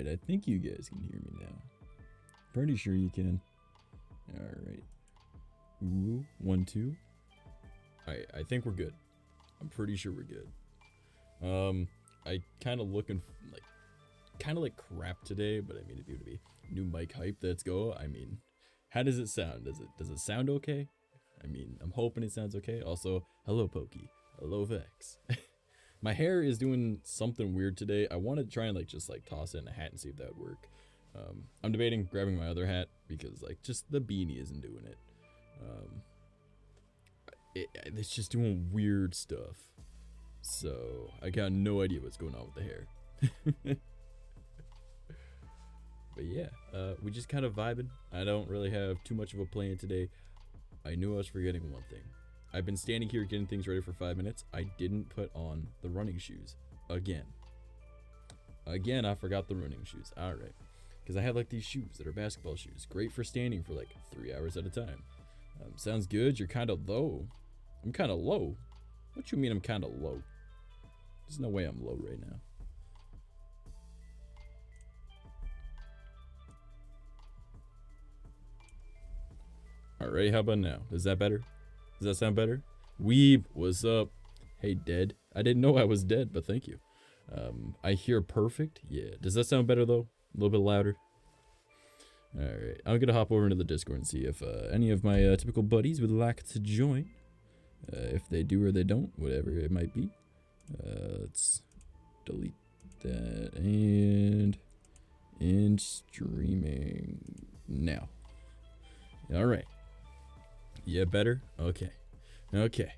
Alright, I think you guys can hear me now. Pretty sure you can. Alright. Ooh, 1, 2. Alright, I think we're good. I'm pretty sure we're good. I kind of looking like crap today, but I mean, if you to be new mic hype, let's go. I mean, how does it sound? Does it sound okay? I mean, I'm hoping it sounds okay. Also, hello Pokey, hello Vex. My hair is doing something weird today. I want to try and just toss it in a hat and see if that would work. I'm debating grabbing my other hat because just the beanie isn't doing it. It's just doing weird stuff. So I got no idea what's going on with the hair. But yeah, we just kind of vibing. I don't really have too much of a plan today. I knew I was forgetting one thing. I've been standing here getting things ready for 5 minutes. I didn't put on the running shoes. Again, I forgot the running shoes. Alright. Because I have these shoes that are basketball shoes. Great for standing for 3 hours at a time. Sounds good. You're kind of low. I'm kind of low. What you mean I'm kind of low? There's no way I'm low right now. Alright, how about now? Is that better? Does that sound better? Weeb, what's up? Hey, dead. I didn't know I was dead, but thank you. I hear perfect. Yeah. Does that sound better, though? A little bit louder? Alright. I'm going to hop over into the Discord and see if any of my typical buddies would like to join. If they do or they don't, whatever it might be. Let's delete that and end streaming now. Alright. Yeah, better? Okay. Okay.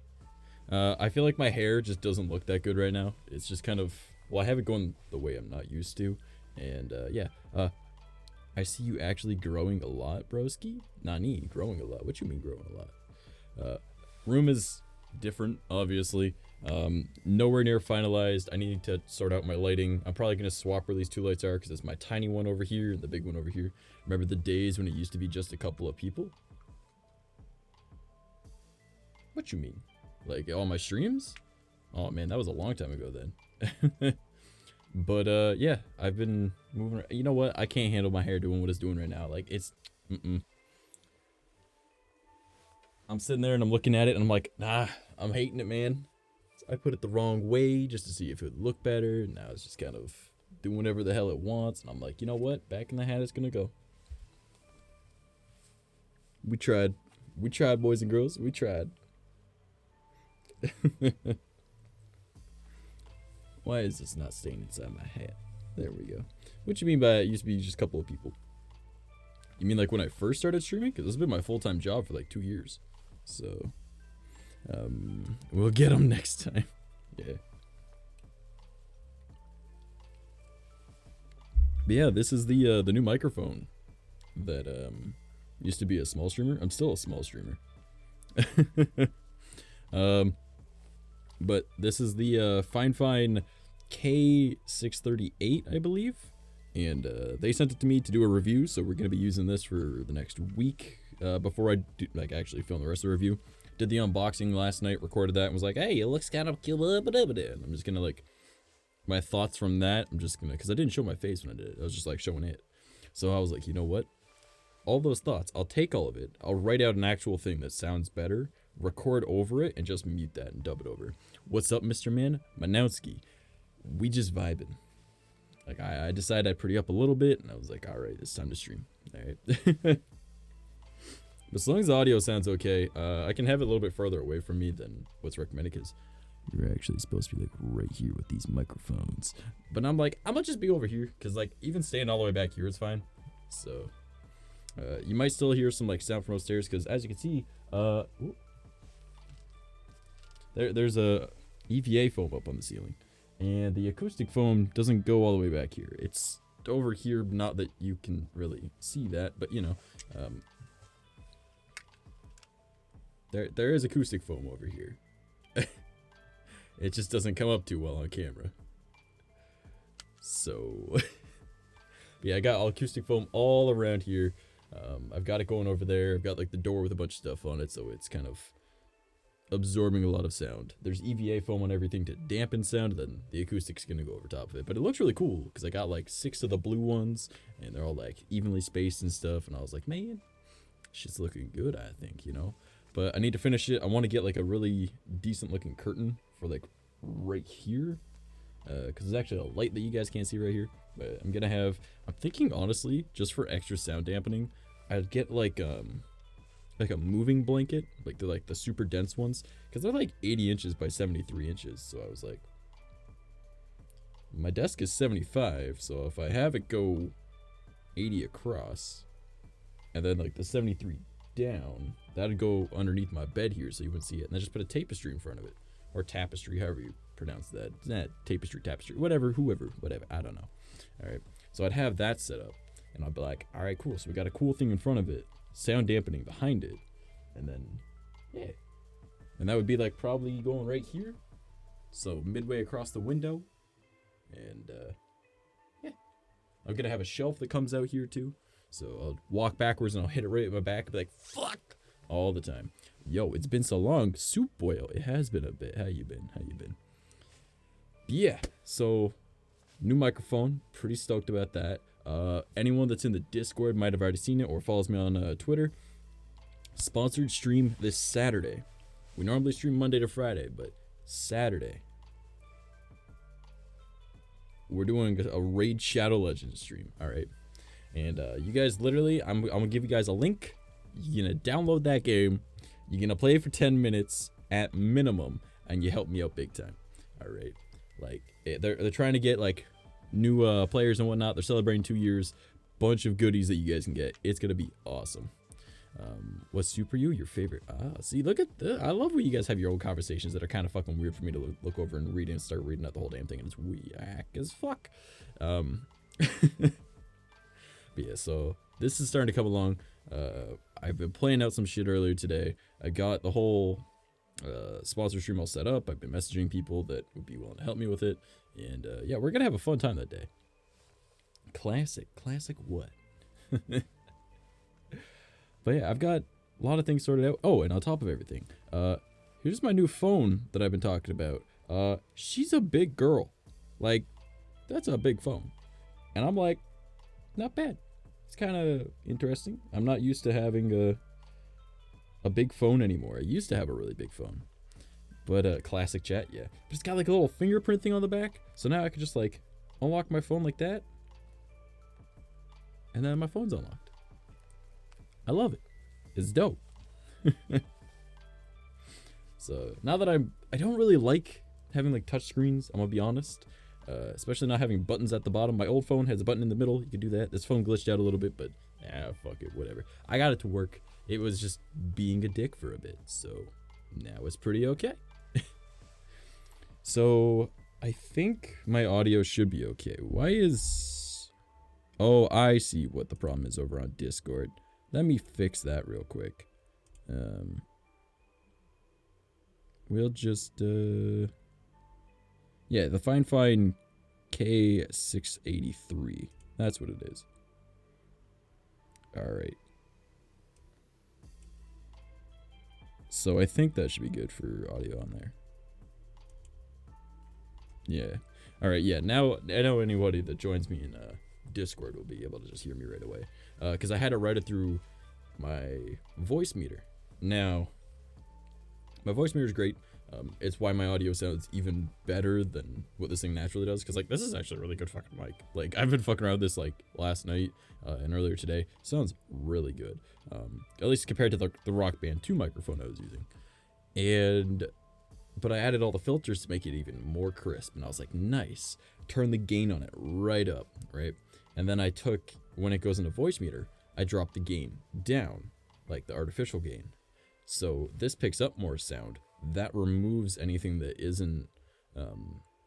I feel like my hair just doesn't look that good right now. It's just kind of, well, I have it going the way I'm not used to. And yeah, I see you actually growing a lot, broski. Nani, growing a lot. What you mean growing a lot? Room is different, obviously. Nowhere near finalized. I need to sort out my lighting. I'm probably going to swap where these two lights are because it's my tiny one over here and the big one over here. Remember the days when it used to be just a couple of people? What you mean? All my streams? Oh man, that was a long time ago then. But yeah, I've been moving. You know what? I can't handle my hair doing what it's doing right now. It's I'm sitting there and I'm looking at it and I'm like, nah, I'm hating it, man. So I put it the wrong way just to see if it would look better. Now it's just kind of doing whatever the hell it wants. And I'm like, you know what? Back in the hat it's gonna go. We tried. We tried, boys and girls. We tried. Why is this not staying inside my hat? There we go. What you mean by it used to be just a couple of people? You mean when I first started streaming? Because this has been my full-time job for 2 years. So, we'll get them next time. Yeah. But yeah, this is the new microphone that used to be a small streamer. I'm still a small streamer. But this is the fine K638, I believe. And they sent it to me to do a review, so we're going to be using this for the next week before I do, actually film the rest of the review. Did the unboxing last night, recorded that, and was like, hey, it looks kind of cute. And I'm just going to, my thoughts from that, I'm just going to, because I didn't show my face when I did it. I was just, showing it. So I was like, you know what? All those thoughts, I'll take all of it. I'll write out an actual thing that sounds better, record over it, and just mute that and dub it over. What's up, Mr. Man? Manowski. We just vibing. I decided I'd pretty up a little bit, and I was like, alright, it's time to stream. Alright. But as long as the audio sounds okay, I can have it a little bit further away from me than what's recommended, because you're actually supposed to be right here with these microphones. But I'm like, I'm gonna just be over here, because even staying all the way back here is fine. So, you might still hear some sound from upstairs, because as you can see, there's a EVA foam up on the ceiling. And the acoustic foam doesn't go all the way back here. It's over here, not that you can really see that, but there is acoustic foam over here. It just doesn't come up too well on camera. So, yeah, I got all acoustic foam all around here. I've got it going over there. I've got the door with a bunch of stuff on it, so it's kind of absorbing a lot of sound. There's EVA foam on everything to dampen sound, and then the acoustic's gonna go over top of it. But it looks really cool because I got like 6 of the blue ones, and they're all like evenly spaced and stuff. And I was like, man, shit's looking good, I think, you know. But I need to finish it. I want to get like a really decent looking curtain for like right here, because there's actually a light that you guys can't see right here. But I'm thinking honestly, just for extra sound dampening, I'd get like a moving blanket, like the super dense ones, because they're like 80 inches by 73 inches. So I was like, my desk is 75, so if I have it go 80 across, and then like the 73 down, that'd go underneath my bed here, so you wouldn't see it. And then just put a tapestry in front of it, or tapestry, however you pronounce that. Tapestry, whatever, whatever. I don't know. All right, so I'd have that set up, and I'd be like, all right, cool. So we got a cool thing in front of it, sound dampening behind it, and then yeah, and that would be like probably going right here, so midway across the window, and yeah, I'm gonna have a shelf that comes out here too. So I'll walk backwards and I'll hit it right with my back and be like, fuck, all the time. Yo, it's been so long. Soup boil. It has been a bit. How you been? Yeah, so new microphone. Pretty stoked about that. Anyone that's in the Discord might have already seen it or follows me on Twitter. Sponsored stream this Saturday. We normally stream Monday to Friday, but Saturday we're doing a Raid Shadow Legends stream. All right. And you guys, literally, I'm gonna give you guys a link. You're gonna download that game. You're gonna play it for 10 minutes at minimum, and you help me out big time. All right, like they're trying to get like new players and whatnot. They're celebrating 2 years. Bunch of goodies that you guys can get. It's gonna be awesome. What's super your favorite? See, look at the. I love when you guys have your own conversations that are kind of fucking weird for me to look over and read and start reading out the whole damn thing, and it's weak as fuck. But yeah, so this is starting to come along. I've been playing out some shit earlier today. I got the whole sponsor stream all set up. I've been messaging people that would be willing to help me with it. And yeah, we're gonna have a fun time that day. Classic what? But yeah, I've got a lot of things sorted out. Oh, and on top of everything, here's my new phone that I've been talking about. She's a big girl. Like, that's a big phone. And I'm like, not bad. It's kind of interesting. I'm not used to having a big phone anymore. I used to have a really big phone. But classic chat, yeah. But it's got like a little fingerprint thing on the back. So now I can just like unlock my phone like that. And then my phone's unlocked. I love it. It's dope. So now that I don't really like having like touch screens, I'm gonna be honest. Especially not having buttons at the bottom. My old phone has a button in the middle. You can do that. This phone glitched out a little bit, but fuck it, whatever. I got it to work. It was just being a dick for a bit, so now it's pretty okay. So I think my audio should be okay. Why is... Oh, I see what the problem is over on Discord. Let me fix that real quick. We'll just... Yeah, the fine K683. That's what it is. Alright. So I think that should be good for audio on there. Yeah. Alright, yeah. Now I know anybody that joins me in Discord will be able to just hear me right away. Because I had to route it through my voice meter. Now, my voice meter is great. It's why my audio sounds even better than what this thing naturally does. Because like this is actually a really good fucking mic. Like I've been fucking around with this like last night and earlier today. Sounds really good. At least compared to the Rock Band 2 microphone I was using. But I added all the filters to make it even more crisp. And I was like, nice. Turn the gain on it right up, right? And then I took, when it goes into voice meter, I dropped the gain down, like the artificial gain. So this picks up more sound. That removes anything that isn't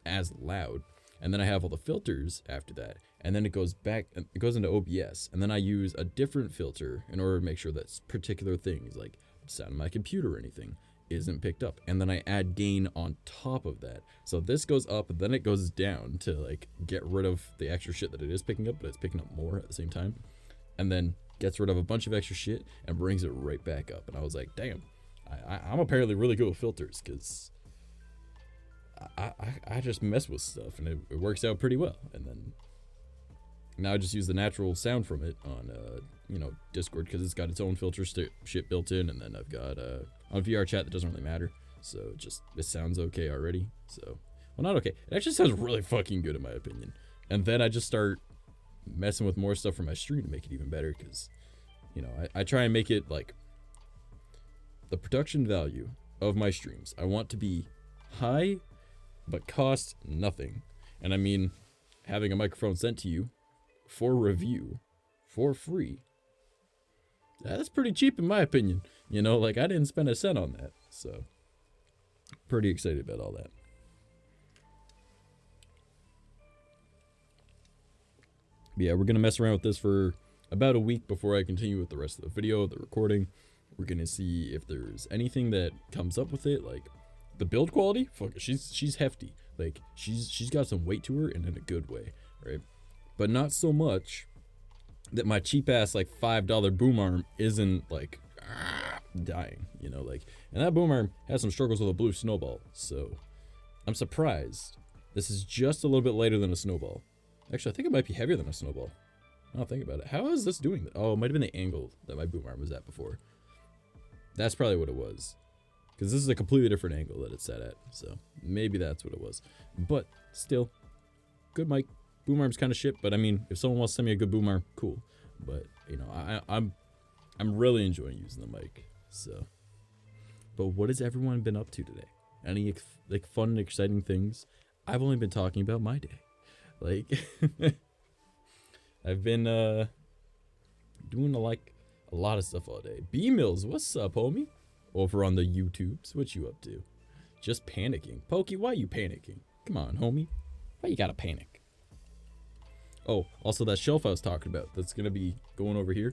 as loud. And then I have all the filters after that. And then it goes back, it goes into OBS. And then I use a different filter in order to make sure that particular things, like sound of my computer or anything, isn't picked up. And then I add gain on top of that. So this goes up and then it goes down to like get rid of the extra shit that it is picking up, but it's picking up more at the same time. And then gets rid of a bunch of extra shit and brings it right back up. And I was like, damn, I'm apparently really good with filters because I just mess with stuff and it works out pretty well. And then now I just use the natural sound from it on you know, Discord because it's got its own filter shit built in, and then I've got on VR chat that doesn't really matter, so it sounds okay already. So, well, not okay, it actually sounds really fucking good in my opinion. And then I just start messing with more stuff for my stream to make it even better because, you know, I try and make it like the production value of my streams I want to be high but cost nothing. And I mean, having a microphone sent to you for review for free, that's pretty cheap in my opinion. You know, like I didn't spend a cent on that, so pretty excited about all that. But yeah, we're gonna mess around with this for about a week before I continue with the rest of the video, the recording. We're gonna see if there's anything that comes up with it, like the build quality. Fuck it, she's hefty. Like she's got some weight to her, and in a good way, right? But not so much that my cheap ass like $5 boom arm isn't like dying, you know, like, and that boom arm has some struggles with a blue snowball, so I'm surprised this is just a little bit lighter than a snowball. Actually, I think it might be heavier than a snowball. I don't think about it. How is this doing that? Oh, it might have been the angle that my boom arm was at before. That's probably what it was, because this is a completely different angle that it's set at, so maybe that's what it was. But still, good mic. Boom arm's kind of shit, but I mean, if someone wants to send me a good boom arm, cool. But you know, I'm really enjoying using the mic. So, but what has everyone been up to today? Any like fun and exciting things? I've only been talking about my day. Like, I've been doing a lot of stuff all day. B Mills, what's up, homie? Over on the YouTubes, what you up to? Just panicking. Pokey, why you panicking? Come on, homie. Why you gotta panic? Oh, also that shelf I was talking about that's gonna be going over here.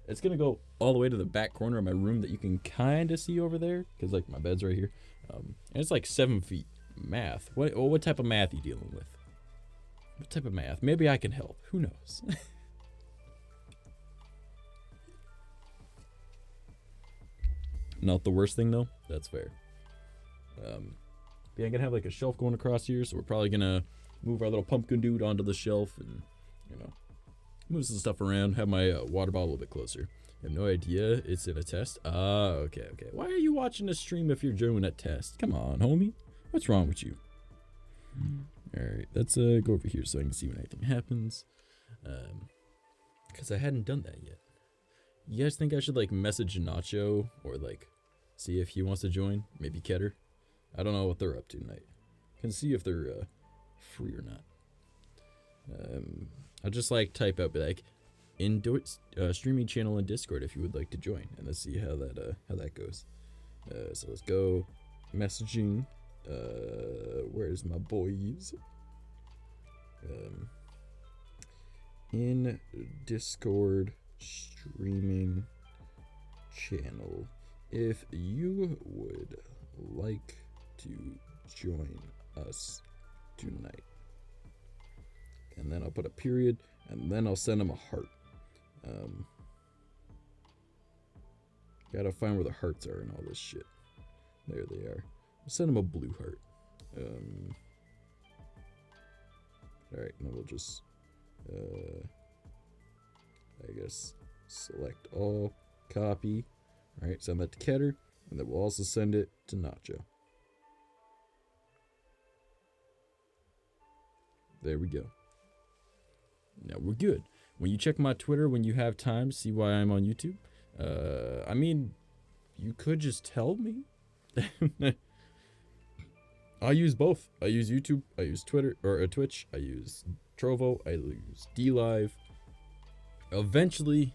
It's gonna go all the way to the back corner of my room that you can kind of see over there, because like my bed's right here. And it's like 7 feet. Math. What type of math are you dealing with? What type of math? Maybe I can help. Who knows? Not the worst thing though. That's fair. Yeah, I'm gonna have like a shelf going across here, so we're probably gonna move our little pumpkin dude onto the shelf and, you know, move some stuff around. Have my water bottle a little bit closer. I have no idea it's in a test. Okay. Why are you watching a stream if you're doing a test? Come on, homie. What's wrong with you? Alright, let's go over here so I can see when anything happens. Because I hadn't done that yet. You guys think I should like message Nacho or like see if he wants to join? Maybe Ketter? I don't know what they're up to tonight. Can see if they're free or not. I'll just like type out, be like, streaming channel in Discord if you would like to join, and let's see how that goes. So let's go messaging. Where's my boys? In Discord streaming channel, if you would like to join us tonight. And then I'll put a period, and then I'll send them a heart. Gotta find where the hearts are and all this shit. There they are. I'll send them a blue heart. Alright, now we'll just I guess select all, copy. Alright, send that to Ketter, and then we'll also send it to Nacho. There we go. Now we're good. When you check my Twitter when you have time, see why I'm on YouTube. I mean, you could just tell me. I use both. I use YouTube, I use Twitter, or Twitch, I use Trovo, I use DLive. Eventually,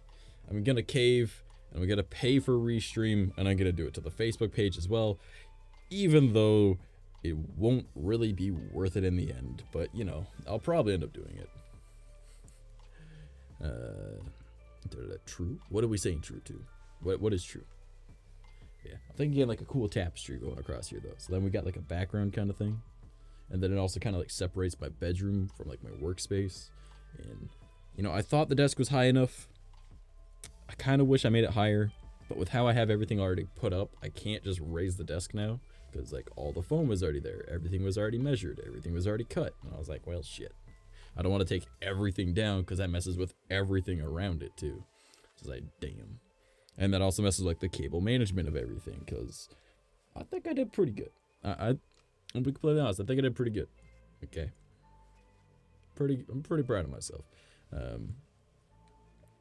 I'm gonna cave, and I'm gonna pay for restream, and I'm gonna do it to the Facebook page as well, even though it won't really be worth it in the end. But, you know, I'll probably end up doing it. True? What are we saying true to? What is true? Yeah, I'm thinking like a cool tapestry going across here though. So then we got like a background kind of thing, and then it also kind of like separates my bedroom from like my workspace. And you know, I thought the desk was high enough. I kind of wish I made it higher, But with how I have everything already put up, I can't just raise the desk now because like all the foam was already there. Everything was already measured. Everything was already cut. And I was like, well, shit. I don't want to take everything down because that messes with everything around it too. So I was like, damn. And that also messes with like the cable management of everything because I think I did pretty good. I'm completely honest. I think I did pretty good. Okay. I'm pretty proud of myself.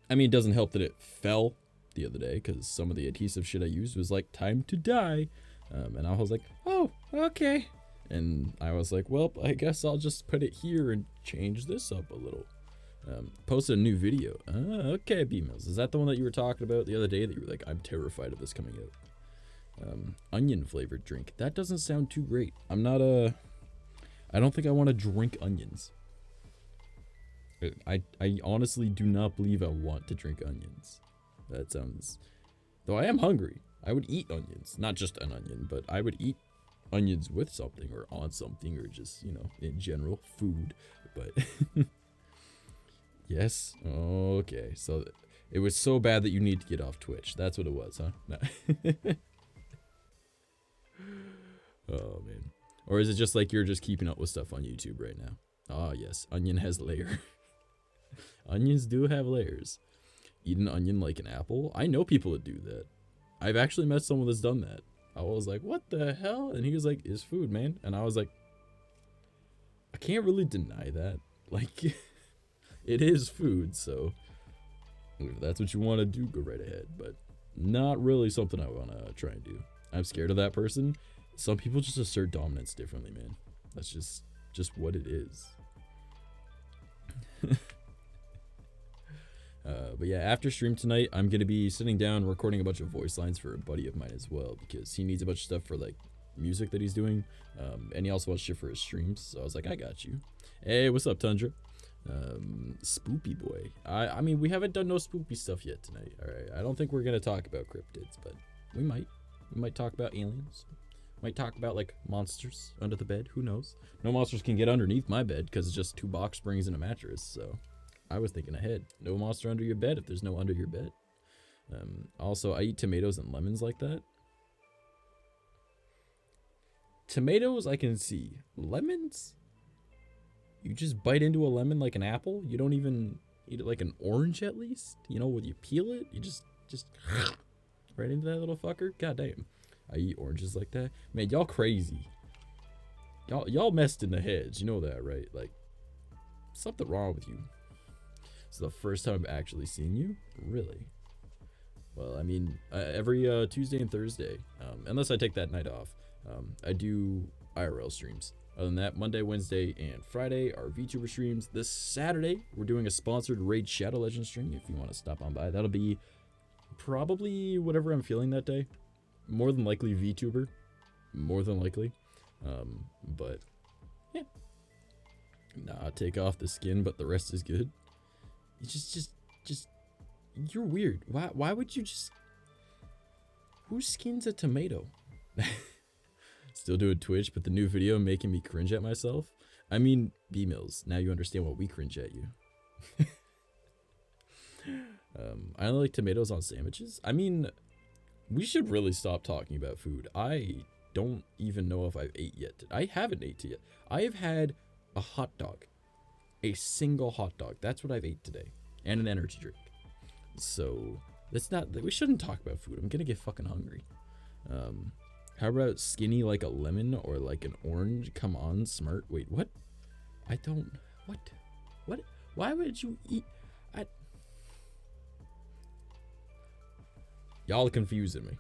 I mean, it doesn't help that it fell the other day because some of the adhesive shit I used was like time to die. And I was like, oh, okay. And I was like, well, I guess I'll just put it here and change this up a little. Posted a new video. Okay, B-Mills. Is that the one that you were talking about the other day that you were like, I'm terrified of this coming out? Onion flavored drink. That doesn't sound too great. I don't think I want to drink onions. I honestly do not believe I want to drink onions. That sounds... Though I am hungry. I would eat onions. Not just an onion, but I would eat onions with something or on something or just, you know, in general, food. But... Yes? Okay. So it was so bad that you need to get off Twitch. That's what it was, huh? No. Oh, man. Or is it just like you're just keeping up with stuff on YouTube right now? Ah, yes. Onion has layer. Onions do have layers. Eat an onion like an apple? I know people that do that. I've actually met someone that's done that. I was like, what the hell? And he was like, it's food, man. And I was like, I can't really deny that. Like, it is food, so if that's what you want to do, go right ahead. But not really something I want to try and do. I'm scared of that person. Some people just assert dominance differently, man. That's just what it is. But yeah, after stream tonight, I'm going to be sitting down recording a bunch of voice lines for a buddy of mine as well, because he needs a bunch of stuff for like music that he's doing. And he also wants shit for his streams. So I was like, I got you. Hey, what's up, Tundra? Spoopy boy. I mean, we haven't done no spoopy stuff yet tonight. All right. I don't think we're going to talk about cryptids, but we might. We might talk about aliens. Might talk about like monsters under the bed. Who knows? No monsters can get underneath my bed because it's just 2 box springs and a mattress. So I was thinking ahead. No monster under your bed if there's no under your bed. Also, I eat tomatoes and lemons like that. Tomatoes I can see. Lemons? You just bite into a lemon like an apple? You don't even eat it like an orange at least? You know, when you peel it, you just right into that little fucker? God damn. I eat oranges like that. Man, y'all crazy. Y'all messed in the heads. You know that, right? Like, something wrong with you. It's the first time I've actually seen you? Really? Well, I mean, every Tuesday and Thursday, unless I take that night off, I do IRL streams. Other than that, Monday, Wednesday, and Friday are VTuber streams. This Saturday, we're doing a sponsored Raid Shadow Legends stream if you want to stop on by. That'll be probably whatever I'm feeling that day. More than likely VTuber. More than likely. But, yeah. Nah, take off the skin, but the rest is good. You just, you're weird. Why would you just... Who skins a tomato? Still doing Twitch, but the new video making me cringe at myself. I mean, B-Mills, now you understand why we cringe at you. I only like tomatoes on sandwiches. I mean, we should really stop talking about food. I don't even know if I've ate yet. I haven't ate yet. I have had a hot dog. A single hot dog. That's what I've ate today. And an energy drink. So, that's not... We shouldn't talk about food. I'm gonna get fucking hungry. How about skinny like a lemon or like an orange? Come on, smart. Wait, what? I don't... What? What? Why would you eat... Y'all are confusing me.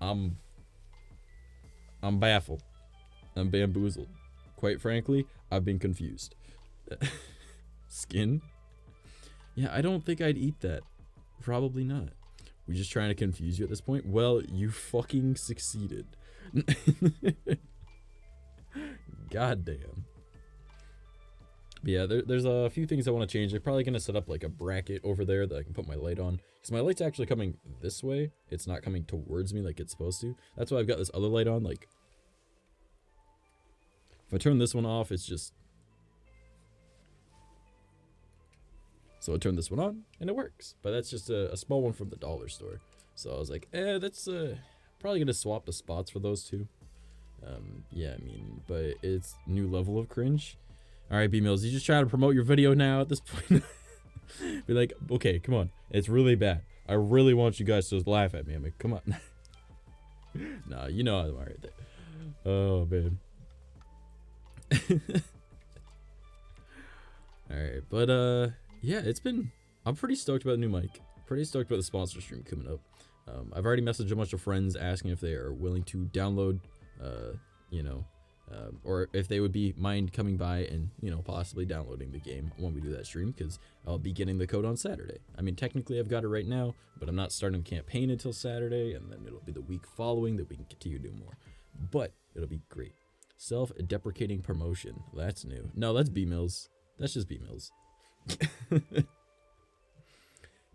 I'm baffled. I'm bamboozled. Quite frankly, I've been confused. Skin? Yeah, I don't think I'd eat that. Probably not. We just trying to confuse you at this point? Well, you fucking succeeded. God damn. But yeah, there's a few things I want to change. I'm probably going to set up like a bracket over there that I can put my light on. Because my light's actually coming this way. It's not coming towards me like it's supposed to. That's why I've got this other light on. Like, if I turn this one off, it's just... So I turn this one on, and it works. But that's just a small one from the dollar store. So I was like, that's probably gonna swap the spots for those two. Yeah, I mean, but it's new level of cringe. All right, B-Mills, you just trying to promote your video now at this point. Be like, okay, come on, it's really bad. I really want you guys to laugh at me. I'm like, come on. Nah, you know I'm alright there. Oh man. Alright, but yeah, I'm pretty stoked about the new mic. Pretty stoked about the sponsor stream coming up. I've already messaged a bunch of friends asking if they are willing to download, you know, or if they would be mind coming by and, you know, possibly downloading the game when we do that stream, because I'll be getting the code on Saturday. I mean, technically I've got it right now, but I'm not starting the campaign until Saturday, and then it'll be the week following that we can continue to do more. But it'll be great. Self-deprecating promotion. That's new. No, that's B-Mills. That's just B-Mills.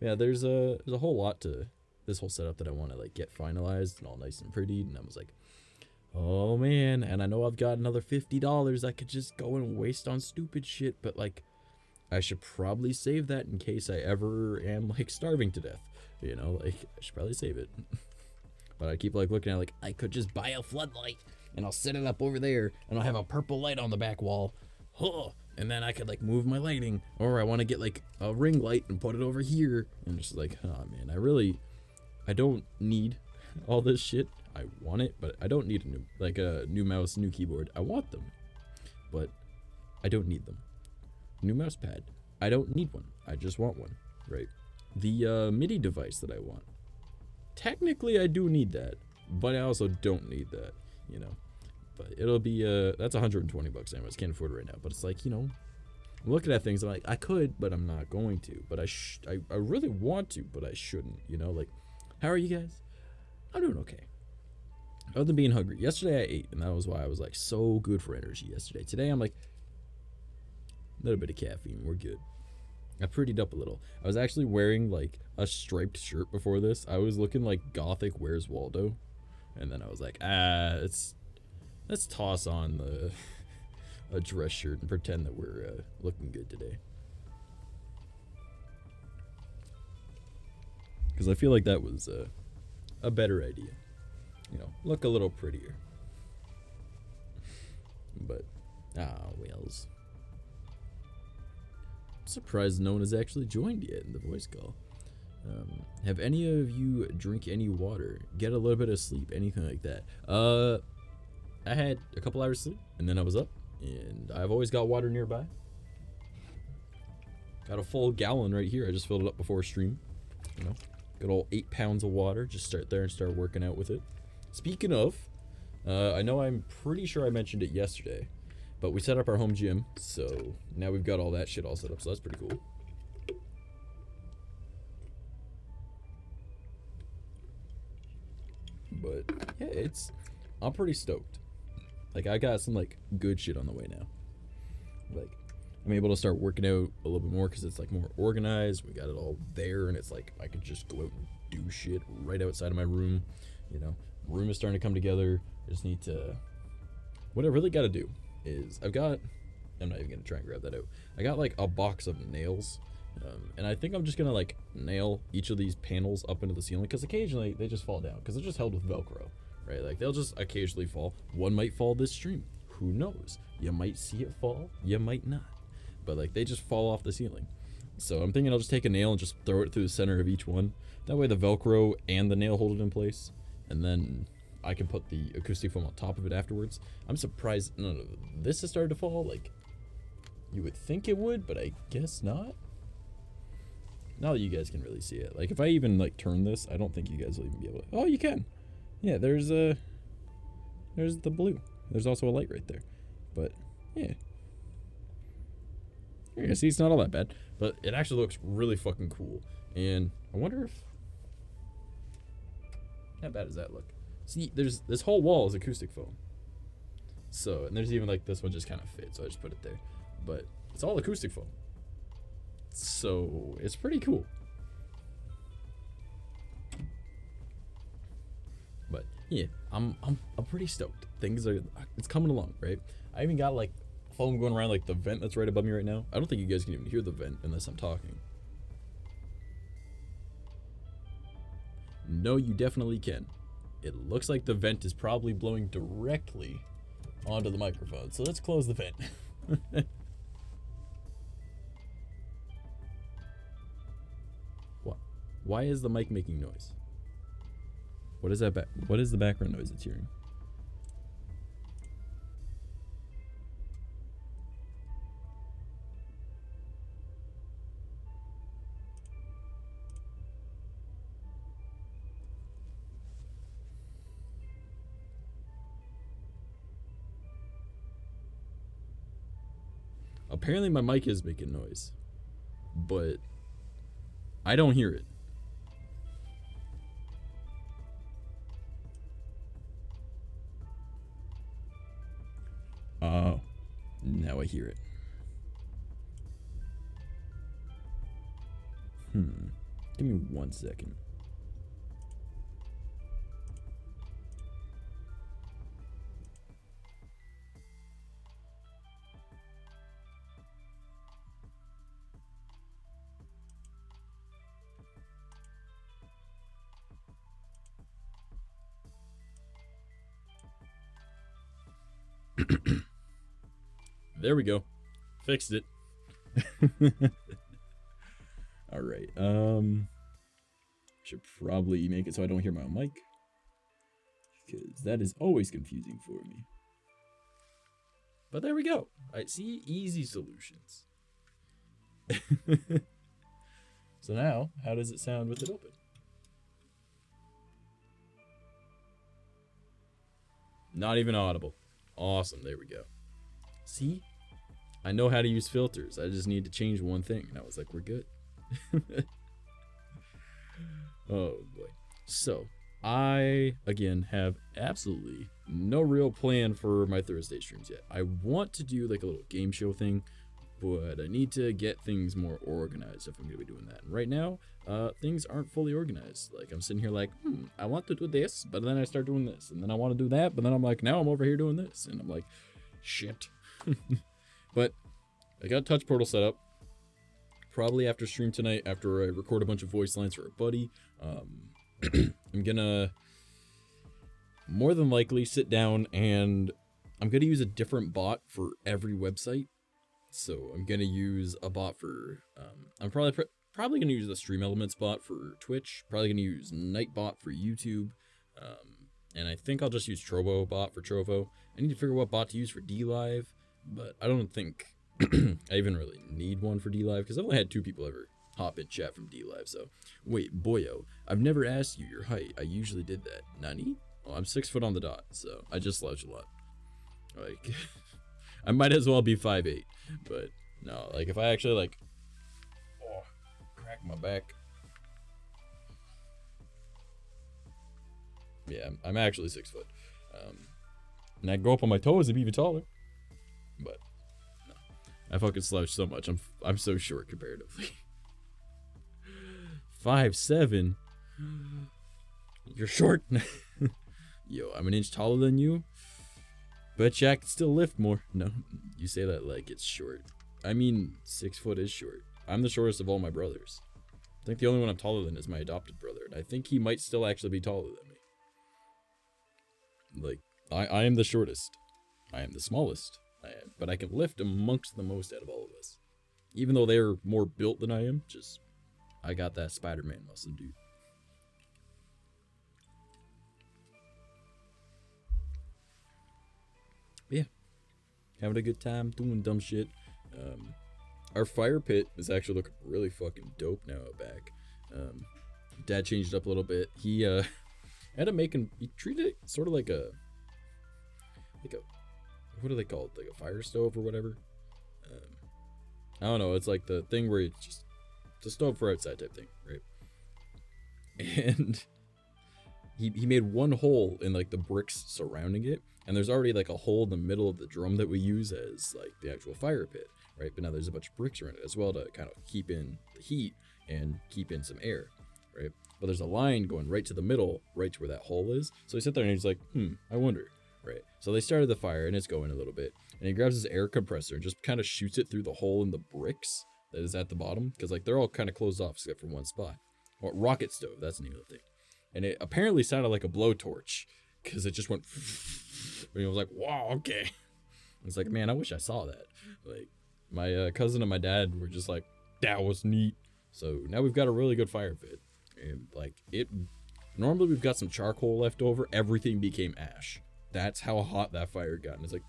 Yeah, there's a whole lot to this whole setup that I want to like get finalized and all nice and pretty, and I was like, oh man, and I know I've got another $50 I could just go and waste on stupid shit, but like I should probably save that in case I ever am like starving to death, you know, like I should probably save it. But I keep like looking at like, I could just buy a floodlight and I'll set it up over there and I'll have a purple light on the back wall, and then I could like move my lighting, or I want to get like a ring light and put it over here, and just like, oh man, I don't need all this shit. I want it, but I don't need a new mouse, new keyboard. I want them, but I don't need them. New mouse pad. I don't need one. I just want one, right? The MIDI device that I want. Technically, I do need that, but I also don't need that, you know. But it'll be that's 120 bucks. Anyways, can't afford it right now. But it's like, you know, I'm looking at things. I'm like, I could, but I'm not going to. But I really want to, but I shouldn't. You know, like, how are you guys? I'm doing okay. Other than being hungry. Yesterday I ate, and that was why I was like so good for energy yesterday. Today I'm like, a little bit of caffeine, we're good. I prettied up a little. I was actually wearing like a striped shirt before this. I was looking like Gothic Where's Waldo, and then I was like, let's toss on a dress shirt and pretend that we're looking good today. Because I feel like that was a better idea. You know, look a little prettier. But, Wales. I'm surprised no one has actually joined yet in the voice call. Have any of you drink any water? Get a little bit of sleep? Anything like that? I had a couple hours sleep, and then I was up, and I've always got water nearby. Got a full gallon right here. I just filled it up before stream. You know, good old 8 pounds of water. Just start there and start working out with it. Speaking of, I know I'm pretty sure I mentioned it yesterday, but we set up our home gym, so now we've got all that shit all set up, so that's pretty cool. But yeah, I'm pretty stoked. Like, I got some like good shit on the way now. Like, I'm able to start working out a little bit more because it's like more organized. We got it all there, and it's like I could just go out and do shit right outside of my room. You know, room is starting to come together. I just need to. What I really got to do is I'm not even gonna try and grab that out. I got like a box of nails, and I think I'm just gonna like nail each of these panels up into the ceiling, because occasionally they just fall down because they're just held with Velcro, right? Like, they'll just occasionally fall. One might fall this stream. Who knows? You might see it fall. You might not. But like, they just fall off the ceiling. So I'm thinking I'll just take a nail and just throw it through the center of each one. That way the Velcro and the nail hold it in place, and then I can put the acoustic foam on top of it afterwards. I'm surprised none of this has started to fall. Like, you would think it would, but I guess not. Now that you guys can really see it. Like, if I even like turn this, I don't think you guys will even be able to. Oh, you can. Yeah, there's the blue. There's also a light right there. But yeah. You're gonna see it's not all that bad, but it actually looks really fucking cool. And I wonder if, how bad does that look? See, there's this whole wall is acoustic foam. So, and there's even like this one just kind of fits, so I just put it there. But it's all acoustic foam. So it's pretty cool. But yeah, I'm pretty stoked. It's coming along, right? I even got like foam going around like the vent that's right above me right now. I don't think you guys can even hear the vent unless I'm talking. No, you definitely can. It looks like the vent is probably blowing directly onto the microphone. So let's close the vent. What? Why is the mic making noise? What is that? What is the background noise it's hearing? Apparently my mic is making noise, but I don't hear it. Oh, now I hear it. Give me 1 second. There we go. Fixed it. All right. Should probably make it so I don't hear my own mic, because that is always confusing for me. But there we go. I see, easy solutions. So now, how does it sound with it open? Not even audible. Awesome. There we go. See? I know how to use filters. I just need to change one thing. And I was like, we're good. Oh boy. So, I, again, have absolutely no real plan for my Thursday streams yet. I want to do like a little game show thing, but I need to get things more organized if I'm going to be doing that. And right now, things aren't fully organized. Like, I'm sitting here like, I want to do this, but then I start doing this. And then I want to do that, but then I'm like, now I'm over here doing this. And I'm like, shit. But I got Touch Portal set up. Probably after stream tonight, after I record a bunch of voice lines for a buddy, I'm gonna more than likely sit down and I'm gonna use a different bot for every website. So I'm gonna use a bot for I'm probably gonna use the Stream Elements bot for Twitch. Probably gonna use Nightbot for YouTube, and I think I'll just use Trovo bot for Trovo. I need to figure out what bot to use for DLive, but I don't think I even really need one for DLive because I've only had 2 people ever hop in chat from DLive. So wait, boyo, I've never asked you your height. I usually did that. Nani? Well, I'm 6 foot on the dot, so I just slouch a lot. Like, I might as well be 5'8", but no, like if I actually like, crack my back. Yeah, I'm actually 6 foot. And I go up on my toes and be even taller. But no, I fucking slouch so much. I'm so short comparatively. 5'7". You're short. Yo, I'm an inch taller than you. Bet you I can still lift more. No, you say that like it's short. I mean, 6 foot is short. I'm the shortest of all my brothers. I think the only one I'm taller than is my adopted brother, and I think he might still actually be taller than me. Like, I am the shortest. I am the smallest. But I can lift amongst the most out of all of us. Even though they're more built than I am, just, I got that Spider-Man muscle, dude. Yeah, having a good time, doing dumb shit. Our fire pit is actually looking really fucking dope now back. Dad changed it up a little bit. He had to make he treated it sort of like a what do they call it? Like a fire stove or whatever. I don't know. It's like the thing where it's just a stove for outside type thing, right? And he made one hole in like the bricks surrounding it, and there's already like a hole in the middle of the drum that we use as like the actual fire pit, right? But now there's a bunch of bricks around it as well to kind of keep in the heat and keep in some air, right? But there's a line going right to the middle, right to where that hole is. So he sat there and he's like, I wonder, right? So they started the fire and it's going a little bit, and he grabs his air compressor and just kind of shoots it through the hole in the bricks that is at the bottom, because like they're all kind of closed off except for one spot. Or rocket stove, that's the name of the thing. and it apparently sounded like a blowtorch because it just went. And it was like, wow, okay. I was like, man, I wish I saw that. Like, my cousin and my dad were just like, that was neat. So now we've got a really good fire pit, and like it. Normally we've got some charcoal left over. Everything became ash. That's how hot that fire got. And it's like,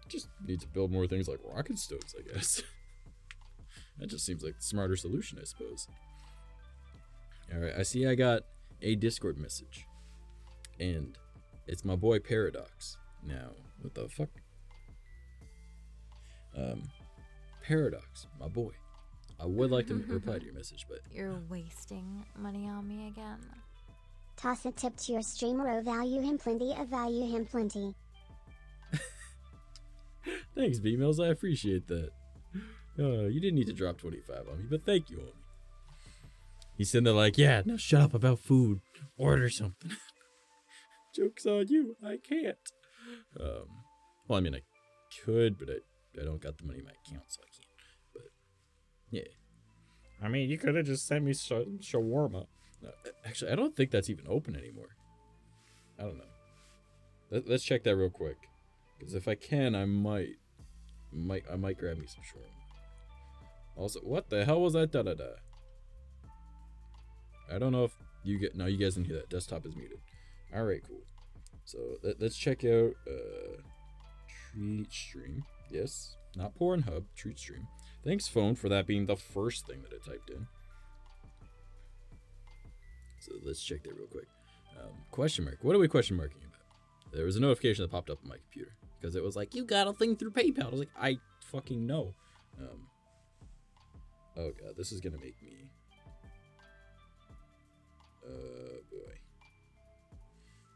just need to build more things like rocket stoves, I guess. That just seems like the smarter solution, I suppose. Alright, I see I got a Discord message. And it's my boy Paradox. Now, what the fuck? Paradox, my boy. I would like to reply to your message, but... You're wasting money on me again. Toss a tip to your streamer. Oh, value him plenty. Value him plenty. Thanks, B-Mills. I appreciate that. You didn't need to drop 25 on me, but thank you, homie. He's sitting there like, yeah, now shut up about food. Order something. Joke's on you. I can't. Well, I mean, I could, but I don't got the money in my account, so I can't. But, yeah. I mean, you could have just sent me some shawarma. Actually, I don't think that's even open anymore. I don't know. Let's check that real quick. Because if I can, I might grab me some shawarma. Also, what the hell was that da-da-da? I don't know if you get... No, you guys didn't hear that. Desktop is muted. Alright, cool. So, let's check out Treat Stream. Yes, not Pornhub. Treat Stream. Thanks, phone, for that being the first thing that I typed in. So, let's check that real quick. Question mark. What are we question marking about? There was a notification that popped up on my computer. Because it was like, you got a thing through PayPal. I was like, I fucking know. Oh god, this is gonna make me... boy.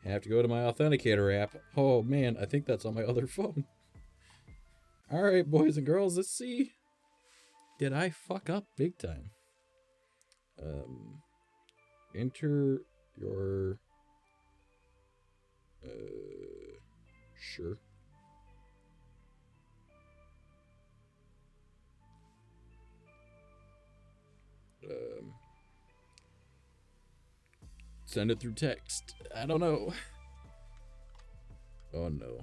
I have to go to my authenticator app. Oh man, I think that's on my other phone. Alright, boys and girls, let's see. Did I fuck up big time? Enter your... Sure. Send it through text. I don't know. Oh no.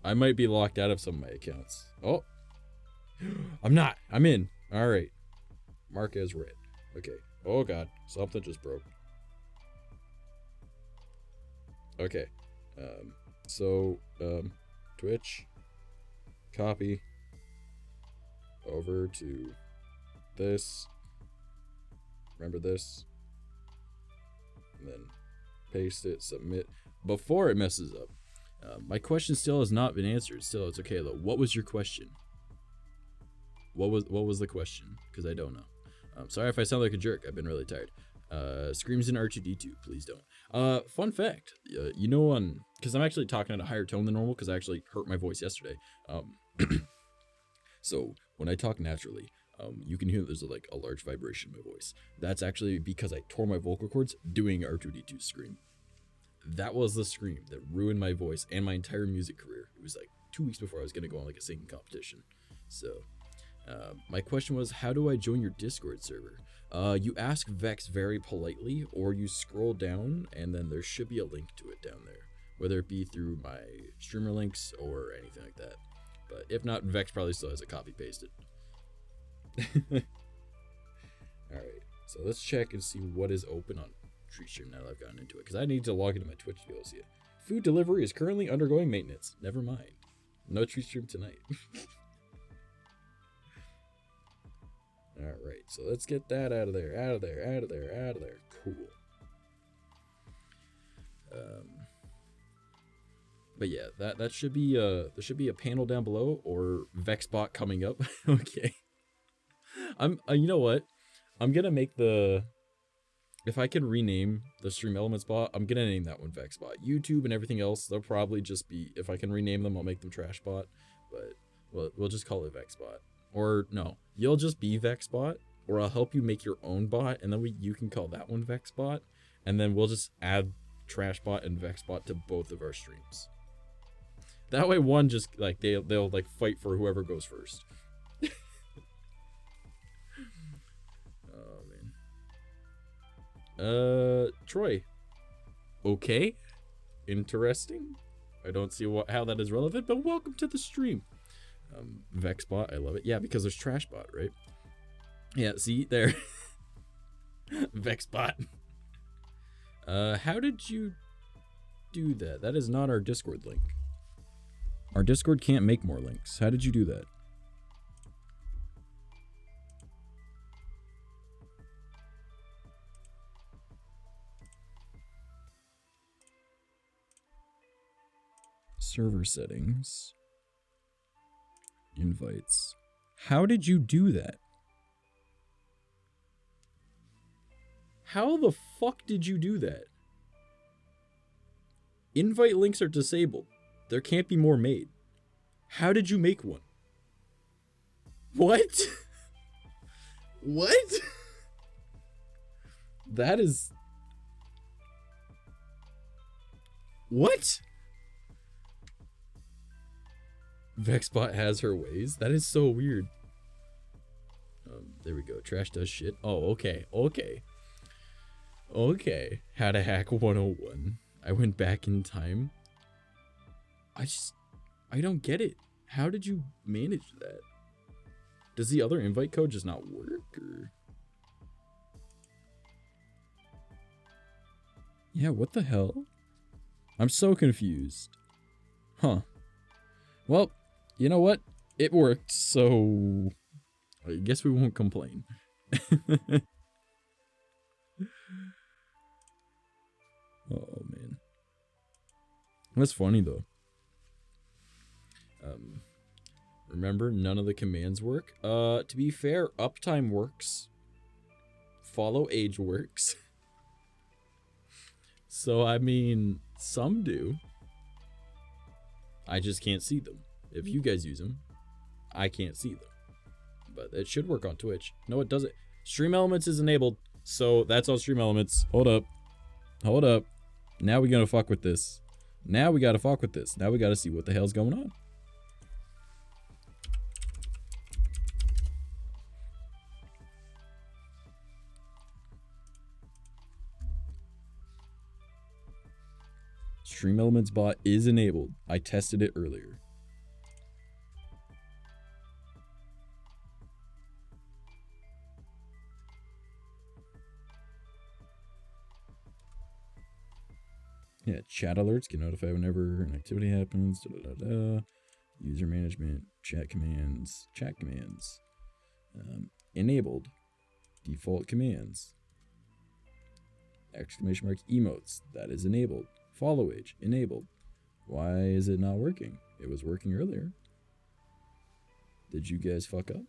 I might be locked out of some of my accounts. Oh. I'm not. I'm in. Alright. Mark as red. Okay. Oh god. Something just broke. Okay. Twitch. Copy. Over to this. Remember this. And then paste it, submit. Before it messes up, my question still has not been answered. Still, it's okay though. What was your question? What was the question? Because I don't know. Sorry if I sound like a jerk. I've been really tired. Screams in R2D2. Please don't. Fun fact. You know, because I'm actually talking at a higher tone than normal because I actually hurt my voice yesterday. So when I talk naturally, you can hear there's like a large vibration in my voice. That's actually because I tore my vocal cords doing R2D2 scream. That was the scream that ruined my voice and my entire music career. It was like 2 weeks before I was going to go on like a singing competition. So my question was, how do I join your Discord server? You ask Vex very politely, or you scroll down and then there should be a link to it down there, whether it be through my streamer links or anything like that. But if not, Vex probably still has it copy pasted. Alright, so let's check and see what is open on Treat Stream now that I've gotten into it, because I need to log into my Twitch to be able to see it. Food delivery is currently undergoing maintenance. Never mind. No Treat Stream tonight. Alright, so let's get that out of there, out of there, out of there, out of there. Cool. But yeah, that should be there should be a panel down below or Vexbot coming up. Okay. You know what? I'm gonna make if I can rename the Stream Elements bot, I'm gonna name that one Vexbot. YouTube and everything else, they'll probably just be, if I can rename them, I'll make them Trashbot. But we'll just call it Vexbot. Or no, you'll just be Vexbot, or I'll help you make your own bot, and then you can call that one Vexbot, and then we'll just add Trashbot and Vexbot to both of our streams. That way, one just like they'll like fight for whoever goes first. Oh man. Troy, Okay. Interesting. I don't see how that is relevant, but welcome to the stream. Vexbot, I love it. Yeah, because there's Trashbot, right? Yeah, see, there. Vexbot. How did you do that? That is not our Discord link. Our Discord can't make more links. How did you do that? Server settings. Invites. How did you do that? How the fuck did you do that? Invite links are disabled. There can't be more made. How did you make one? What? What? That is... What? Vexbot has her ways? That is so weird. There we go. Trash does shit. Oh, okay. Okay. Okay. How to hack 101. I went back in time. I don't get it. How did you manage that? Does the other invite code just not work, or? Yeah, what the hell? I'm so confused. Huh. Well, you know what? It worked, so I guess we won't complain. Oh, man. That's funny, though. Remember, none of the commands work. To be fair, uptime works. Follow age works. So, I mean, some do. I just can't see them. If you guys use them, I can't see them. But it should work on Twitch. No, it doesn't. Stream Elements is enabled, so that's all Stream Elements. Hold up. Hold up. Now we gotta fuck with this. Now we gotta fuck with this. Now we gotta see what the hell's going on. Stream Elements bot is enabled. I tested it earlier. Yeah, chat alerts can notify whenever an activity happens. User management, chat commands, enabled, default commands, exclamation mark emotes, that is enabled. Follow age, enabled. Why is it not working? It was working earlier. Did you guys fuck up?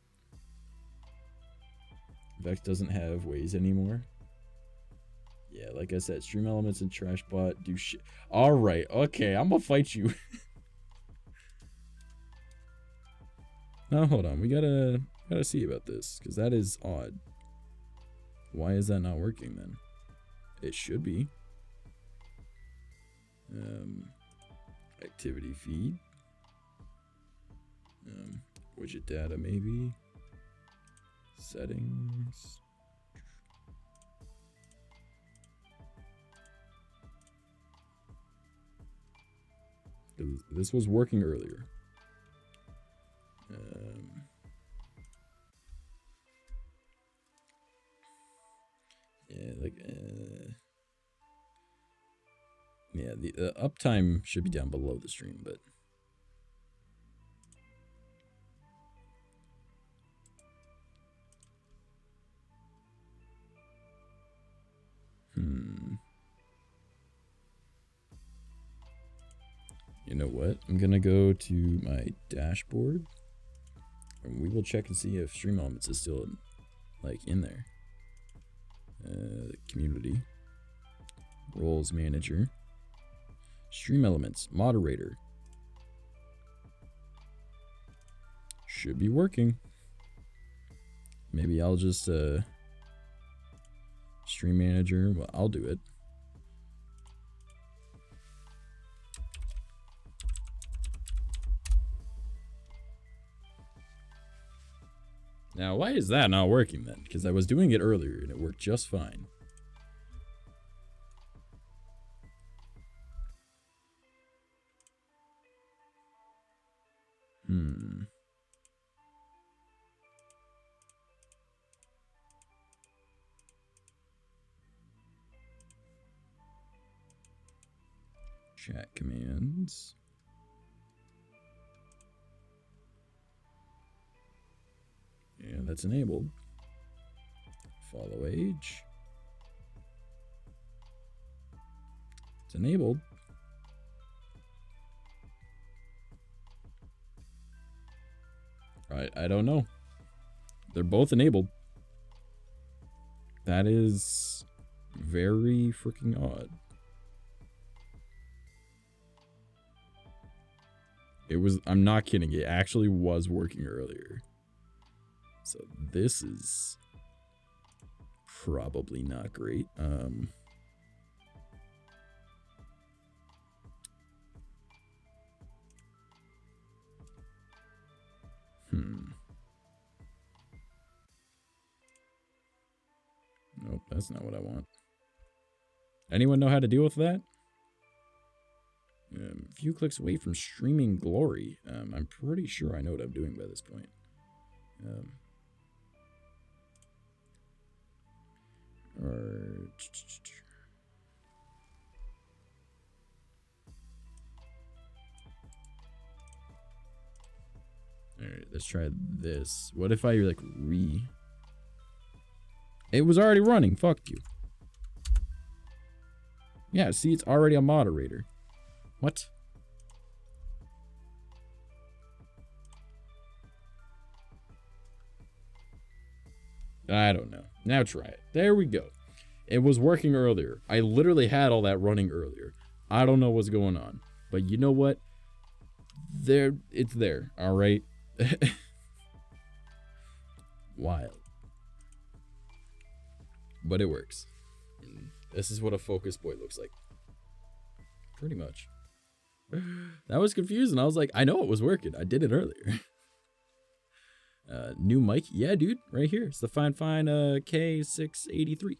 Vex doesn't have ways anymore. Yeah, like I said, Stream Elements and Trashbot do shit. Alright, okay, I'm gonna fight you. Now, hold on, we gotta see about this, because that is odd. Why is that not working, then? It should be. Activity feed. Widget data, maybe. Settings. This was working earlier. Yeah, like, yeah, the uptime should be down below the stream, but you know what? I'm gonna go to my dashboard, and we will check and see if Stream Elements is still like in there. Community, roles manager, Stream Elements, moderator. Should be working. Maybe I'll just stream manager. Well, I'll do it. Now, why is that not working then? Because I was doing it earlier and it worked just fine. Chat commands. Yeah, that's enabled. Follow age. It's enabled. I don't know. They're both enabled. That is very freaking odd. It was, I'm not kidding, it actually was working earlier. So this is probably not great. Nope, that's not what I want. Anyone know how to deal with that? Few clicks away from streaming glory. I'm pretty sure I know what I'm doing by this point. Alright, let's try this. What if I like It was already running, fuck you. Yeah, see, it's already a moderator. What? I don't know. Now try it. There we go. It was working earlier. I literally had all that running earlier. I don't know what's going on. But you know what? It's there, alright? Wild. But it works. And this is what a focus boy looks like. Pretty much. That was confusing. I was like, I know it was working. I did it earlier. New mic. Yeah, dude. Right here. It's the fine K683.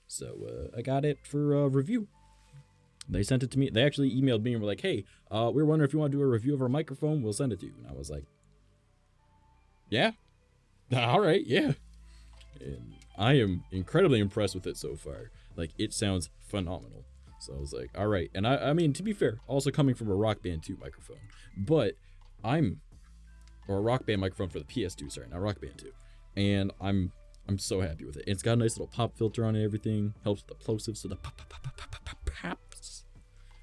So I got it for review. They sent it to me. They actually emailed me and were like, hey, we were wondering if you want to do a review of our microphone. We'll send it to you. And I was like, yeah. All right. Yeah. And I am incredibly impressed with it so far. Like, it sounds phenomenal. So I was like, all right. And I mean, to be fair, also coming from a Rock Band 2 microphone, but or a Rock Band microphone for the PS2, sorry, not Rock Band 2. And I'm so happy with it. It's got a nice little pop filter on it, everything. Helps with the plosives, so the pops,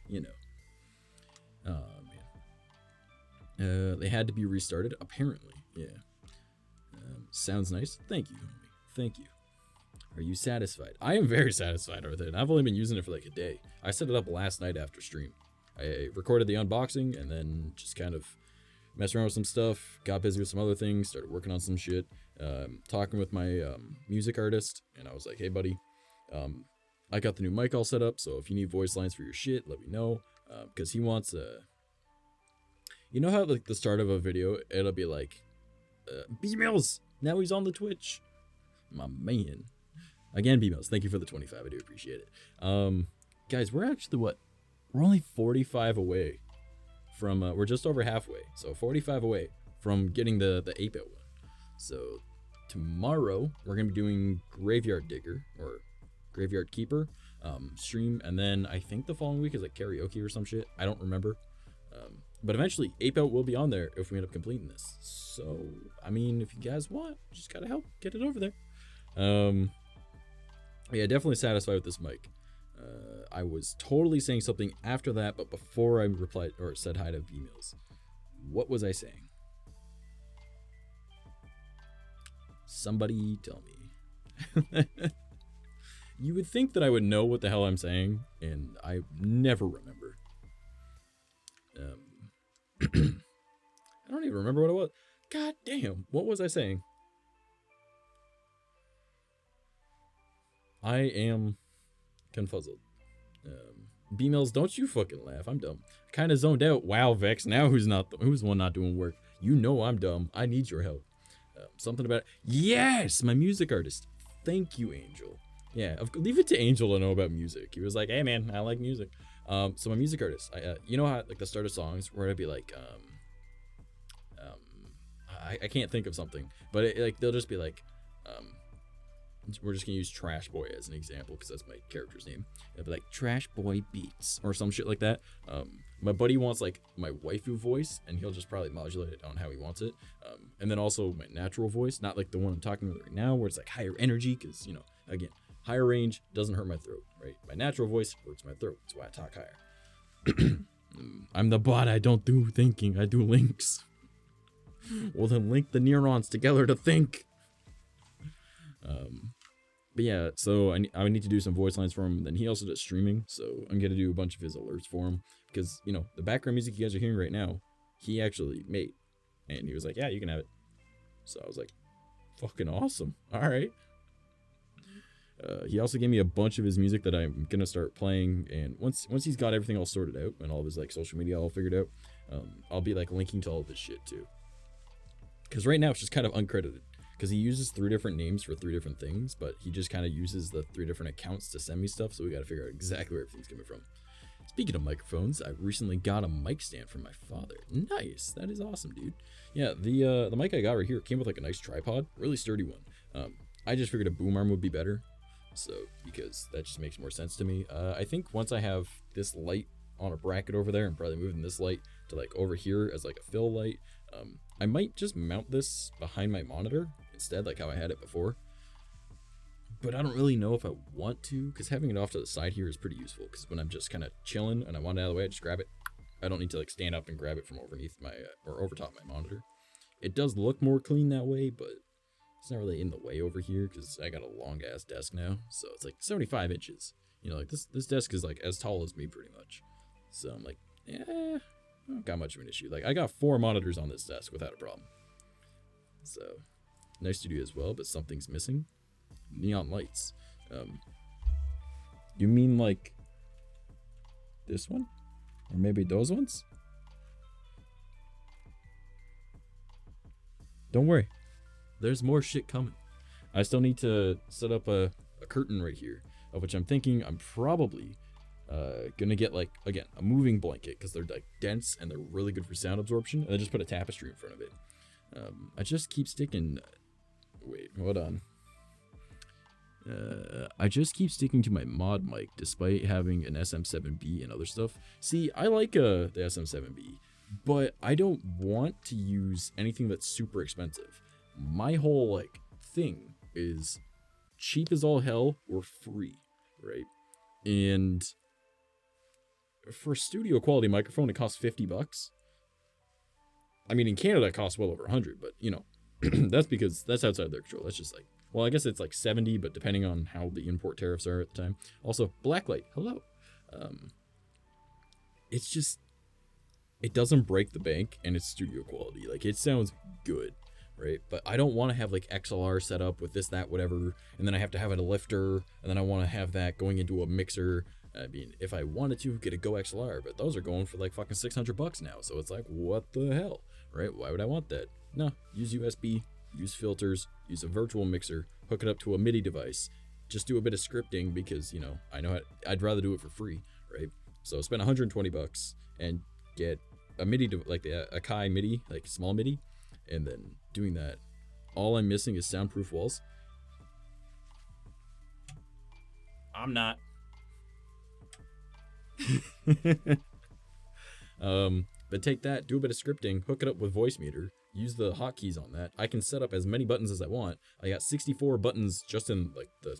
you know. Oh, man. They had to be restarted, apparently. Yeah. Sounds nice. Thank you, homie. Thank you. Are you satisfied? I am very satisfied with it. I've only been using it for like a day. I set it up last night after stream. I recorded the unboxing and then just kind of messed around with some stuff, got busy with some other things, started working on some shit, talking with my music artist, and I was like, hey buddy, I got the new mic all set up, so if you need voice lines for your shit, let me know, because he wants you know how like the start of a video, it'll be like, B-Mills, now he's on the Twitch. My man. Again, B-Mills, thank you for the 25, I do appreciate it. Guys, we're actually, we're only 45 away from, we're just over halfway, so 45 away from getting the 8-bit one. So tomorrow we're gonna be doing Graveyard Digger or Graveyard Keeper stream, and then I think the following week is like karaoke or some shit. I don't remember. But eventually 8-bit will be on there if we end up completing this. So I mean, if you guys want, just gotta help get it over there. Yeah, definitely satisfied with this mic. I was totally saying something after that, but before I replied or said hi to emails, what was I saying? Somebody tell me. You would think that I would know what the hell I'm saying, and I never remember. I don't even remember what it was. God damn, what was I saying? I am confuzzled. B-Mills, don't you fucking laugh. I'm dumb. Kind of zoned out. Wow, Vex. Now who's the one not doing work? You know I'm dumb. I need your help. Something about it. Yes, my music artist. Thank you, Angel. Yeah, leave it to Angel to know about music. He was like, hey man, I like music. So my music artist. You know how like the start of songs where it'd be like I can't think of something, but like they'll just be like, we're just gonna use Trash Boy as an example because that's my character's name. It'll be like Trash Boy Beats or some shit like that. My buddy wants like my waifu voice, and he'll just probably modulate it on how he wants it. And then also my natural voice, not like the one I'm talking with right now, where it's like higher energy, because again, higher range doesn't hurt my throat, right? My natural voice hurts my throat. That's why I talk higher. I'm the bot. I don't do thinking. I do links. Well, then link the neurons together to think. But yeah, so I need to do some voice lines for him. Then he also does streaming, so I'm gonna do a bunch of his alerts for him because the background music you guys are hearing right now, he actually made, and he was like, "Yeah, you can have it." So I was like, "Fucking awesome! All right." He also gave me a bunch of his music that I'm gonna start playing, and once he's got everything all sorted out and all of his like social media all figured out, I'll be like linking to all of his shit too. Because right now it's just kind of uncredited. Because he uses 3 different names for 3 different things, but he just kind of uses the 3 different accounts to send me stuff, so we got to figure out exactly where everything's coming from. Speaking of microphones, I recently got a mic stand from my father. Nice, that is awesome, dude. Yeah, the mic I got right here came with like a nice tripod, really sturdy one. I just figured a boom arm would be better, so because that just makes more sense to me. I think once I have this light on a bracket over there, and probably moving this light to like over here as like a fill light, I might just mount this behind my monitor instead, like how I had it before. But I don't really know if I want to, because having it off to the side here is pretty useful, because when I'm just kind of chilling and I want it out of the way, I just grab it. I don't need to like stand up and grab it from underneath my or over top my monitor. It does look more clean that way, but it's not really in the way over here because I got a long ass desk now, so it's like 75 inches. Like this desk is like as tall as me pretty much. So I'm like, I don't got much of an issue. Like I got 4 monitors on this desk without a problem. So nice to do as well, but something's missing. Neon lights. You mean like this one? Or maybe those ones? Don't worry. There's more shit coming. I still need to set up a curtain right here, of which I'm thinking I'm probably gonna get like, again, a moving blanket, because they're like dense and they're really good for sound absorption, and then just put a tapestry in front of it. I just keep sticking... Wait, hold on. I just keep sticking to my mod mic despite having an SM7B and other stuff. See, I like the SM7B, but I don't want to use anything that's super expensive. My whole like thing is cheap as all hell or free, right? And for a studio quality microphone, it costs $50. I mean, in Canada, it costs well over 100, but that's because that's outside their control. That's just like, well, I guess it's like 70, but depending on how the import tariffs are at the time. Also, blacklight, hello. It's just, it doesn't break the bank, and it's studio quality. Like, it sounds good, right? But I don't want to have like XLR set up with this, that, whatever, and then I have to have a lifter, and then I want to have that going into a mixer. I mean, if I wanted to, get a Go XLR, but those are going for like fucking $600 now. So it's like, what the hell, right? Why would I want that? No, use USB, use filters, use a virtual mixer, hook it up to a MIDI device, just do a bit of scripting because, I know I'd rather do it for free, right? So spend $120 and get a MIDI, like a Akai MIDI, like small MIDI, and then doing that. All I'm missing is soundproof walls. I'm not. But take that, do a bit of scripting, hook it up with Voicemeeter, use the hotkeys on that. I can set up as many buttons as I want. I got 64 buttons just in like the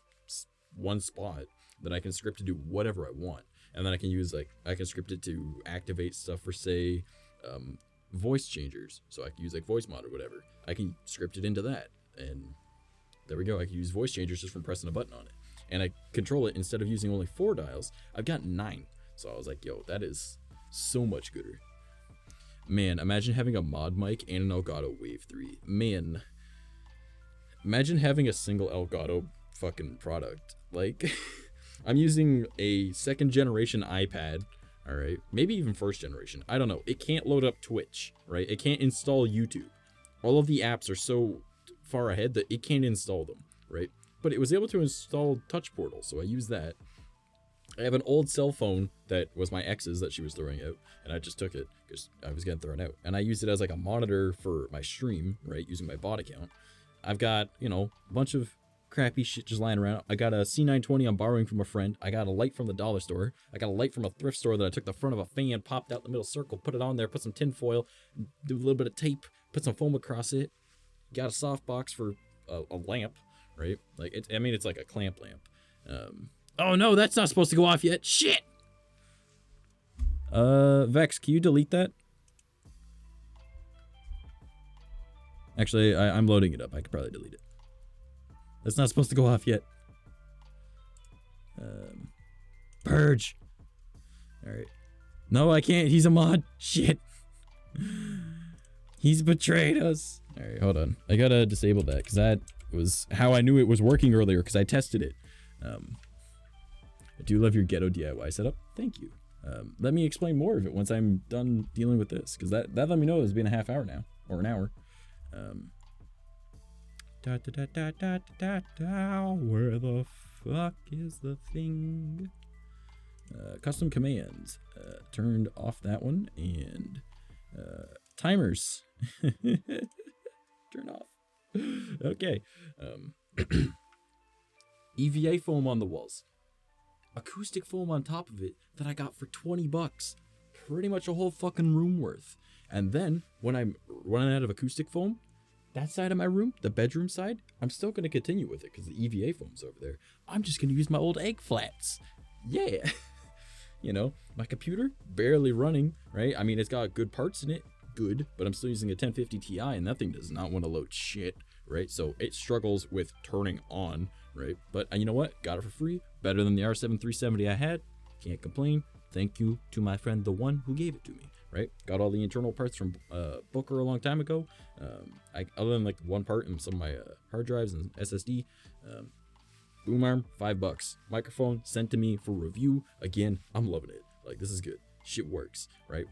one spot that I can script to do whatever I want. And then I can use I can script it to activate stuff for say voice changers. So I can use like voice mod or whatever. I can script it into that. And there we go. I can use voice changers just from pressing a button on it. And I control it instead of using only 4 dials. I've got 9. So I was like, yo, that is so much gooder. Man, imagine having a mod mic and an Elgato Wave 3. Man, imagine having a single Elgato fucking product. Like, I'm using a 2nd generation iPad, alright? Maybe even 1st generation. I don't know. It can't load up Twitch, right? It can't install YouTube. All of the apps are so far ahead that it can't install them, right? But it was able to install Touch Portal, so I use that. I have an old cell phone that was my ex's that she was throwing out, and I just took it because I was getting thrown out. And I used it as like a monitor for my stream, right, using my bot account. I've got, you know, a bunch of crappy shit just lying around. I got a C920 I'm borrowing from a friend. I got a light from the dollar store. I got a light from a thrift store that I took the front of a fan, popped out the middle circle, put it on there, put some tin foil, do a little bit of tape, put some foam across it. Got a soft box for a lamp, right? Like, it's like a clamp lamp. Oh no, that's not supposed to go off yet. Shit! Vex, can you delete that? Actually, I'm loading it up. I could probably delete it. That's not supposed to go off yet. Purge. Alright. No, I can't. He's a mod. Shit. He's betrayed us. Alright, hold on. I gotta disable that, because that was how I knew it was working earlier, because I tested it. I do love your ghetto DIY setup. Thank you. Let me explain more of it once I'm done dealing with this, because that let me know it's been a half hour now, or an hour. Where the fuck is the thing? Custom commands. Turned off that one, and timers. Turn off. Okay. EVA foam on the walls. Acoustic foam on top of it that I got for 20 bucks. Pretty much a whole fucking room worth. And then when I'm running out of acoustic foam, that side of my room, the bedroom side, I'm still going to continue with it because the EVA foam's over there. I'm just going to use my old egg flats. Yeah. You know, my computer barely running, right? I mean, it's got good parts in it. Good, but I'm still using a 1050 Ti and that thing does not want to load shit, right? So it struggles with turning on, right? But you know what? Got it for free. Better than the R7 370 I had. Can't complain. Thank you to my friend, the one who gave it to me, right? Got all the internal parts from Booker a long time ago. Other than like one part and some of my hard drives and SSD. Boom arm, $5. Microphone sent to me for review. Again, I'm loving it. Like, this is good. Shit works, right?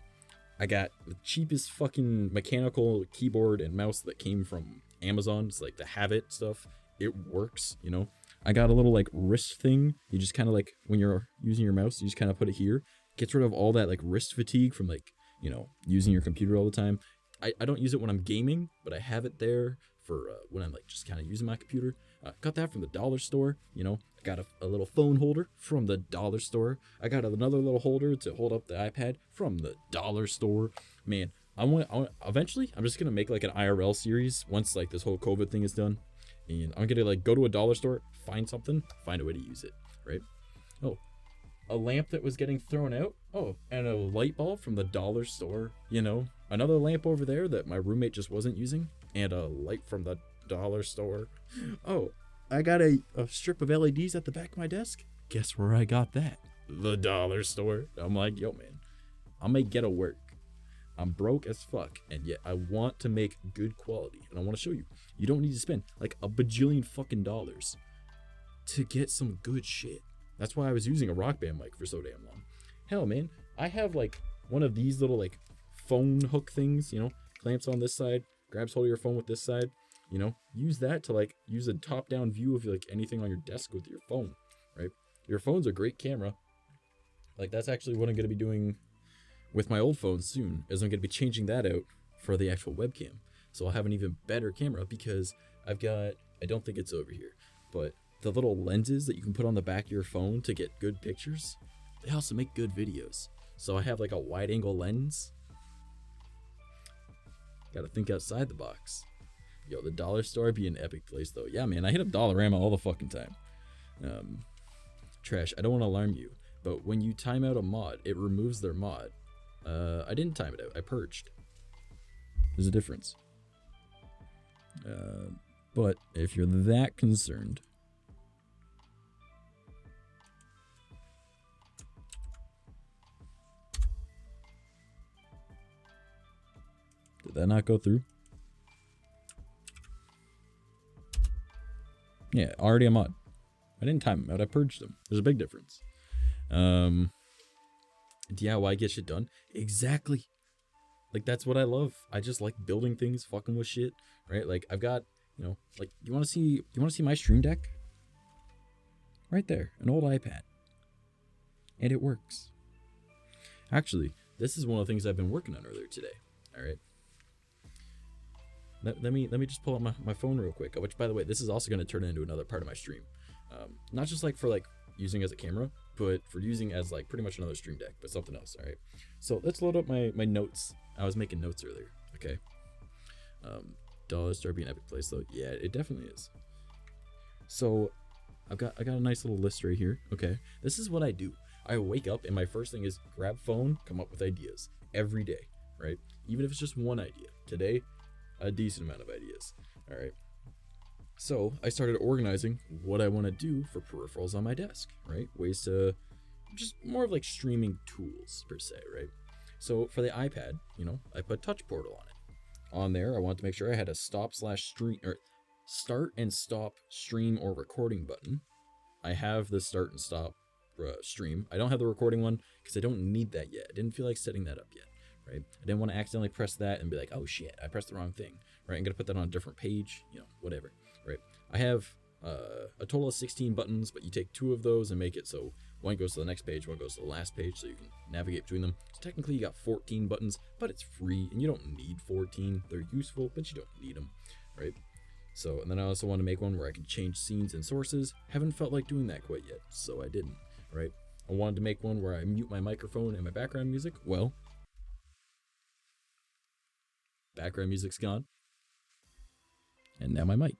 I got the cheapest fucking mechanical keyboard and mouse that came from Amazon. It's like the Habit stuff. It works, you know. I got a little like wrist thing. You just kind of like, when you're using your mouse, you just kind of put it here. Gets rid of all that like wrist fatigue from like, you know, using your computer all the time. I don't use it when I'm gaming, but I have it there for when I'm like just kind of using my computer. Got that from the dollar store, you know. I got a little phone holder from the dollar store. I got another little holder to hold up the iPad from the dollar store. Man, I want eventually I'm just gonna make like an IRL series once like this whole COVID thing is done, and I'm gonna like go to a dollar store, find something, find a way to use it, right? Oh, a lamp that was getting thrown out. Oh, and a light bulb from the dollar store, you know. Another lamp over there that my roommate just wasn't using, and a light from the dollar store. Oh, I got a strip of LEDs at the back of my desk. Guess where I got that? The dollar store. I'm like, yo, man, I'll make ghetto work. I'm broke as fuck, and yet I want to make good quality, and I want to show you. You don't need to spend like a bajillion fucking dollars to get some good shit. That's why I was using a Rock Band mic for so damn long. Hell, man, I have like one of these little like phone hook things, you know, clamps on this side, grabs hold of your phone with this side, you know, use that to like use a top-down view of like anything on your desk with your phone, right? Your phone's a great camera. Like, that's actually what I'm going to be doing with my old phone soon, is I'm going to be changing that out for the actual webcam. So I'll have an even better camera because I've got, I don't think it's over here, but the little lenses that you can put on the back of your phone to get good pictures, they also make good videos. So I have like a wide angle lens. Gotta think outside the box. Yo, the dollar store be an epic place though. Yeah, man, I hit up Dollarama all the fucking time. Trash, I don't want to alarm you, but when you time out a mod, it removes their mod. I didn't time it out, I purged. There's a difference. But if you're that concerned, did that not go through? Yeah, already a mod. I didn't time them out, I purged them. There's a big difference. DIY get shit done. Exactly. Like, that's what I love. I just like building things, fucking with shit, right? Like, I've got, you know, like, you want to see my stream deck? Right there, an old iPad. and it works. Actually, this is one of the things I've been working on earlier today. All right. Let me just pull up my phone real quick, which, by the way, this is also going to turn into another part of my stream. Not just like for like using as a camera, but for using as like pretty much another stream deck, but something else. All right. So let's load up my notes. I was making notes earlier. Okay. Dollar Star being epic place though. Yeah, it definitely is. So I got a nice little list right here. Okay. This is what I do. I wake up and my first thing is grab phone, come up with ideas every day, right? Even if it's just one idea. Today, a decent amount of ideas. All right. So I started organizing what I want to do for peripherals on my desk, right? Ways to just more of like streaming tools per se, right? So for the iPad, you know, I put Touch Portal on it. On there, I wanted to make sure I had a stop/stream or start and stop stream or recording button. I have the start and stop stream. I don't have the recording one because I don't need that yet. I didn't feel like setting that up yet, right? I didn't want to accidentally press that and be like, oh shit, I pressed the wrong thing, right? I'm gonna put that on a different page, you know, whatever, right? I have a total of 16 buttons, but you take 2 of those and make it so one goes to the next page, one goes to the last page, so you can navigate between them. So technically you got 14 buttons, but it's free and you don't need 14. They're useful, but you don't need them, right? So, and then I also want to make one where I can change scenes and sources. Haven't felt like doing that quite yet, so I didn't, right? I wanted to make one where I mute my microphone and my background music. Well, background music's gone. And now my mic.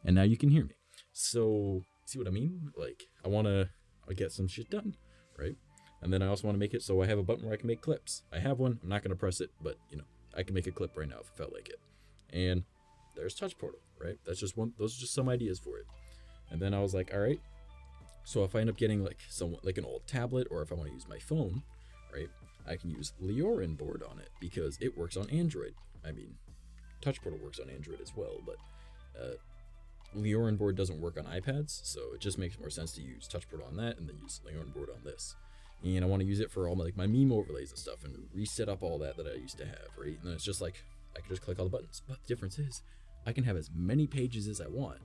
And now you can hear me. So, see what I mean? Like, I want to get some shit done, right? And then I also want to make it so I have a button where I can make clips. I have one. I'm not going to press it, but, you know, I can make a clip right now if I felt like it. And there's Touch Portal, right? That's just one. Those are just some ideas for it. And then I was like, all right. So if I end up getting like an old tablet, or if I want to use my phone, right, I can use Leorin board on it because it works on Android. I mean, Touch Portal works on Android as well, but Leorin board doesn't work on iPads, so it just makes more sense to use Touch Portal on that and then use Leorin board on this. And I want to use it for all my meme overlays and stuff and reset up all that I used to have, right? And then it's just like I can just click all the buttons. But the difference is I can have as many pages as I want,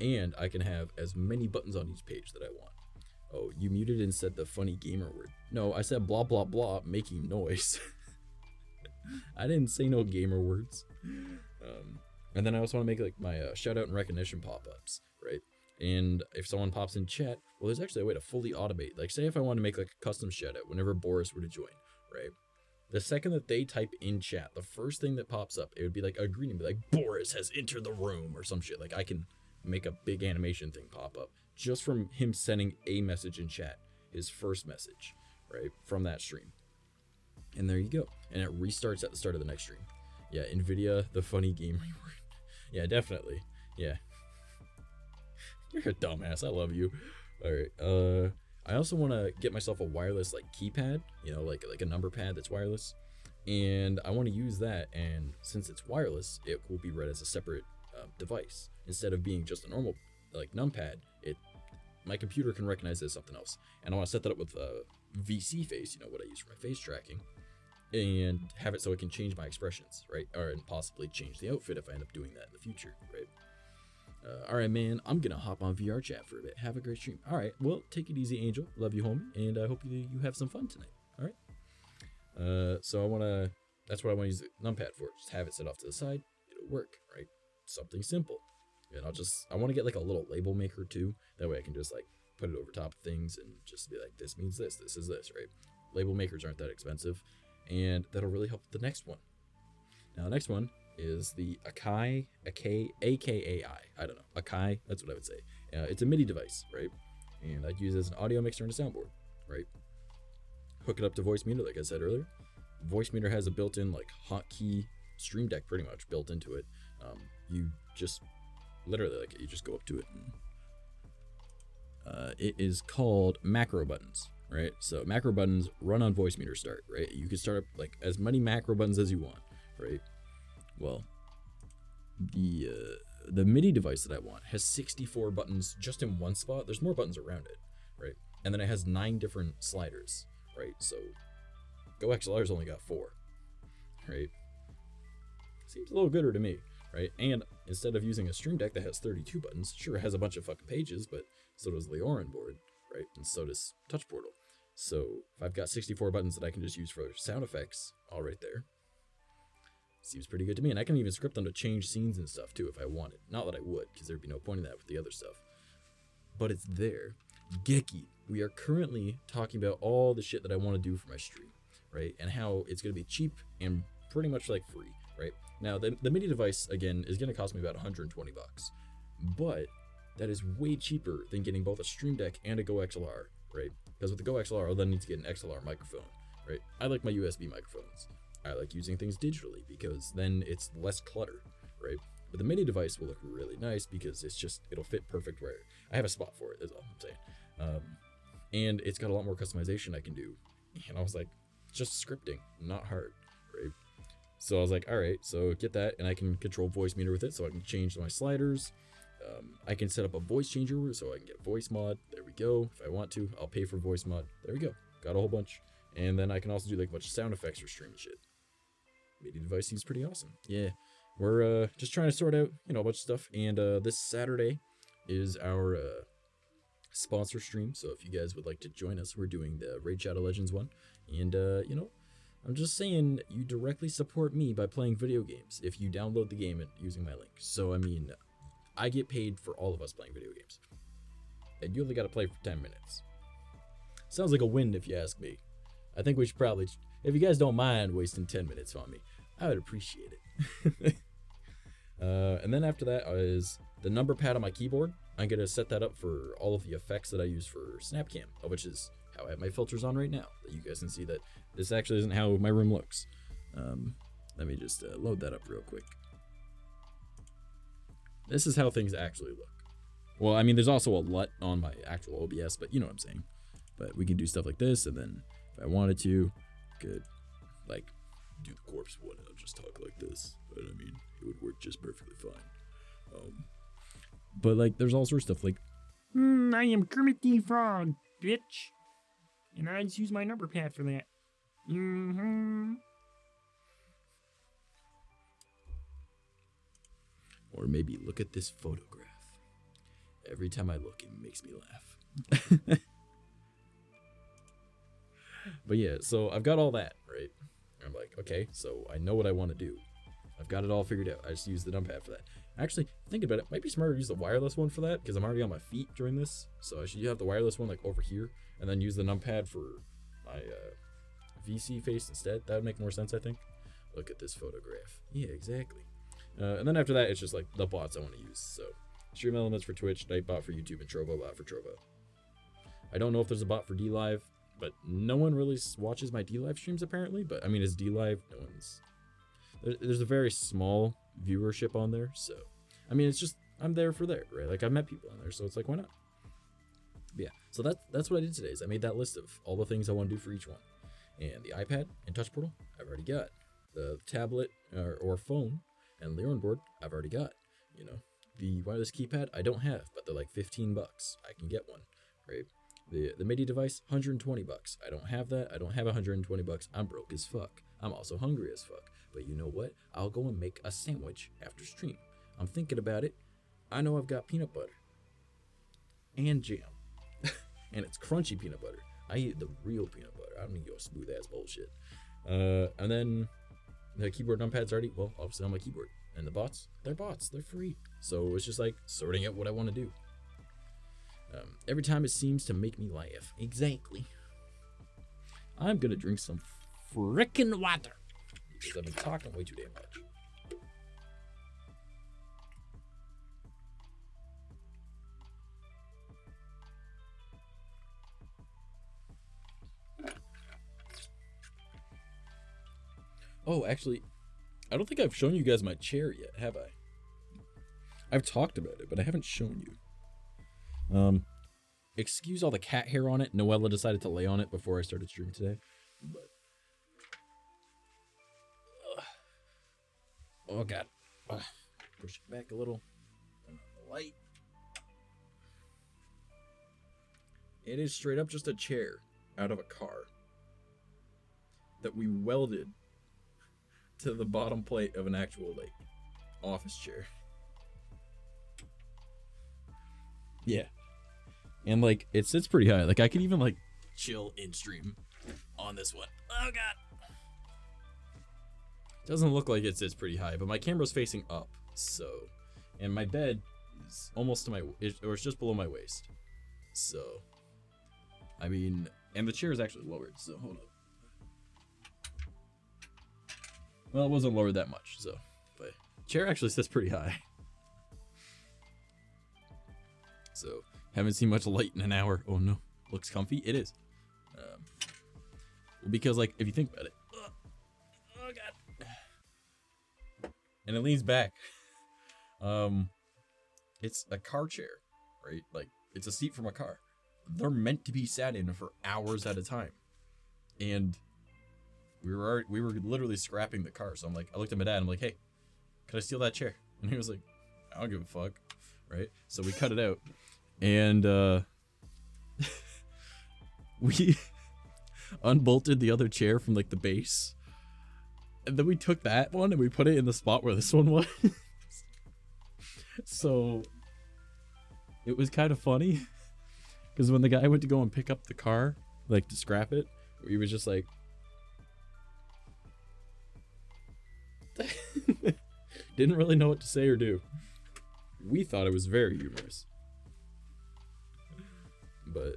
and I can have as many buttons on each page that I want. Oh, you muted and said the funny gamer word. No, I said blah blah blah making noise. I didn't say no gamer words. And then I also want to make like my shout out and recognition pop-ups, right? And if someone pops in chat, well, there's actually a way to fully automate. Like, say if I want to make like a custom shout out whenever Boris were to join, right? The second that they type in chat, the first thing that pops up, it would be like a greeting, be like, Boris has entered the room or some shit. Like, I can make a big animation thing pop up just from him sending a message in chat, his first message, right? From that stream. And there you go. And it restarts at the start of the next stream. Yeah, NVIDIA, the funny gamer word. Yeah, definitely. Yeah. You're a dumbass. I love you. All right. I also want to get myself a wireless like keypad, you know, like a number pad that's wireless, and I want to use that. And since it's wireless, it will be read as a separate device instead of being just a normal like numpad. My computer can recognize it as something else, and I want to set that up with VC face, you know, what I use for my face tracking, and have it so it can change my expressions, right, and possibly change the outfit if I end up doing that in the future, right? All right, man, I'm going to hop on VR chat for a bit. Have a great stream. All right, well, take it easy, Angel. Love you, homie, and I hope you have some fun tonight. All right? So that's what I want to use the numpad for. Just have it set off to the side. It'll work, right? Something simple. And I want to get like a little label maker too. That way I can just like put it over top of things and just be like, this means this is this, right? Label makers aren't that expensive, and that'll really help the next one. Now, the next one is the 𝐂𝐚𝐭 𝐸𝐾AI. I don't know, 𝐂𝐚𝐭, that's what I would say. It's a MIDI device, right? And I'd use it as an audio mixer and a soundboard, right? Hook it up to Voicemeeter, like I said earlier. Voicemeeter has a built-in like hotkey stream deck pretty much built into it. You just literally like you just go up to it. And, it is called macro buttons, right? So macro buttons run on Voicemeeter start, right? You can start up like as many macro buttons as you want, right? Well, the MIDI device that I want has 64 buttons just in one spot. There's more buttons around it, right? And then it has 9 different sliders, right? So 𝐂𝐡𝐚𝐭's only got 4, right? Seems a little gooder to me, right? And instead of using a Stream Deck that has 32 buttons, sure, it has a bunch of fucking pages, but so does the Orin board, right? And so does Touch Portal. So if I've got 64 buttons that I can just use for sound effects, all right there, seems pretty good to me. And I can even script them to change scenes and stuff too if I wanted. Not that I would, because there'd be no point in that with the other stuff. But it's there. 𝐂𝐡𝐚𝐭. We are currently talking about all the shit that I want to do for my stream, right? And how it's going to be cheap and pretty much like free, right? Now, the MIDI device, again, is going to cost me about 120 bucks. But that is way cheaper than getting both a Stream Deck and a Go XLR, right? Because with the Go XLR, I'll then need to get an XLR microphone, right? I like my USB microphones. I like using things digitally because then it's less clutter, right? But the MIDI device will look really nice because it'll fit perfect where I have a spot for it, is all I'm saying. And it's got a lot more customization I can do. And I was like, just scripting, not hard, right? So I was like, all right, so get that, and I can control voice meter with it, so I can change my sliders. I can set up a voice changer so I can get voice mod. There we go. If I want to, I'll pay for voice mod. There we go. Got a whole bunch. And then I can also do like a bunch of sound effects for streaming shit. MIDI device seems pretty awesome. Yeah, we're just trying to sort out, a bunch of stuff. And this Saturday is our sponsor stream. So if you guys would like to join us, we're doing the Raid Shadow Legends one. And, I'm just saying you directly support me by playing video games if you download the game and using my link. So, I mean, I get paid for all of us playing video games. And you only got to play for 10 minutes. Sounds like a win if you ask me. I think we should probably, if you guys don't mind wasting 10 minutes on me, I would appreciate it. And then after that is the number pad on my keyboard. I'm going to set that up for all of the effects that I use for Snapcam, which is how I have my filters on right now. That you guys can see that this actually isn't how my room looks. Let me just load that up real quick. This is how things actually look. Well, I mean, there's also a LUT on my actual OBS, but you know what I'm saying. But we can do stuff like this, and then if I wanted to, could like do the corpse one and I'll just talk like this. But I mean, it would work just perfectly fine. But like, there's all sorts of stuff like, I am Kermit the Frog, bitch. And I just use my number pad for that. Or maybe look at this photograph. Every time I look, it makes me laugh. But yeah, so I've got all that, right? I'm like, okay, so I know what I want to do. I've got it all figured out. I just use the numpad for that. Actually, thinking about it, might be smarter to use the wireless one for that, because I'm already on my feet during this. So I should have the wireless one like over here, and then use the numpad for my VC face instead. That would make more sense, I think. Look at this photograph. Yeah, exactly. And then after that, it's just like the bots I want to use. So Stream Elements for Twitch, Nightbot for YouTube, and TrovoBot for Trovo. I don't know if there's a bot for DLive, but no one really watches my DLive streams apparently. But I mean, it's DLive. No one's. There's a very small viewership on there, so I mean, it's just I'm there for there, right? Like I've met people on there, so it's like why not? But yeah, so that's what I did today. Is I made that list of all the things I want to do for each one, and the iPad and Touch Portal I've already got. The tablet or phone and Leon board I've already got. You know, the wireless keypad I don't have, but they're like 15 bucks. I can get one, right? The MIDI device, 120 bucks. I don't have that. I don't have 120 bucks. I'm broke as fuck. I'm also hungry as fuck. But you know what? I'll go and make a sandwich after stream. I'm thinking about it. I know I've got peanut butter and jam. And it's crunchy peanut butter. I eat the real peanut butter. I don't need your smooth ass bullshit. And then the keyboard numpad's already, well, obviously on my keyboard. And the bots, they're bots. They're free. So it's just like sorting out what I want to do. Every time it seems to make me laugh. Exactly. I'm gonna drink some frickin' water. Because I've been talking way too damn much. Oh, actually, I don't think I've shown you guys my chair yet, have I? I've talked about it, but I haven't shown you. Excuse all the cat hair on it. Noella decided to lay on it before I started streaming today. But oh god. Push it back a little. Turn on the light. It is straight up just a chair out of a car that we welded to the bottom plate of an actual lake. office chair. Yeah. And like it sits pretty high. Like I could even like chill in stream on this one. Oh god. Doesn't look like it sits pretty high, but my camera's facing up, so, and my bed is almost to my, or it's just below my waist. So, I mean, and the chair is actually lowered, so hold up. Well, it wasn't lowered that much, so, but chair actually sits pretty high. So, haven't seen much light in an hour. Oh no, looks comfy. It is. Because like, if you think about it, oh god, and it leans back. It's a car chair, right? Like it's a seat from a car. They're meant to be sat in for hours at a time, and we were literally scrapping the car. So I'm like, I looked at my dad. I'm like, hey, could I steal that chair? And he was like, I don't give a fuck, right? So we cut it out, and we unbolted the other chair from like the base, and then we took that one and we put it in the spot where this one was. So it was kind of funny because when the guy went to go and pick up the car, like to scrap it, he was just like didn't really know what to say or do. We thought it was very humorous, but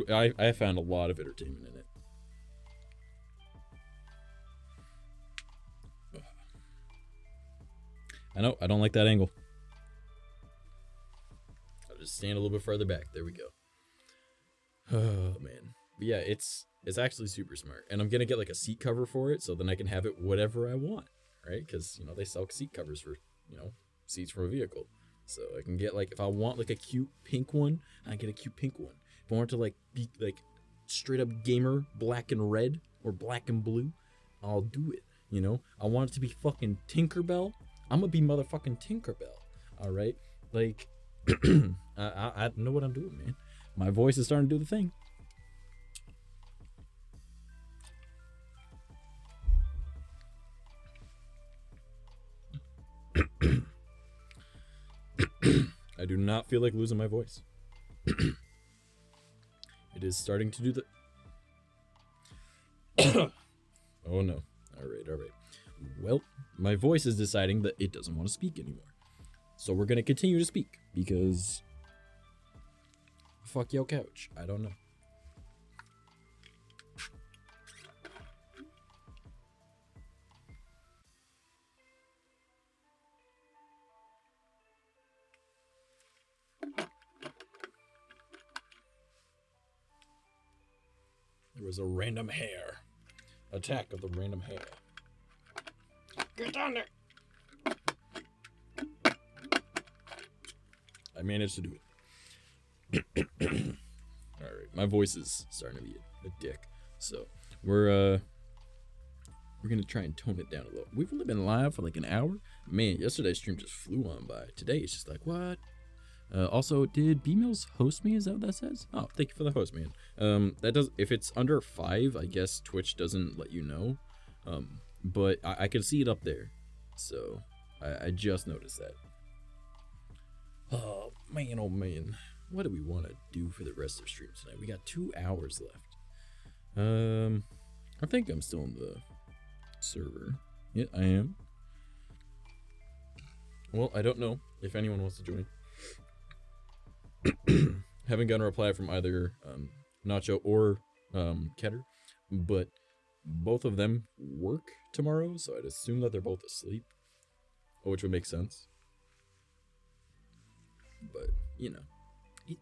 I found a lot of entertainment in it. I know, I don't like that angle. I'll just stand a little bit further back. There we go. Oh man. But yeah, it's actually super smart. And I'm gonna get like a seat cover for it so then I can have it whatever I want, right? Because you know they sell seat covers for, you know, seats for a vehicle. So I can get like, if I want like a cute pink one, I get a cute pink one. If I want to like be like straight up gamer black and red or black and blue, I'll do it. You know, I want it to be fucking Tinkerbell. I'm gonna be motherfucking Tinkerbell. All right, like I know what I'm doing, man. My voice is starting to do the thing. I do not feel like losing my voice. It is starting to do the. Oh no! All right. Well, my voice is deciding that it doesn't want to speak anymore. So we're going to continue to speak because fuck your couch. I don't know. There was a random hair. Attack of the random hair. Get down there! I managed to do it. Alright, my voice is starting to be a dick. So, we're gonna try and tone it down a little. We've only been live for like an hour. Man, yesterday's stream just flew on by. Today it's just like, what? Also, did B-Mills host me? Is that what that says? Oh, thank you for the host, man. That does, if it's under 5, I guess Twitch doesn't let you know. But I can see it up there. So, I just noticed that. Oh man. What do we want to do for the rest of the stream tonight? We got 2 hours left. I think I'm still in the server. Yeah, I am. Well, I don't know if anyone wants to join. Haven't gotten a reply from either Nacho or Ketter, but both of them work tomorrow, so I'd assume that they're both asleep, which would make sense. But you know,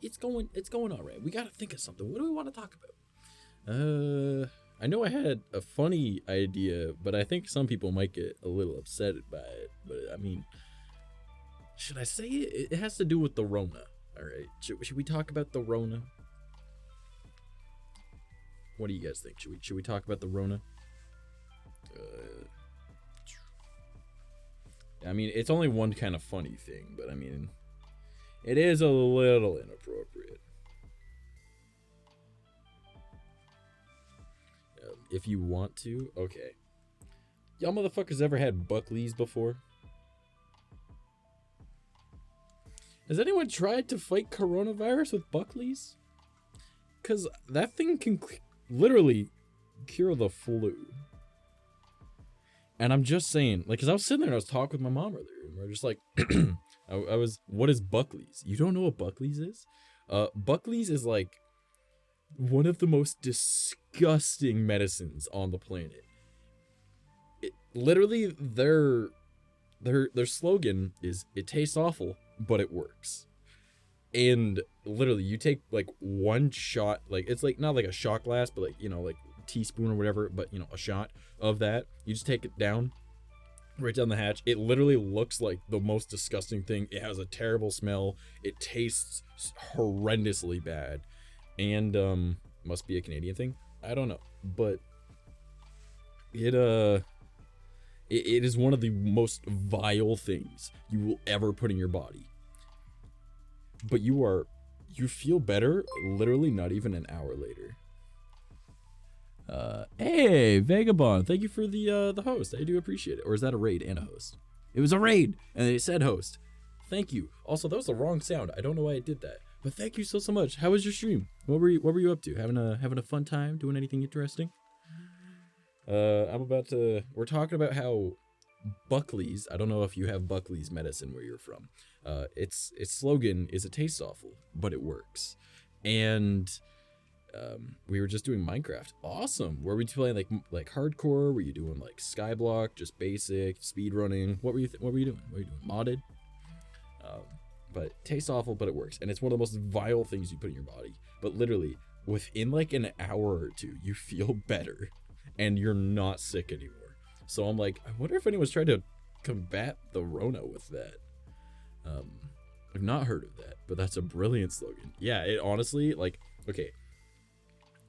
it's going all right. We gotta think of something. What do we want to talk about? I know I had a funny idea, but I think some people might get a little upset by it. But I mean, should I say it? It has to do with the Rona. All right. Should we talk about the Rona? What do you guys think? Should we talk about the Rona? I mean, it's only one kind of funny thing, but I mean, it is a little inappropriate. If you want to, okay. Y'all motherfuckers ever had Buckley's before? Has anyone tried to fight coronavirus with Buckley's? Because that thing can literally cure the flu. And I'm just saying, like, because I was sitting there and I was talking with my mom earlier, and we're just like, I was, what is Buckley's? You don't know what Buckley's is? Buckley's is like one of the most disgusting medicines on the planet. Literally, their slogan is, it tastes awful, but it works. And literally, you take like one shot, like it's like not like a shot glass, but like, you know, like teaspoon or whatever, but you know, a shot of that. You just take it down, right down the hatch. It literally looks like the most disgusting thing. It has a terrible smell. It tastes horrendously bad, and must be a Canadian thing. I don't know, but it is one of the most vile things you will ever put in your body. But you feel better literally not even an hour later. Hey, Vagabond, thank you for the host. I do appreciate it. Or is that a raid and a host? It was a raid, and it said host. Thank you. Also, that was the wrong sound. I don't know why I did that. But thank you so much. How was your stream? What were you up to? Having a fun time? Doing anything interesting? We're talking about how Buckley's, I don't know if you have Buckley's medicine where you're from. Its slogan is, it tastes awful, but it works. And we were just doing Minecraft. Awesome. Were we playing like hardcore? Were you doing like skyblock, just basic speed running? What were you doing? Modded? But it tastes awful, but it works. And it's one of the most vile things you put in your body. But literally, within like an hour or two, you feel better and you're not sick anymore. So I'm like, I wonder if anyone's trying to combat the Rona with that. I've not heard of that, but that's a brilliant slogan. Yeah, it honestly, like, okay,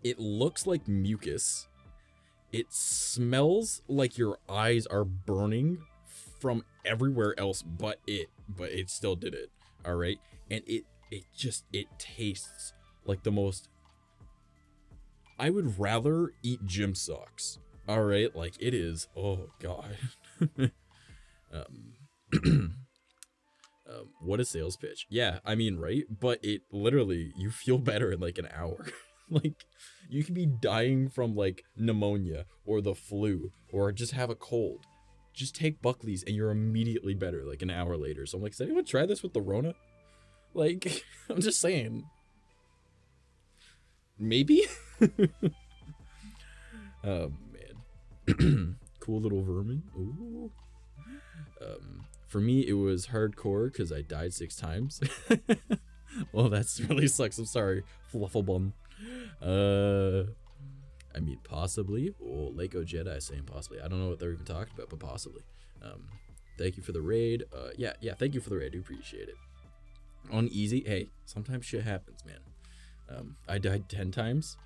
it looks like mucus. It smells like your eyes are burning from everywhere else but it still did it. All right. And it tastes like the most, I would rather eat gym socks. All right. Like it is. Oh God. What a sales pitch. Yeah. I mean, right. But it literally, you feel better in like an hour. Like you could be dying from like pneumonia or the flu or just have a cold. Just take Buckley's and you're immediately better like an hour later. So I'm like, does anyone try this with the Rona? Like, I'm just saying. Maybe? Oh, man. Cool little vermin. Ooh. For me, it was hardcore because I died 6 times. Well, that's really sucks. I'm sorry. Fluffle bum. I mean, possibly. Oh, Lego Jedi saying possibly. I don't know what they're even talking about, but possibly. Thank you for the raid. Yeah, thank you for the raid. I do appreciate it. On easy, hey, sometimes shit happens, man. I died 10 times.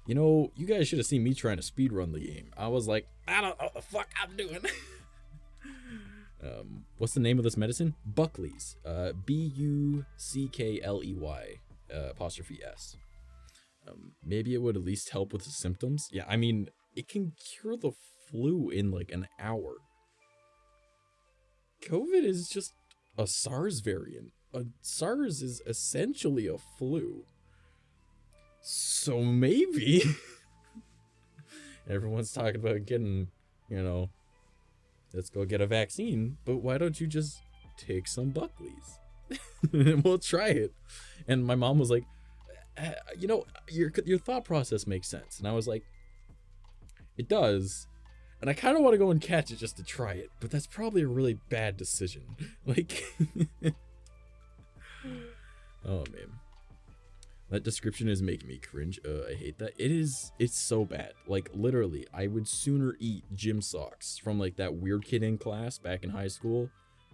You know, you guys should have seen me trying to speedrun the game. I was like, I don't know what the fuck I'm doing. What's the name of this medicine? Buckley's. Buckley, apostrophe S. Maybe it would at least help with the symptoms. Yeah, I mean, it can cure the flu in like an hour. COVID is just a SARS variant. SARS is essentially a flu. So maybe everyone's talking about getting, you know, let's go get a vaccine. But why don't you just take some Buckley's and we'll try it? And my mom was like, you know, your thought process makes sense. And I was like, it does. And I kind of want to go and catch it just to try it, but that's probably a really bad decision. Like, oh man, that description is making me cringe. I hate that. It's so bad. Like literally, I would sooner eat gym socks from like that weird kid in class back in high school.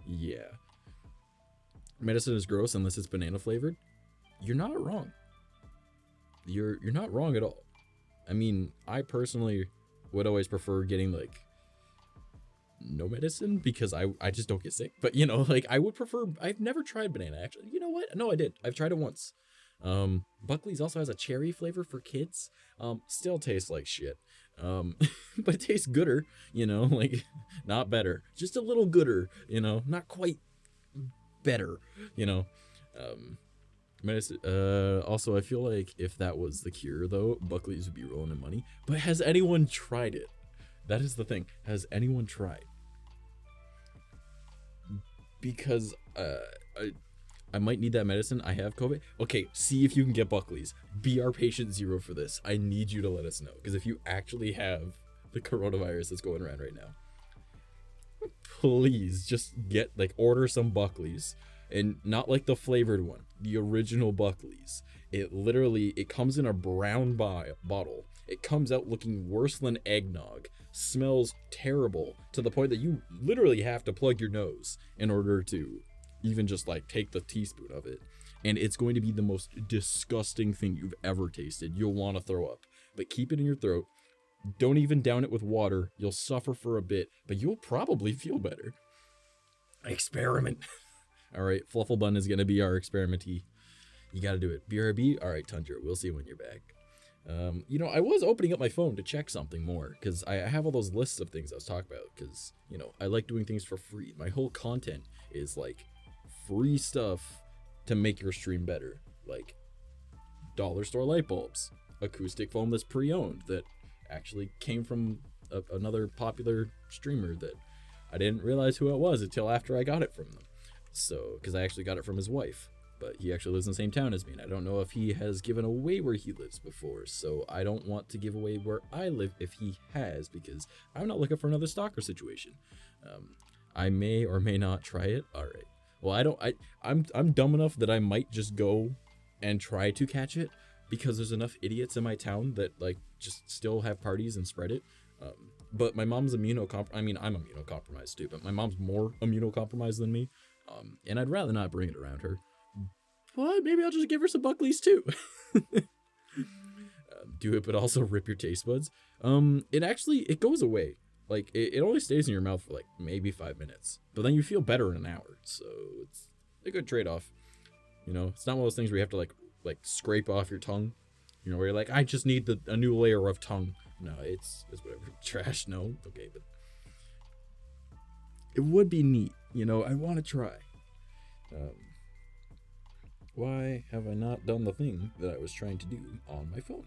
Yeah. Medicine is gross unless it's banana flavored. You're not wrong. You're not wrong at all. I mean, I personally would always prefer getting like no medicine because I just don't get sick. But you know, like I would prefer, I've never tried banana actually. You know what? No, I did. I've tried it once. Buckley's also has a cherry flavor for kids. Still tastes like shit. But it tastes gooder, you know, like not better, just a little gooder, you know, not quite better, you know. Medicine, also, I feel like if that was the cure, though, Buckley's would be rolling in money. But has anyone tried it? That is the thing. Has anyone tried? Because I might need that medicine. I have COVID. Okay, see if you can get Buckley's. Be our patient zero for this. I need you to let us know. Because if you actually have the coronavirus that's going around right now, please just get, like, order some Buckley's. And not like the flavored one, the original Buckley's. It comes in a brown bottle. It comes out looking worse than eggnog. Smells terrible to the point that you literally have to plug your nose in order to even just like take the teaspoon of it. And it's going to be the most disgusting thing you've ever tasted. You'll want to throw up, but keep it in your throat. Don't even down it with water. You'll suffer for a bit, but you'll probably feel better. Experiment. All right, Flufflebun is going to be our experimentee. You got to do it. BRB? All right, Tundra, we'll see when you're back. You know, I was opening up my phone to check something more because I have all those lists of things I was talking about because, you know, I like doing things for free. My whole content is like free stuff to make your stream better. Like dollar store light bulbs, acoustic foam that's pre-owned that actually came from another popular streamer that I didn't realize who it was until after I got it from them. So, because I actually got it from his wife, but he actually lives in the same town as me, and I don't know if he has given away where he lives before, so I don't want to give away where I live if he has, because I'm not looking for another stalker situation. I may or may not try it. All right. Well, I'm dumb enough that I might just go and try to catch it, because there's enough idiots in my town that like just still have parties and spread it. But my mom's immunocompromised. I mean, I'm immunocompromised too, but my mom's more immunocompromised than me. And I'd rather not bring it around her. But maybe I'll just give her some Buckley's too. Do it, but also rip your taste buds. It goes away. Like, it only stays in your mouth for like maybe 5 minutes. But then you feel better in an hour. So it's a good trade-off. You know, it's not one of those things where you have to like scrape off your tongue. You know, where you're like, I just need a new layer of tongue. No, it's whatever. Trash, no. Okay, but it would be neat. You know, I want to try. Why have I not done the thing that I was trying to do on my phone?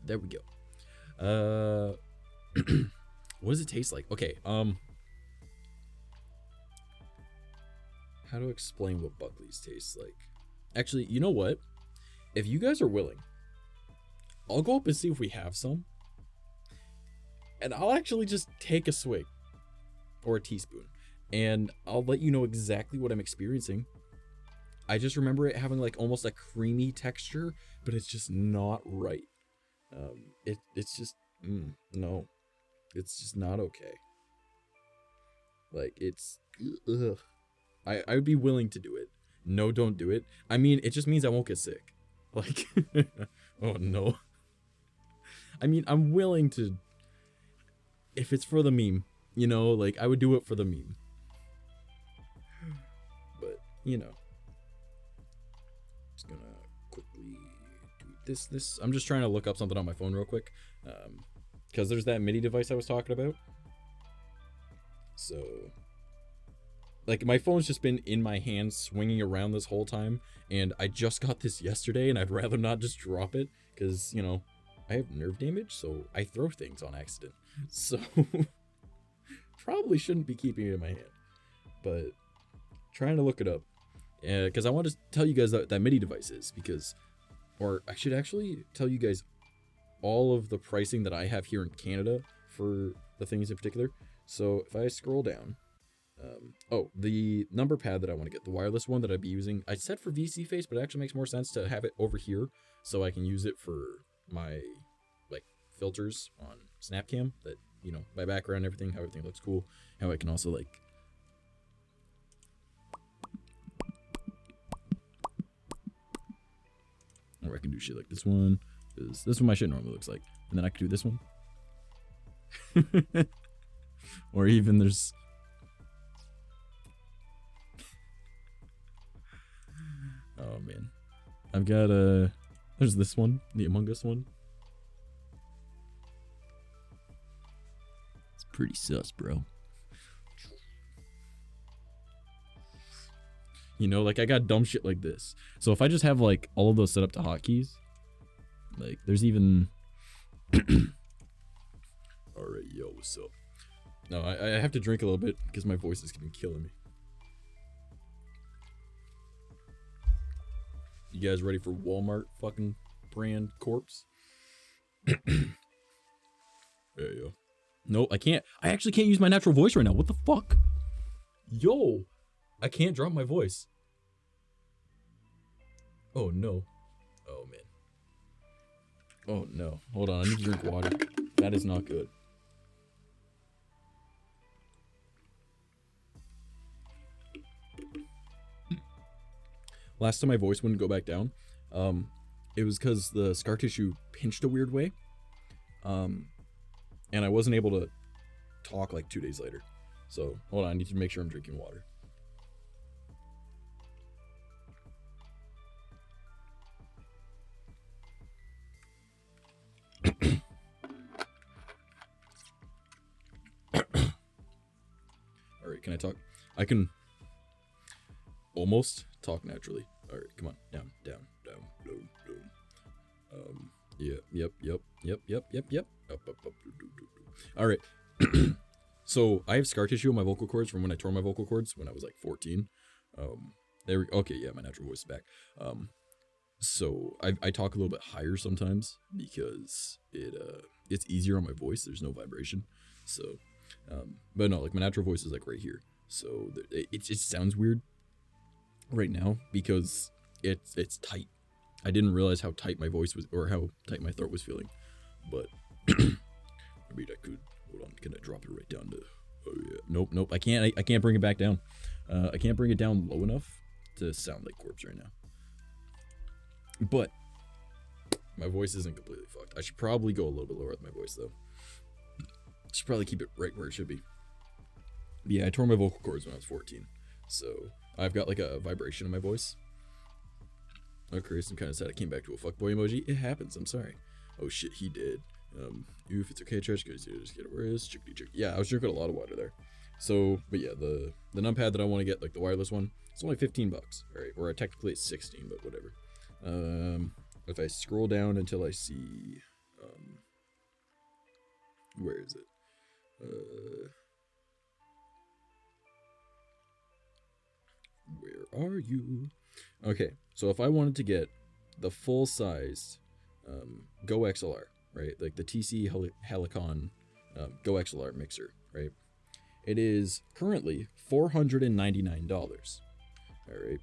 There we go. What does it taste like? Okay, how to explain what Buckley's tastes like? Actually, you know what? If you guys are willing, I'll go up and see if we have some. And I'll actually just take a swig. Or a teaspoon, and I'll let you know exactly what I'm experiencing. I just remember it having like almost a creamy texture, but it's just not right. It's just no, it's just not okay. Like it's ugh. I would be willing to do it. No, don't do it. I mean, it just means I won't get sick. Like oh no. I mean, I'm willing to if it's for the meme. You know, like, I would do it for the meme. But, you know. Just gonna quickly do this. I'm just trying to look up something on my phone real quick. Because there's that MIDI device I was talking about. So, like, my phone's just been in my hand swinging around this whole time. And I just got this yesterday, and I'd rather not just drop it. Because, you know, I have nerve damage, so I throw things on accident. So... probably shouldn't be keeping it in my hand, but trying to look it up because I want to tell you guys that MIDI device is or I should actually tell you guys all of the pricing that I have here in Canada for the things in particular. So if I scroll down, the number pad that I want to get, the wireless one that I'd be using, I set for VC face, but it actually makes more sense to have it over here so I can use it for my like filters on Snapcam that, you know, my background, everything, how everything looks cool, how I can also like or I can do shit like this one, because this is what my shit normally looks like, and then I can do this one. Or even there's oh man, I've got there's this one, the Among Us one. Pretty sus, bro. You know, like I got dumb shit like this. So if I just have like all of those set up to hotkeys, like there's even. All right, yo, what's up? No, I have to drink a little bit because my voice is gonna be killing me. You guys ready for Walmart fucking brand corpse? There you go. No, I can't. I actually can't use my natural voice right now. What the fuck? Yo, I can't drop my voice. Oh no. Oh man. Oh no. Hold on, I need to drink water. That is not good. Last time my voice wouldn't go back down, it was because the scar tissue pinched a weird way, and I wasn't able to talk like 2 days later. So hold on, I need to make sure I'm drinking water. All right, can I talk? I can almost talk naturally. All right, come on, down. Yep. Up. All right. So I have scar tissue on my vocal cords from when I tore my vocal cords when I was like 14. Okay, yeah, my natural voice is back. So I talk a little bit higher sometimes because it's easier on my voice. There's no vibration. So, but no, like my natural voice is like right here. So it just sounds weird right now because it's tight. I didn't realize how tight my voice was or how tight my throat was feeling, but I mean I could. Hold on, can I drop it right down to? Oh yeah, nope. I can't bring it back down. I can't bring it down low enough to sound like corpse right now. But my voice isn't completely fucked. I should probably go a little bit lower with my voice though. I should probably keep it right where it should be. Yeah, I tore my vocal cords when I was 14, so I've got like a vibration in my voice. Okay, I'm kind of sad I came back to a fuckboy emoji. It happens, I'm sorry. Oh shit, he did. If it's okay, trash, guys, just get it where it is. Yeah, I was drinking a lot of water there. So, but yeah, the numpad that I want to get, like the wireless one, it's only $15. All right, or technically it's 16, but whatever. If I scroll down until I see, where is it? Where are you? Okay, so if I wanted to get the full-sized Go XLR, right, like the 𝐂𝐚𝐭 Go XLR mixer, right, it is currently $499. All right,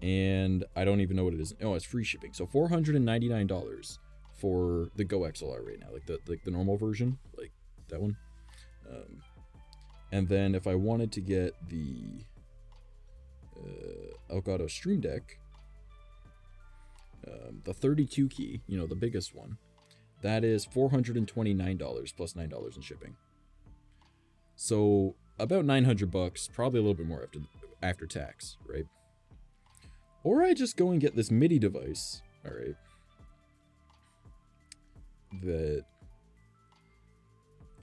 and I don't even know what it is. Oh, it's free shipping. So $499 for the Go XLR right now, like the normal version, like that one. And then if I wanted to get the Elgato Stream Deck, the 32 key, you know, the biggest one, that is $429 plus $9 in shipping. So about $900, probably a little bit more after tax, right? Or I just go and get this MIDI device, all right, that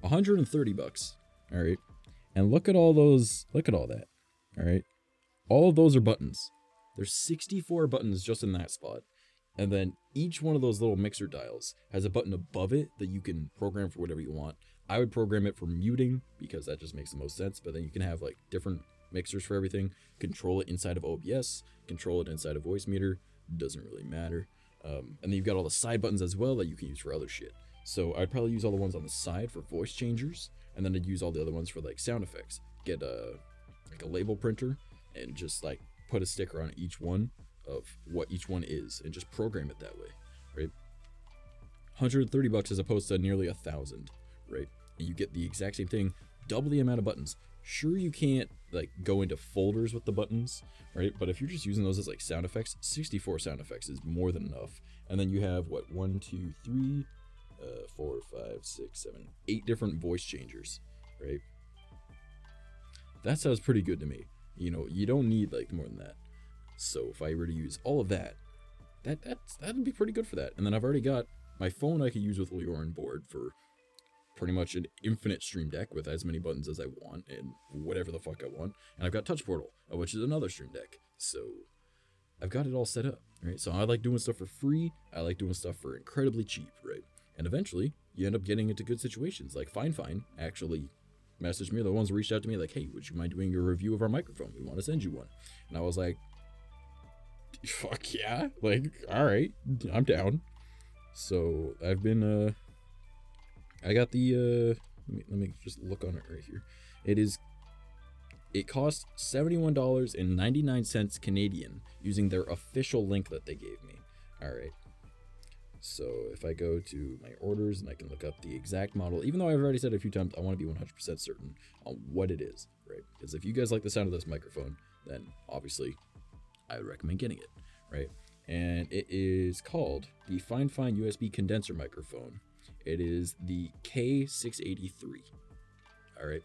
$130, all right, and look at all that, all right. All of those are buttons. There's 64 buttons just in that spot. And then each one of those little mixer dials has a button above it that you can program for whatever you want. I would program it for muting because that just makes the most sense. But then you can have like different mixers for everything. Control it inside of OBS. Control it inside of Voice Meter. Doesn't really matter. And then you've got all the side buttons as well that you can use for other shit. So I'd probably use all the ones on the side for voice changers. And then I'd use all the other ones for like sound effects. Get a label printer. And just like put a sticker on each one of what each one is and just program it that way, right? $130 as opposed to nearly $1,000, right? And you get the exact same thing, double the amount of buttons. Sure, you can't like go into folders with the buttons, right? But if you're just using those as like sound effects, 64 sound effects is more than enough. And then you have what, 1, 2, 3, 4, 5, 6, 7, 8 different voice changers, right? That sounds pretty good to me. You know, you don't need like more than that. So if I were to use all of that, that'd be pretty good for that. And then I've already got my phone I could use with Leor on board for pretty much an infinite stream deck with as many buttons as I want and whatever the fuck I want. And I've got Touch Portal, which is another stream deck. So I've got it all set up, right? So I like doing stuff for free. I like doing stuff for incredibly cheap, right? And eventually you end up getting into good situations. Like Fine actually messaged me. The ones who reached out to me like, hey, would you mind doing a review of our microphone? We want to send you one. And I was like, fuck yeah. Like, all right, I'm down. So I've been, I got the, let me just look on it right here. It costs $71.99 Canadian using their official link that they gave me. All right. So if I go to my orders and I can look up the exact model, even though I've already said it a few times, I want to be 100% certain on what it is, right? Because if you guys like the sound of this microphone, then obviously I would recommend getting it, right? And it is called the Fine USB condenser microphone. It is the K683. All right.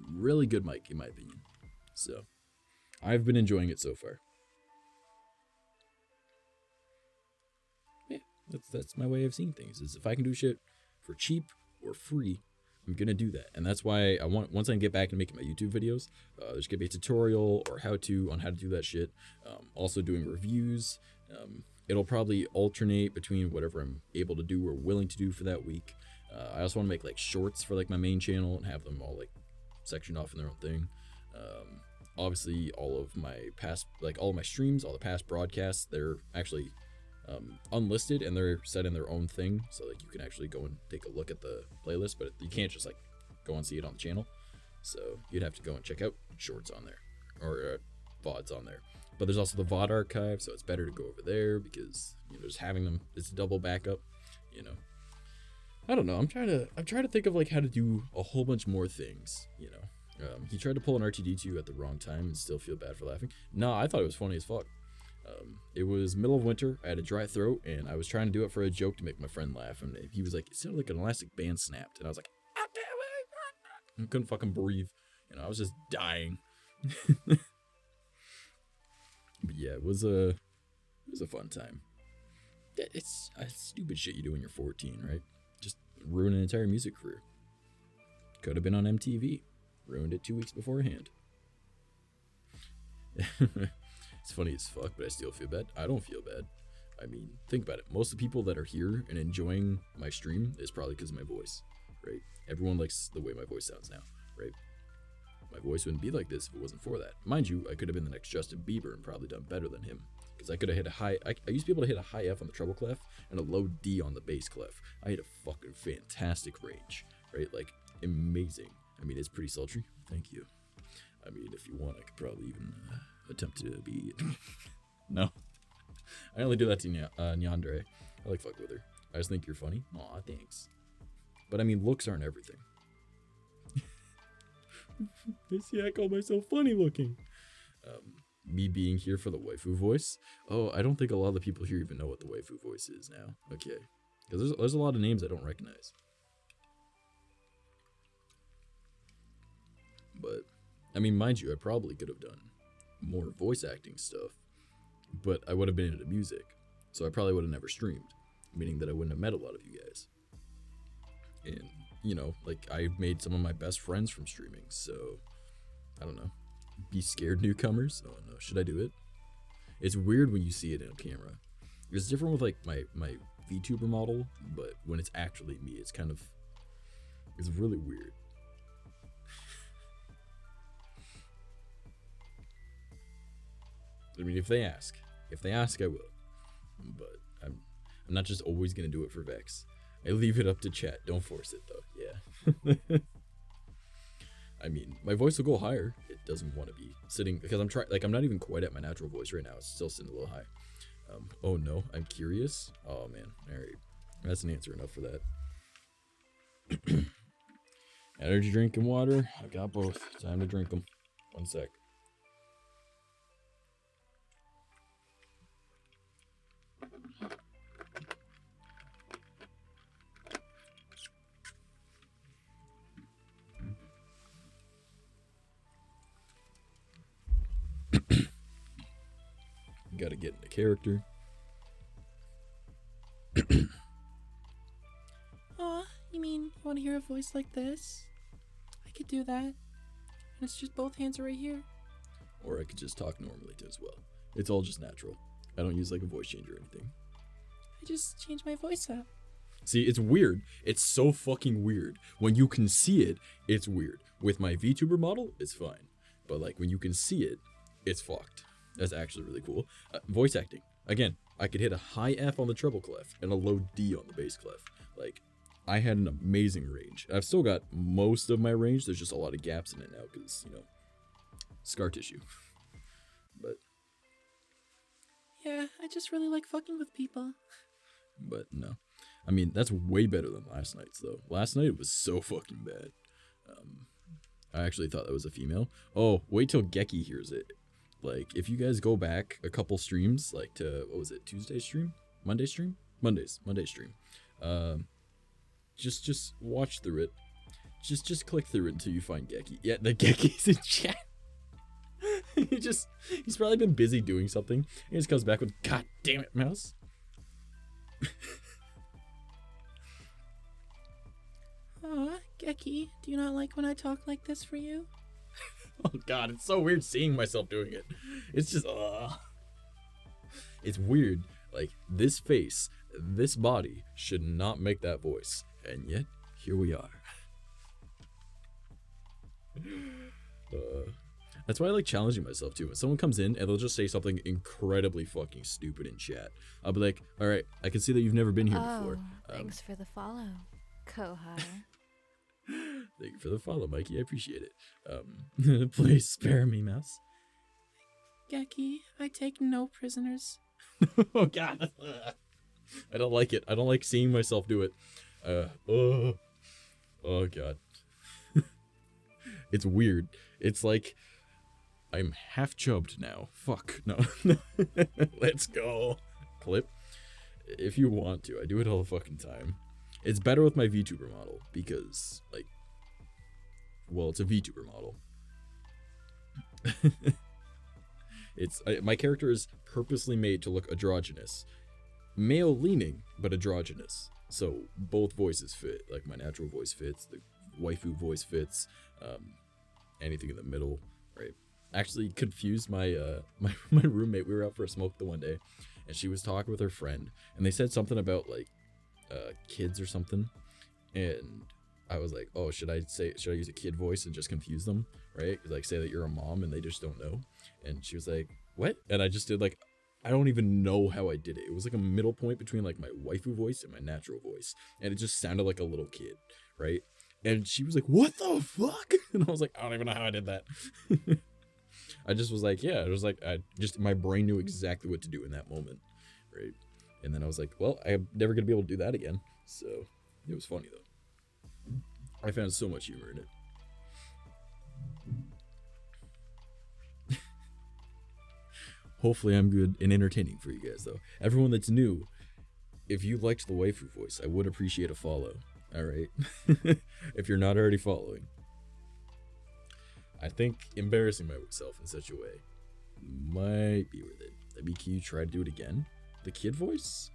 Really good mic in my opinion. So I've been enjoying it so far. Yeah, that's my way of seeing things, is if I can do shit for cheap or free, I'm gonna do that. And that's why I want, once I get back and making my YouTube videos, there's gonna be a tutorial or how-to on how to do that shit. Also doing reviews. It'll probably alternate between whatever I'm able to do or willing to do for that week. I also want to make like shorts for like my main channel and have them all like sectioned off in their own thing. Obviously all of my past, like all of my streams, all the past broadcasts, they're actually unlisted and they're set in their own thing, so like you can actually go and take a look at the playlist, but you can't just like go and see it on the channel. So you'd have to go and check out shorts on there or VODs on there. But there's also the VOD archive, so it's better to go over there because, you know, just having them, it's double backup, you know. I don't know. I'm trying to think of like how to do a whole bunch more things, you know. He tried to pull an RTD2 at the wrong time and still feel bad for laughing. No, I thought it was funny as fuck. It was middle of winter. I had a dry throat and I was trying to do it for a joke to make my friend laugh. And he was like, it sounded like an elastic band snapped. And I was like, ah, damn it. I couldn't fucking breathe. You know, I was just dying. But yeah, it was a fun time. It's stupid shit you do when you're 14, right? Just ruin an entire music career. Could have been on MTV. Ruined it 2 weeks beforehand. It's funny as fuck, but I still feel bad. I don't feel bad. I mean, think about it. Most of the people that are here and enjoying my stream is probably because of my voice, right? Everyone likes the way my voice sounds now, right? My voice wouldn't be like this if it wasn't for that. Mind you, I could have been the next Justin Bieber and probably done better than him. Because I could have hit a high... I used to be able to hit a high F on the treble clef and a low D on the bass clef. I had a fucking fantastic range, right? Like, amazing. I mean, it's pretty sultry. Thank you. I mean, if you want, I could probably even attempt to be... No. I only do that to Nyandre. I like fuck with her. I just think you're funny. Aw, thanks. But I mean, looks aren't everything. They see I call myself funny looking. Me being here for the waifu voice. Oh, I don't think a lot of the people here even know what the waifu voice is now. Okay. Because there's a lot of names I don't recognize. But, I mean, mind you, I probably could have done more voice acting stuff. But I would have been into music. So I probably would have never streamed. Meaning that I wouldn't have met a lot of you guys. And, you know, like, I made some of my best friends from streaming. So, I don't know. Be scared newcomers? Oh no, should I do it? It's weird when you see it on camera. It's different with like my VTuber model, but when it's actually me, it's kind of, it's really weird. I mean, if they ask, I will. But I'm not just always gonna do it for Vex. I leave it up to chat. Don't force it though. Yeah. I mean, my voice will go higher. It doesn't want to be sitting because I'm trying. Like, I'm not even quite at my natural voice right now. It's still sitting a little high. Oh no, I'm curious. Oh man, all right, that's an answer enough for that. Energy drink and water. I got both. Time to drink them. 1 sec. Gotta get into character. Aw, you You mean you want to hear a voice like this? I could do that. And it's just both hands are right here. Or I could just talk normally too as well. It's all just natural. I don't use like a voice changer or anything. I just changed my voice up. See, it's weird. It's so fucking weird. When you can see it, it's weird. With my VTuber model, it's fine. But like when you can see it, it's fucked. That's actually really cool. Voice acting. Again, I could hit a high F on the treble clef and a low D on the bass clef. Like, I had an amazing range. I've still got most of my range. There's just a lot of gaps in it now because, you know, scar tissue. But yeah, I just really like fucking with people. But no. I mean, that's way better than last night's, though. Last night, it was so fucking bad. I actually thought that was a female. Oh, wait till Gecky hears it. Like, if you guys go back a couple streams, like to, what was it, Tuesday stream? Monday stream? Monday stream. Just watch through it. Just click through it until you find Gecky. Yeah, the Gecky's in chat. He's probably been busy doing something. He just comes back with, God damn it, mouse. Aw, Gecky, do you not like when I talk like this for you? Oh god, it's so weird seeing myself doing it. It's just, it's weird. Like, this face, this body should not make that voice. And yet, here we are. That's why I like challenging myself too. When someone comes in and they'll just say something incredibly fucking stupid in chat, I'll be like, alright, I can see that you've never been here before. Thanks for the follow, Kohai. Thank you for the follow, Mikey. I appreciate it. Please spare me, mouse. Gecky, I take no prisoners. Oh god. I don't like it. I don't like seeing myself do it. Oh god. It's weird. It's like I'm half chubbed now. Fuck. No. Let's go. Clip. If you want to. I do it all the fucking time. It's better with my VTuber model because, like, well, it's a VTuber model. My character is purposely made to look androgynous. Male leaning, but androgynous. So both voices fit. Like, my natural voice fits, the waifu voice fits, anything in the middle, right? Actually confused my my roommate. We were out for a smoke the one day, and she was talking with her friend, and they said something about, like, kids or something, and I was like, oh, should I use a kid voice and just confuse them, right? Like, say that you're a mom and they just don't know. And she was like, what? And I just did, like, I don't even know how I did it. It was like a middle point between, like, my waifu voice and my natural voice, and it just sounded like a little kid, right? And she was like, what the fuck? And I was like, I don't even know how I did that. I just was like, yeah, it was like, my brain knew exactly what to do in that moment, right? And then I was like, well, I'm never going to be able to do that again. So it was funny, though. I found so much humor in it. Hopefully I'm good and entertaining for you guys, though. Everyone that's new, if you liked the waifu voice, I would appreciate a follow. All right? If you're not already following. I think embarrassing myself in such a way might be worth it. WQ, try to do it again. The kid voice?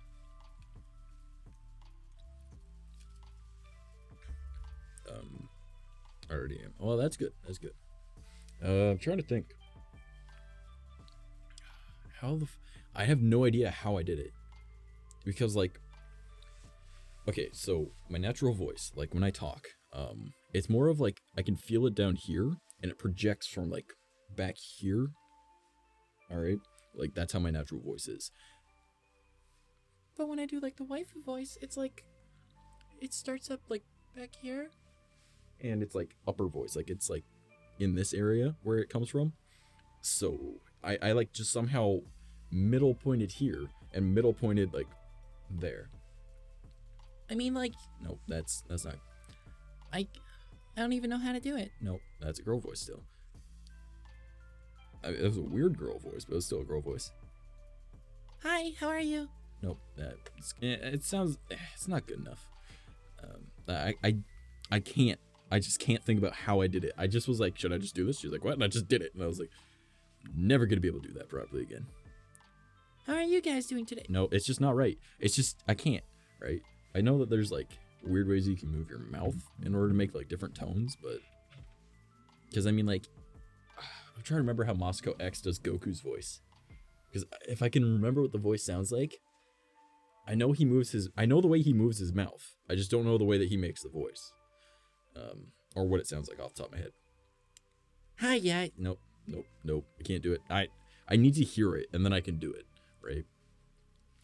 I already am. Well, that's good. That's good. I'm trying to think. I have no idea how I did it. Because, like, okay, so my natural voice, like when I talk, it's more of like I can feel it down here and it projects from like back here. All right? Like, that's how my natural voice is. But when I do, like, the waifu voice, it's like, it starts up, like, back here. And it's, like, upper voice. Like, it's, like, in this area where it comes from. So, I like, just somehow middle pointed here and middle pointed, like, there. I mean, like... No, that's not... I don't even know how to do it. No, that's a girl voice still. I mean, it was a weird girl voice, but it was still a girl voice. Hi, how are you? Nope, it sounds, it's not good enough. I can't, I just can't think about how I did it. I just was like, should I just do this? She's like, what? And I just did it. And I was like, never gonna be able to do that properly again. How are you guys doing today? No, it's just not right. It's just, I can't, right? I know that there's like weird ways you can move your mouth in order to make like different tones, but because I mean, like, I'm trying to remember how Moscow X does Goku's voice, because if I can remember what the voice sounds like, I know the way he moves his mouth. I just don't know the way that he makes the voice, or what it sounds like off the top of my head. Hi, yeah. Nope. I can't do it. I need to hear it and then I can do it, right?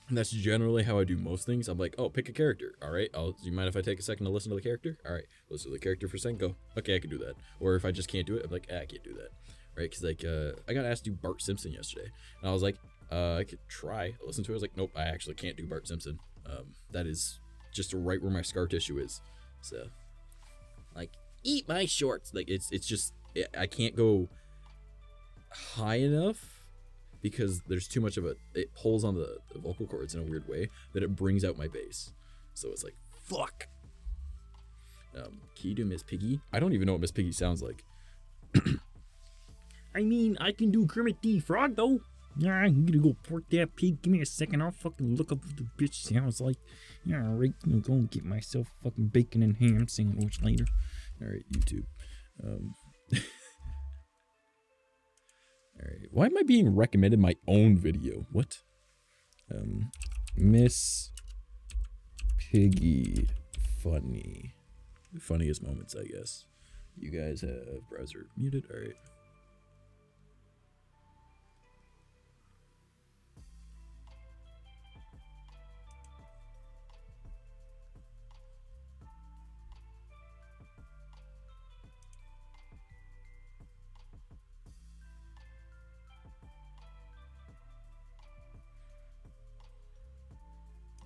And that's generally how I do most things. I'm like, oh, pick a character. All right. Do you mind if I take a second to listen to the character? All right. Listen to the character for a second. Go. Okay, I can do that. Or if I just can't do it, I'm like, I can't do that. Right? Because like, I got asked to do Bart Simpson yesterday, and I was like, I could try. I listened to it. I was like, nope, I actually can't do Bart Simpson. That is just right where my scar tissue is. So, like, eat my shorts. Like, it's just, I can't go high enough because there's too much of it pulls on the vocal cords in a weird way that it brings out my bass. So it's like, fuck. Can you do Miss Piggy? I don't even know what Miss Piggy sounds like. I mean, I can do Kermit the Frog though. Yeah, I'm gonna go pork that pig. Give me a second. I'll fucking look up what the bitch sounds like. Yeah, alright. I'm gonna go and get myself fucking bacon and ham sandwich later. Alright, YouTube. Alright, why am I being recommended my own video? What? Miss Piggy funny. Funniest moments, I guess. You guys have browser muted? Alright.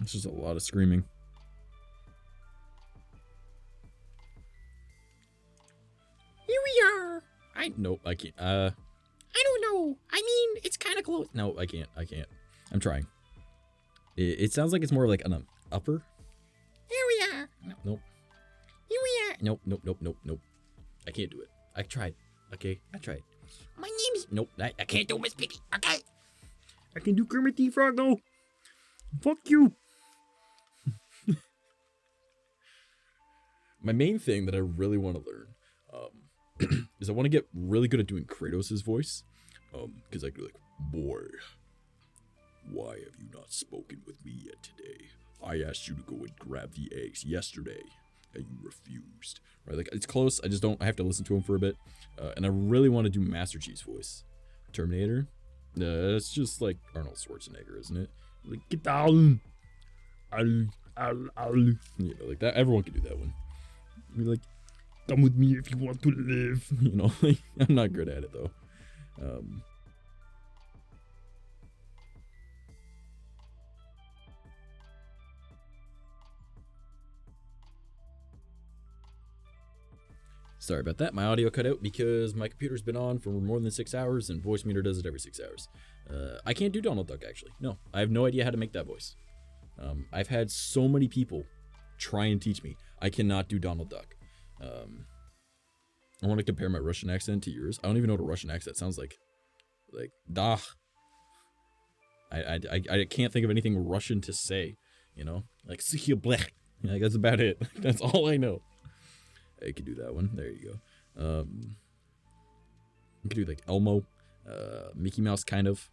It's just a lot of screaming. Here we are. Nope, I can't. I don't know. I mean, it's kind of close. No, I can't. I'm trying. It sounds like it's more like an upper. Here we are. Nope. Here we are. Nope. I can't do it. I tried. Okay, I tried. My name's. Nope, I can't do Miss Piggy. Okay. I can do Kermit the Frog though. Fuck you. My main thing that I really want to learn is I want to get really good at doing Kratos' voice. Because I could be like, boy, why have you not spoken with me yet today? I asked you to go and grab the eggs yesterday, and you refused. Right? Like, it's close. I have to listen to him for a bit. And I really want to do Master Chief's voice. Terminator? It's just like Arnold Schwarzenegger, isn't it? Like, get down. You know, like that. Everyone can do that one. Be like, come with me if you want to live. You know, like, I'm not good at it though. Sorry about that. My audio cut out because my computer's been on for more than 6 hours and Voice Meter does it every 6 hours. I can't do Donald Duck actually. No, I have no idea how to make that voice. I've had so many people try and teach me. I cannot do Donald Duck. I want to compare my Russian accent to yours. I don't even know what a Russian accent sounds like. Like, da. I can't think of anything Russian to say, you know? Like, blech. Like, that's about it. That's all I know. I could do that one. There you go. You could do, like, Elmo. Mickey Mouse, kind of.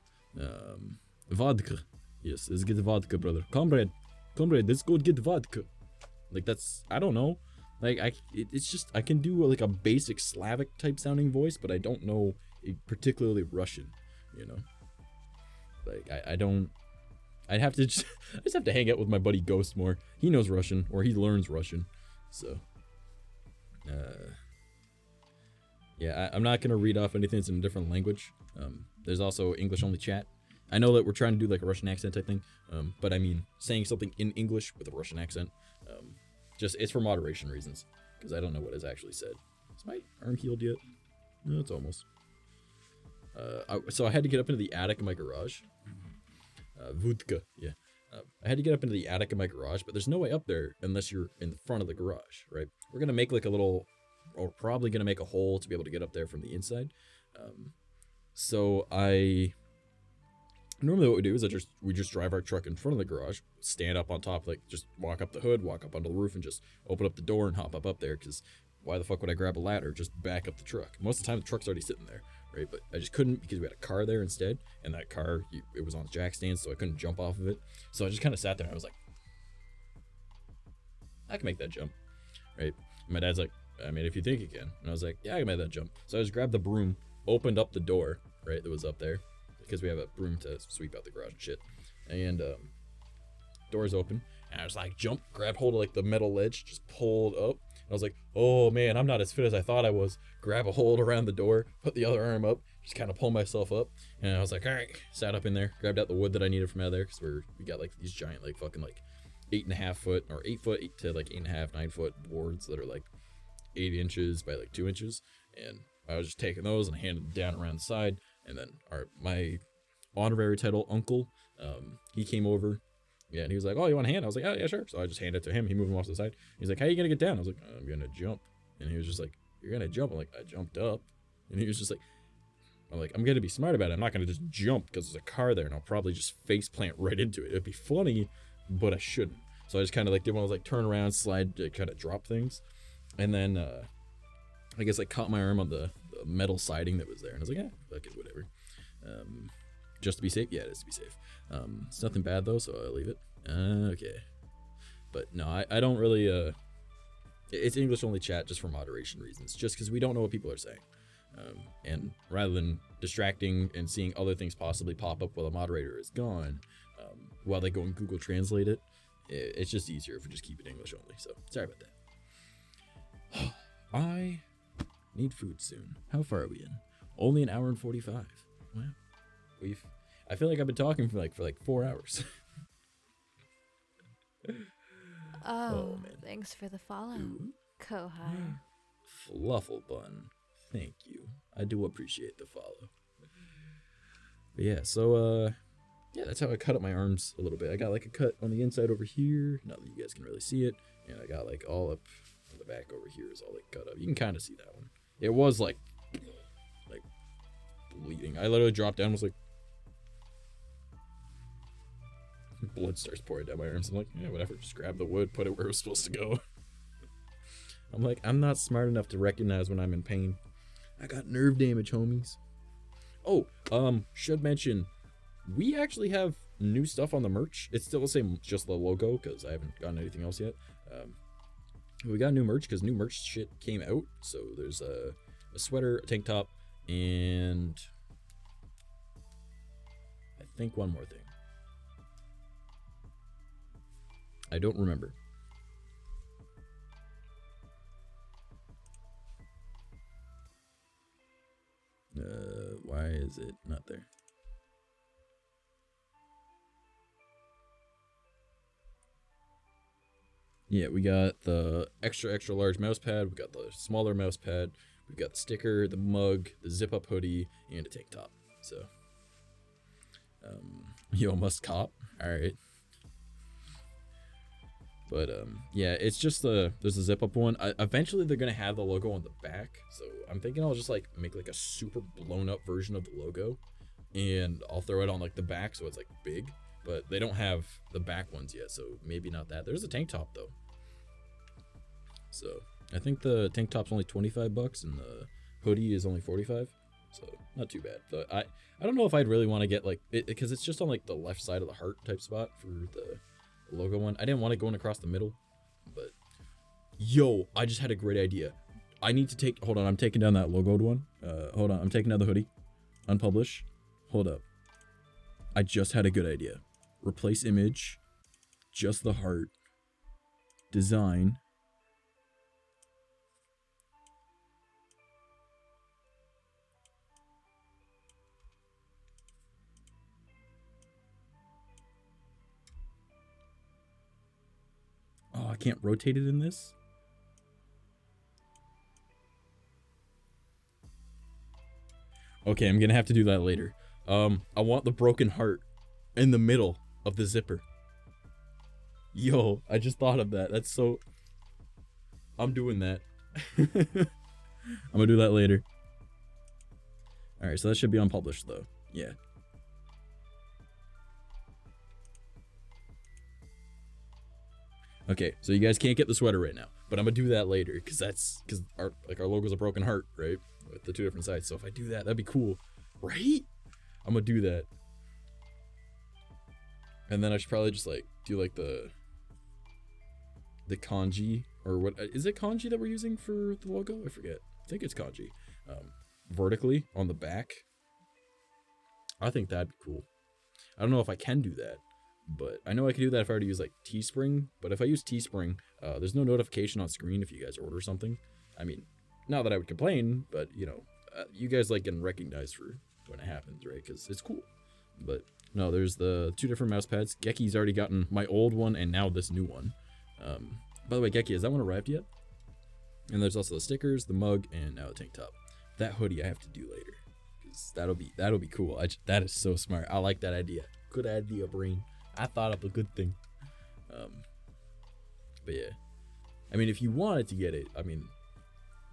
Vodka. Yes, let's get the vodka, brother. Comrade, let's go get the vodka. Like, that's, I don't know. Like, it's just, I can do like a basic Slavic type sounding voice, but I don't know a particularly Russian, you know? Like, I just have to hang out with my buddy Ghost more. He knows Russian, or he learns Russian. So, yeah, I'm not going to read off anything that's in a different language. There's also English only chat. I know that we're trying to do like a Russian accent type thing, but I mean, saying something in English with a Russian accent, just, it's for moderation reasons, because I don't know what is actually said. Is my arm healed yet? No, it's almost. So I had to get up into the attic of my garage. Vodka, yeah. I had to get up into the attic of my garage, but there's no way up there unless you're in the front of the garage, right? We're going to make like a little, or probably going to make a hole to be able to get up there from the inside. So I Normally what we do is we just drive our truck in front of the garage, stand up on top, like just walk up the hood, walk up onto the roof, and just open up the door and hop up there. Because why the fuck would I grab a ladder? Just back up the truck. Most of the time the truck's already sitting there, right? But I just couldn't because we had a car there instead, and that car it was on the jack stand, so I couldn't jump off of it. So I just kind of sat there and I was like, I can make that jump, right? And my dad's like, I mean, if you think you can. And I was like, yeah, I can make that jump. So I just grabbed the broom, opened up the door, right, that was up there, because we have a broom to sweep out the garage and shit. And doors open, and I was like, jump, grab hold of like the metal ledge, just pulled up. And I was like, oh man, I'm not as fit as I thought I was. Grab a hold around the door, put the other arm up, just kind of pull myself up. And I was like, all right, sat up in there, grabbed out the wood that I needed from out of there, because we got like these giant, like fucking like 8.5 foot or 8 foot 8 to like 8.5, 9 foot boards that are like 8 inches by like 2 inches. And I was just taking those and handing them down around the side. And then my honorary title uncle, he came over, yeah, and he was like, oh, you want a hand? I was like, oh yeah, sure. So I just handed it to him. He moved him off to the side. He's like, how are you gonna get down? I was like, I'm gonna jump. And he was just like, you're gonna jump? I'm like, I jumped up. And he was just like, I'm gonna be smart about it. I'm not gonna just jump because there's a car there and I'll probably just face plant right into it. It'd be funny, but I shouldn't. So I just kind of like did one of those like turn around, slide, kind of drop things. And then I guess I caught my arm on the metal siding that was there, and I was like, yeah, fuck it, whatever. Just to be safe? Yeah, it is to be safe. It's nothing bad though, so I'll leave it. Okay. But no, I don't really, it's English only chat just for moderation reasons, just because we don't know what people are saying. And rather than distracting and seeing other things possibly pop up while the moderator is gone, while they go and Google Translate it, it's just easier if we just keep it English only. So sorry about that. I need food soon. How far are we in? Only an hour and 45. Wow. I feel like I've been talking for like 4 hours. Oh, man. thanks for the follow, Ooh. 𝐂𝐡𝐚𝐭. Fluffle bun. Thank you. I do appreciate the follow. But yeah, so yeah, that's how I cut up my arms a little bit. I got like a cut on the inside over here. Not that you guys can really see it. And I got like all up on the back over here is all like cut up. You can kind of see that one. It was like bleeding. I literally dropped down, was like, blood starts pouring down my arms. I'm like, yeah, whatever. Just grab the wood, put it where it was supposed to go. I'm like, I'm not smart enough to recognize when I'm in pain. I got nerve damage, homies. Oh, should mention, we actually have new stuff on the merch. It's still the same, just the logo, because I haven't gotten anything else yet. We got new merch, because new merch shit came out. So there's a sweater, a tank top, and I think one more thing. I don't remember. Why is it not there? Yeah, we got the extra large mouse pad, we got the smaller mouse pad, we've got the sticker, the mug, the zip up hoodie, and a tank top. So yo, must cop. Alright. But yeah, it's just there's a zip up one. Eventually they're gonna have the logo on the back, so I'm thinking I'll just like make like a super blown up version of the logo, and I'll throw it on like the back so it's like big. But they don't have the back ones yet, so maybe not that. There's a tank top though. So I think the tank top's only $25 and the hoodie is only $45. So not too bad. But I don't know if I'd really want to get like it, because it's just on like the left side of the heart type spot for the logo one. I didn't want it going across the middle, but yo, I just had a great idea. I need to take, hold on, I'm taking down that logoed one. Hold on, I'm taking down the hoodie. Unpublish. Hold up. I just had a good idea. Replace image, just the heart, design. Oh, I can't rotate it in this? Okay, I'm gonna have to do that later. I want the broken heart in the middle of the zipper. Yo, I just thought of that. That's so... I'm doing that. I'm gonna do that later. Alright, so that should be unpublished though. Yeah. Okay, so you guys can't get the sweater right now, but I'm gonna do that later because our logo's a broken heart, right? With the two different sides. So if I do that, that'd be cool, right? I'm gonna do that. And then I should probably just like do like the kanji, or what is it, kanji that we're using for the logo? I forget. I think it's kanji. Vertically on the back. I think that'd be cool. I don't know if I can do that, but I know I can do that if I were to use like Teespring. But if I use Teespring, there's no notification on screen if you guys order something. I mean, not that I would complain, but you know, you guys like getting recognized for when it happens, right? Because it's cool. But no, there's the two different mouse pads. Geki's already gotten my old one and now this new one. By the way, Geki, has that one arrived yet? And there's also the stickers, the mug, and now the tank top. That hoodie I have to do later, because that'll be cool. That is so smart. I like that idea. Good idea, brain. I thought up a good thing. But yeah, I mean, if you wanted to get it, I mean,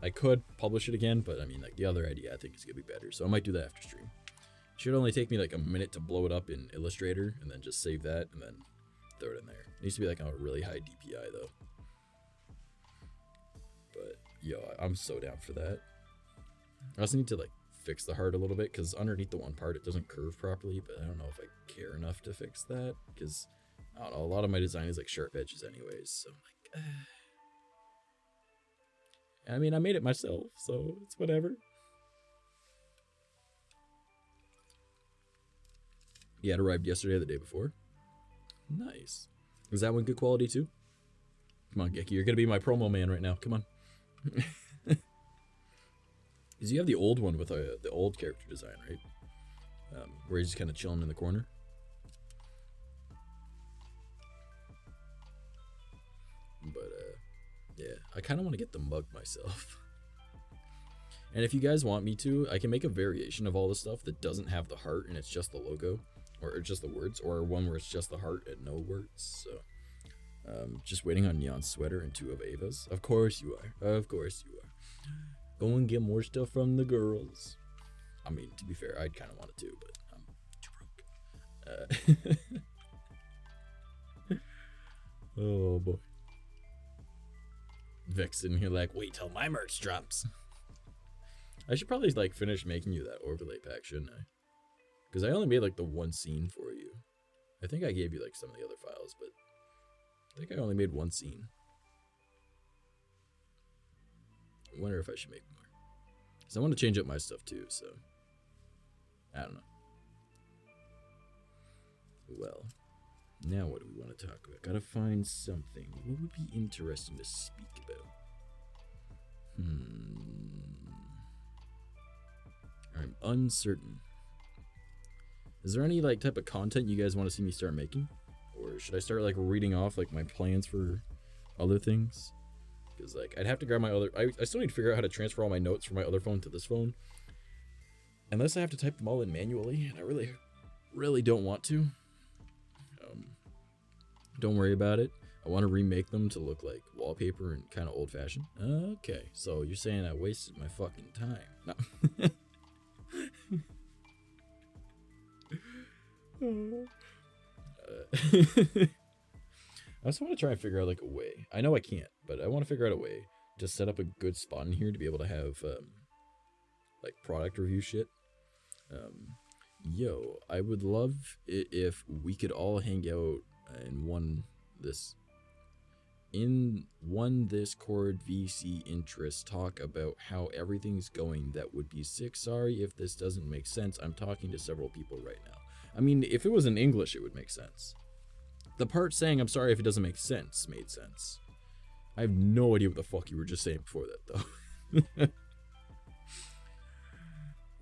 I could publish it again, but I mean, like the other idea I think is gonna be better. So I might do that after stream. Should only take me like a minute to blow it up in Illustrator and then just save that and then throw it in there. It needs to be like on a really high DPI though. But yo, I'm so down for that. I also need to like fix the heart a little bit because underneath the one part it doesn't curve properly, but I don't know if I care enough to fix that because I don't know, a lot of my design is like sharp edges anyways, so I'm like I mean, I made it myself, so it's whatever. Yeah, it arrived yesterday or the day before. Nice. Is that one good quality too? Come on, Geki, you're gonna be my promo man right now. Come on. Because you have the old one with the old character design, right? Where he's just kind of chilling in the corner. But yeah, I kind of want to get the mug myself. And if you guys want me to, I can make a variation of all the stuff that doesn't have the heart and it's just the logo, or just the words, or one where it's just the heart and no words. So, just waiting on Neon's sweater and 2 of Ava's. Of course you are. Of course you are. Go and get more stuff from the girls. I mean, to be fair, I'd kind of want it too, but I'm too broke. Oh boy. Vex in here like, wait till my merch drops. I should probably like finish making you that overlay pack, shouldn't I? Because I only made like the one scene for you. I think I gave you like some of the other files, but I think I only made one scene. I wonder if I should make more. Because I want to change up my stuff too, so I don't know. Well, now what do we want to talk about? Gotta find something. What would be interesting to speak about? I'm uncertain. Is there any like type of content you guys want to see me start making? Or should I start like reading off like my plans for other things? Because like I'd have to grab my other, I still need to figure out how to transfer all my notes from my other phone to this phone. Unless I have to type them all in manually, and I really don't want to. Don't worry about it. I want to remake them to look like wallpaper and kind of old fashioned. Okay, so you're saying I wasted my fucking time. No. I also want to try and figure out like a way. I know I can't, but I want to figure out a way to set up a good spot in here to be able to have like product review shit. Yo, I would love it if we could all hang out in one Discord VC interest, talk about how everything's going. That would be sick. Sorry if this doesn't make sense. I'm talking to several people right now. I mean, if it was in English, it would make sense. The part saying I'm sorry if it doesn't make sense made sense. I have no idea what the fuck you were just saying before that, though.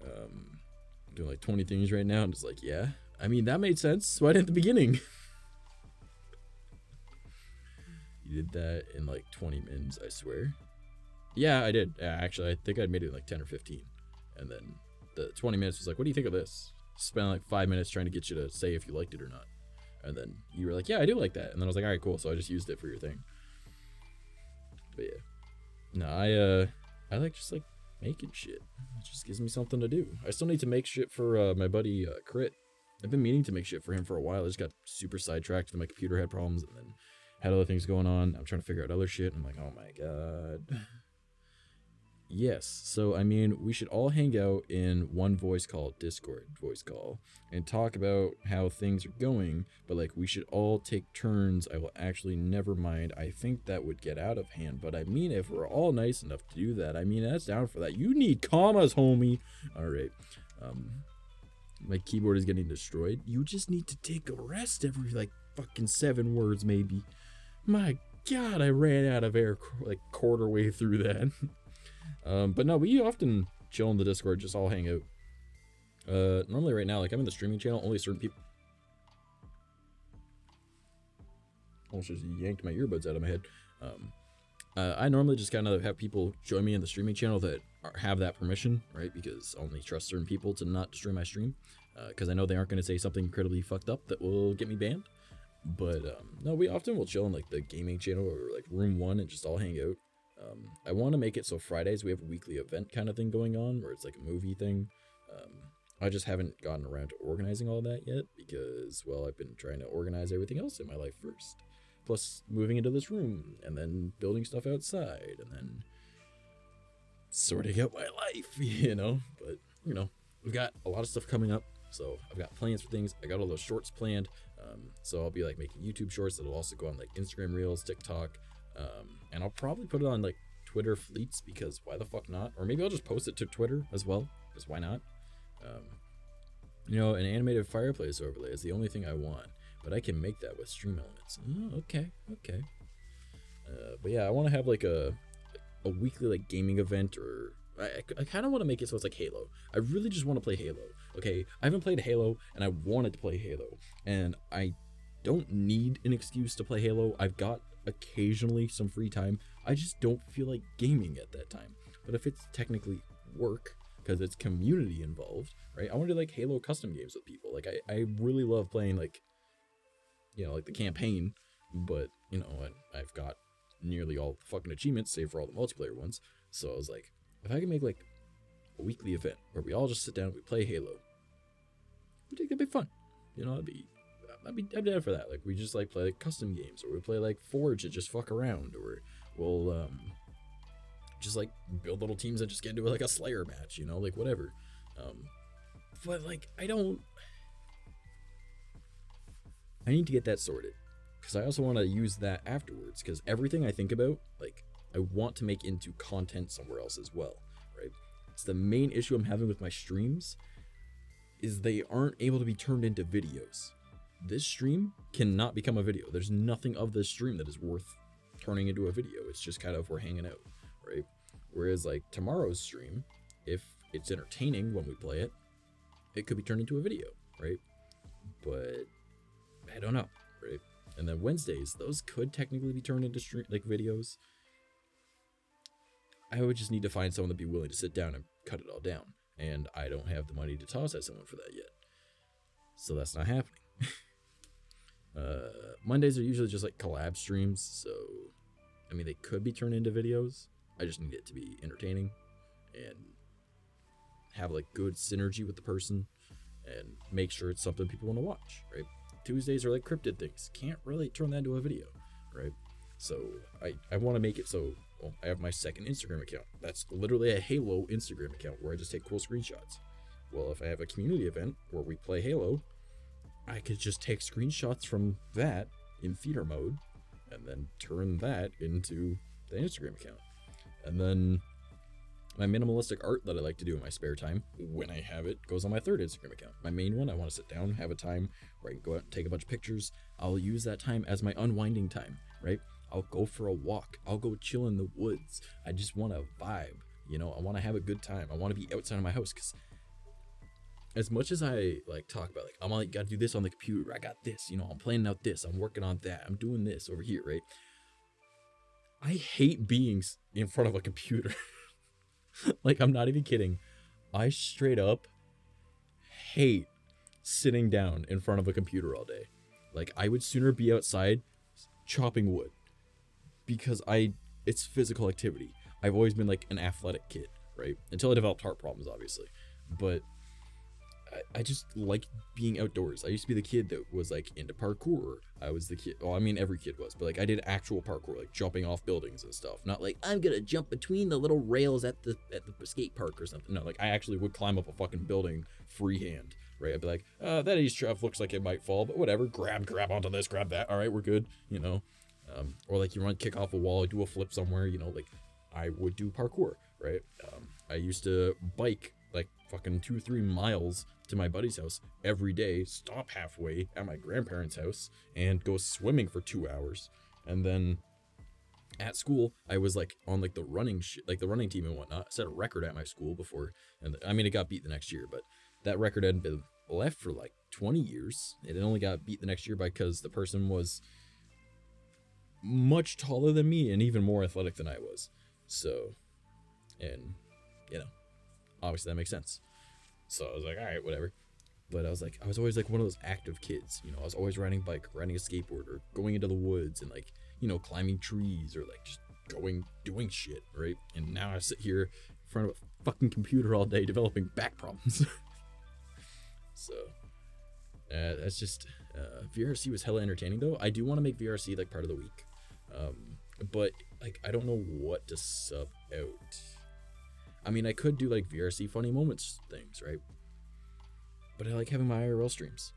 I'm doing like 20 things right now. I'm just like, yeah. I mean, that made sense right at the beginning. You did that in like 20 minutes, I swear. Yeah, I did. Actually, I think I made it in like 10 or 15. And then the 20 minutes was like, what do you think of this? Spent like 5 minutes trying to get you to say if you liked it or not. And then you were like, yeah, I do like that. And then I was like, all right, cool. So I just used it for your thing. But yeah. No, I like just like making shit. It just gives me something to do. I still need to make shit for my buddy Crit. I've been meaning to make shit for him for a while. I just got super sidetracked and my computer had problems and then had other things going on. I'm trying to figure out other shit. I'm like, oh my god. Yes, so I mean, we should all hang out in one voice call, Discord voice call, and talk about how things are going, but like we should all take turns. I will actually never mind. I think that would get out of hand, but I mean, if we're all nice enough to do that, I mean, that's down for that. You need commas, homie. All right. My keyboard is getting destroyed. You just need to take a rest every like fucking 7 words, maybe. My god, I ran out of air like quarter way through that. But no, we often chill in the Discord, just all hang out. Normally right now, like I'm in the streaming channel, only certain people. Almost just yanked my earbuds out of my head. I normally just kind of have people join me in the streaming channel that have that permission, right? Because I only trust certain people to not destroy my stream. Because I know they aren't going to say something incredibly fucked up that will get me banned. But no, we often will chill in like the gaming channel or like room 1 and just all hang out. I want to make it so Fridays we have a weekly event kind of thing going on where it's like a movie thing. I just haven't gotten around to organizing all that yet because, well, I've been trying to organize everything else in my life first. Plus moving into this room and then building stuff outside and then sorting out my life, you know? But, you know, we've got a lot of stuff coming up. So I've got plans for things. I got all those shorts planned. So I'll be like making YouTube shorts that'll also go on like Instagram Reels, TikTok. And I'll probably put it on like Twitter fleets because why the fuck not? Or maybe I'll just post it to Twitter as well because why not? You know, an animated fireplace overlay is the only thing I want, but I can make that with stream elements. Oh, okay. But yeah, I want to have like a weekly like gaming event, or I kind of want to make it so it's like Halo. I really just want to play Halo. Okay, I haven't played Halo and I wanted to play Halo, and I don't need an excuse to play Halo. I've got occasionally some free time. I just don't feel like gaming at that time. But if it's technically work, because it's community involved, right? I want to do like Halo custom games with people. Like I really love playing like, you know, like the campaign, but you know, I've got nearly all the fucking achievements, save for all the multiplayer ones. So I was like, if I can make like a weekly event where we all just sit down and we play Halo, I think that'd be fun. You know, I'm down for that. Like we just like play like custom games, or we play like Forge and just fuck around, or we'll just like build little teams and just get into like a Slayer match, you know, like whatever. But like I need to get that sorted because I also want to use that afterwards, because everything I think about, like I want to make into content somewhere else as well, right? It's the main issue I'm having with my streams is they aren't able to be turned into videos. This stream cannot become a video. There's nothing of this stream that is worth turning into a video. It's just kind of we're hanging out, right? Whereas like tomorrow's stream, if it's entertaining when we play it, it could be turned into a video, right? But I don't know, right? And then Wednesdays, those could technically be turned into like videos. I would just need to find someone to be willing to sit down and cut it all down, and I don't have the money to toss at someone for that yet, so that's not happening. Mondays are usually just like collab streams, so I mean they could be turned into videos. I just need it to be entertaining and have like good synergy with the person and make sure it's something people want to watch, right? Tuesdays are like cryptid things. Can't really turn that into a video, right? So I want to make it so, well, I have my second Instagram account. That's literally a Halo Instagram account where I just take cool screenshots. Well, if I have a community event where we play Halo, I could just take screenshots from that in theater mode and then turn that into the Instagram account. And then my minimalistic art that I like to do in my spare time, when I have it, goes on my third Instagram account. My main one, I want to sit down, have a time where I can go out and take a bunch of pictures. I'll use that time as my unwinding time, right? I'll go for a walk. I'll go chill in the woods. I just want to vibe, you know? I want to have a good time. I want to be outside of my house, because as much as I like talk about like, I'm like, gotta do this on the computer, I got this, you know, I'm planning out this, I'm working on that, I'm doing this over here, right? I hate being in front of a computer. Like, I'm not even kidding. I straight up hate sitting down in front of a computer all day. Like, I would sooner be outside chopping wood, because it's physical activity. I've always been like an athletic kid, right? Until I developed heart problems, obviously. But I just like being outdoors. I used to be the kid that was like into parkour. I was the kid. Well, I mean, every kid was, but like I did actual parkour, like jumping off buildings and stuff. Not like I'm gonna jump between the little rails at the skate park or something. No, like I actually would climb up a fucking building freehand. Right? I'd be like, that east shelf looks like it might fall, but whatever. Grab onto this, grab that. All right, we're good. You know, or like you run, kick off a wall, do a flip somewhere. You know, like I would do parkour. Right? I used to bike like fucking 2-3 miles to my buddy's house every day, stop halfway at my grandparents' house, and go swimming for 2 hours. And then at school, I was like on like the running team and whatnot. I set a record at my school before, and I mean it got beat the next year, but that record had been left for like 20 years. It only got beat the next year because the person was much taller than me and even more athletic than I was. So, and you know, obviously that makes sense. So I was like, all right, whatever. But I was always like one of those active kids. You know, I was always riding a bike, riding a skateboard, or going into the woods and like, you know, climbing trees or like just doing shit, right? And now I sit here in front of a fucking computer all day developing back problems. So that's just VRC was hella entertaining though. I do want to make VRC like part of the week, but like I don't know what to sub out. I mean, I could do like VRC funny moments things, right? But I like having my IRL streams.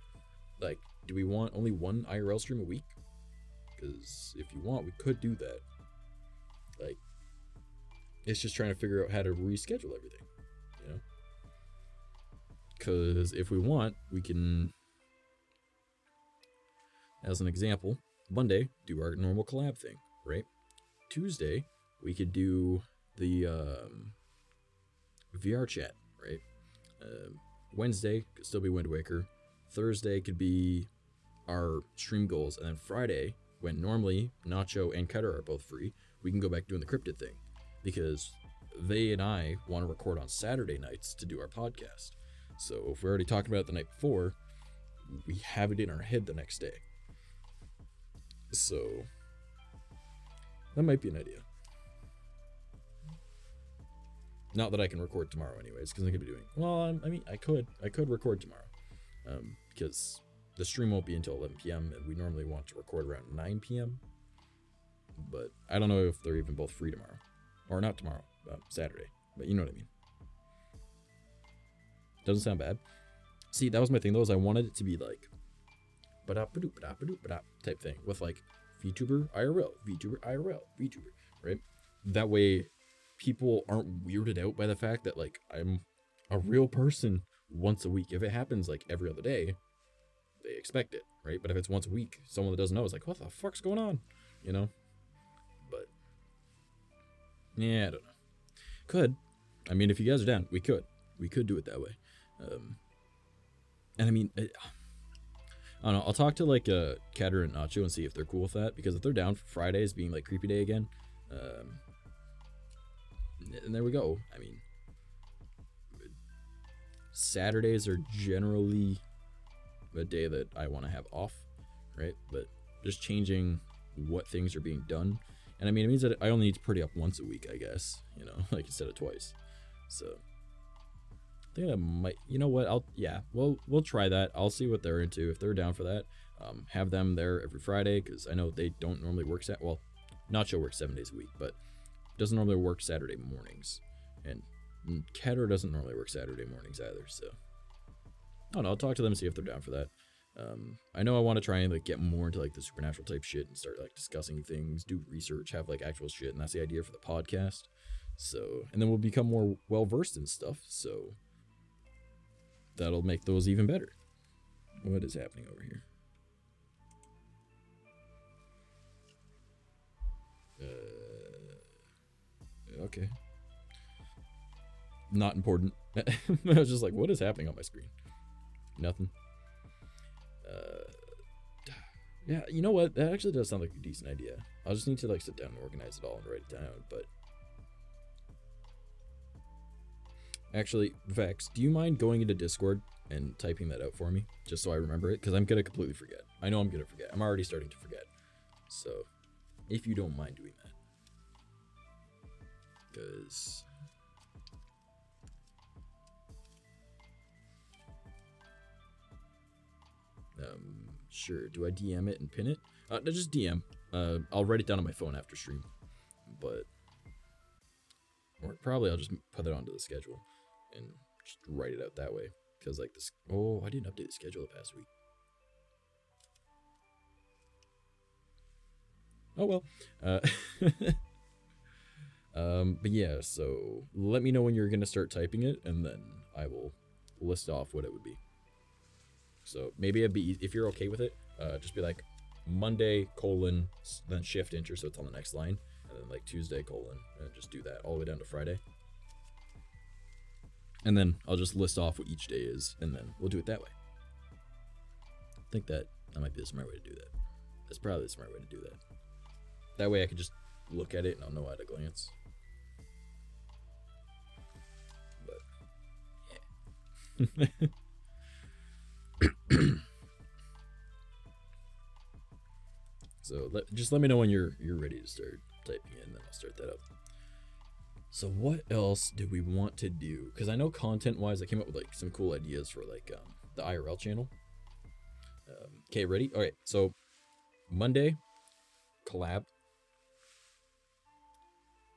Like, do we want only one IRL stream a week? Because if you want, we could do that. Like, it's just trying to figure out how to reschedule everything, you know? Because if we want, we can, as an example, Monday, do our normal collab thing, right? Tuesday, we could do the VR chat, right? Wednesday could still be Wind Waker. Thursday could be our stream goals. And then Friday, when normally Nacho and Cutter are both free, we can go back doing the cryptid thing. Because they and I want to record on Saturday nights to do our podcast. So if we're already talking about it the night before, we have it in our head the next day. So that might be an idea. Not that I can record tomorrow anyways, because I'm going to be doing... Well, I mean, I could record tomorrow. Because the stream won't be until 11 p.m. and we normally want to record around 9 p.m. But I don't know if they're even both free tomorrow. Or not tomorrow, Saturday. But you know what I mean. Doesn't sound bad. See, that was my thing though, is I wanted it to be like... type thing. With like, VTuber IRL, VTuber IRL, VTuber, right? That way... people aren't weirded out by the fact that like I'm a real person once a week. If it happens like every other day, they expect it, right? But if it's once a week, someone that doesn't know is like, what the fuck's going on? You know? But yeah, I don't know. Could. I mean, if you guys are down, we could do it that way. And I mean, I don't know. I'll talk to like Kater and Nacho and see if they're cool with that, because if they're down for Fridays being like creepy day again, and there we go. I mean, Saturdays are generally a day that I want to have off, right? But just changing what things are being done. And I mean, it means that I only need to pretty up once a week, I guess, you know, like instead of twice. So I think that might, you know what? We'll try that. I'll see what they're into. If they're down for that, have them there every Friday, because I know they don't normally work well, Nacho works 7 days a week, but doesn't normally work Saturday mornings, and Keter doesn't normally work Saturday mornings either. So I don't know. I'll talk to them and see if they're down for that. I know I want to try and like get more into like the supernatural type shit and start like discussing things, do research, have like actual shit, and that's the idea for the podcast. So, and then we'll become more well versed in stuff. So that'll make those even better. What is happening over here? Okay. Not important. I was just like, what is happening on my screen? Nothing. Yeah, you know what? That actually does sound like a decent idea. I'll just need to like sit down and organize it all and write it down. But actually, Vex, do you mind going into Discord and typing that out for me, just so I remember it? Because I'm gonna completely forget. I know I'm gonna forget. I'm already starting to forget. So, if you don't mind doing that, because Sure. Do I DM it and pin it? No, just DM. I'll write it down on my phone after stream. But or probably I'll just put it onto the schedule and just write it out that way. Because like this. Oh, I didn't update the schedule the past week. Oh well. But yeah, so let me know when you're gonna start typing it, and then I will list off what it would be. So maybe it'd be, if you're okay with it, just be like Monday colon then shift enter, so it's on the next line, and then like Tuesday colon, and just do that all the way down to Friday. And then I'll just list off what each day is, and then we'll do it that way. I think that might be the smart way to do that. That's probably the smart way to do that. That way I can just look at it and I'll know at a glance. But yeah. So just let me know when you're ready to start typing in, and then I'll start that up. So what else do we want to do? Because I know content-wise, I came up with like some cool ideas for like the IRL channel. Okay, ready? All right. So Monday, collab.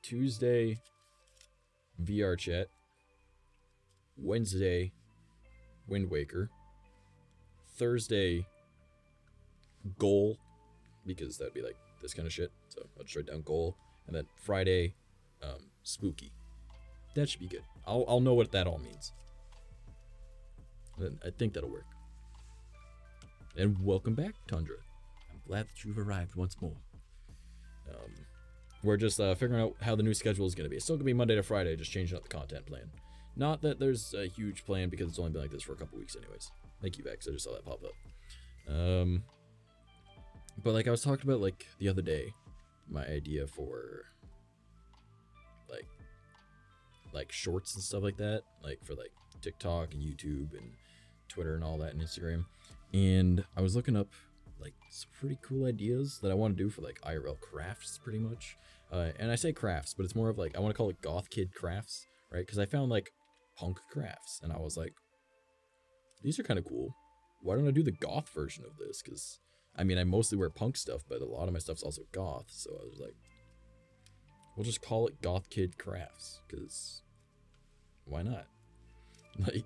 Tuesday, VR chat. Wednesday, Wind Waker. Thursday, goal, because that'd be like this kind of shit. So I'll just write down goal, and then Friday, spooky. That should be good. I'll know what that all means. And I think that'll work. And welcome back, Tundra. I'm glad that you've arrived once more. We're just figuring out how the new schedule is going to be. It's still going to be Monday to Friday, just changing up the content plan. Not that there's a huge plan, because it's only been like this for a couple weeks anyways. Thank you, Vex. I just saw that pop up. But like I was talking about like the other day, my idea for like shorts and stuff like that, like for like TikTok and YouTube and Twitter and all that and Instagram. And I was looking up like some pretty cool ideas that I want to do for like IRL crafts pretty much. And I say crafts, but it's more of like, I want to call it goth kid crafts, right? Because I found like punk crafts and I was like, these are kind of cool. Why don't I do the goth version of this? Because I mean, I mostly wear punk stuff, but a lot of my stuff's also goth. So I was like, we'll just call it Goth Kid Crafts, because why not? Like,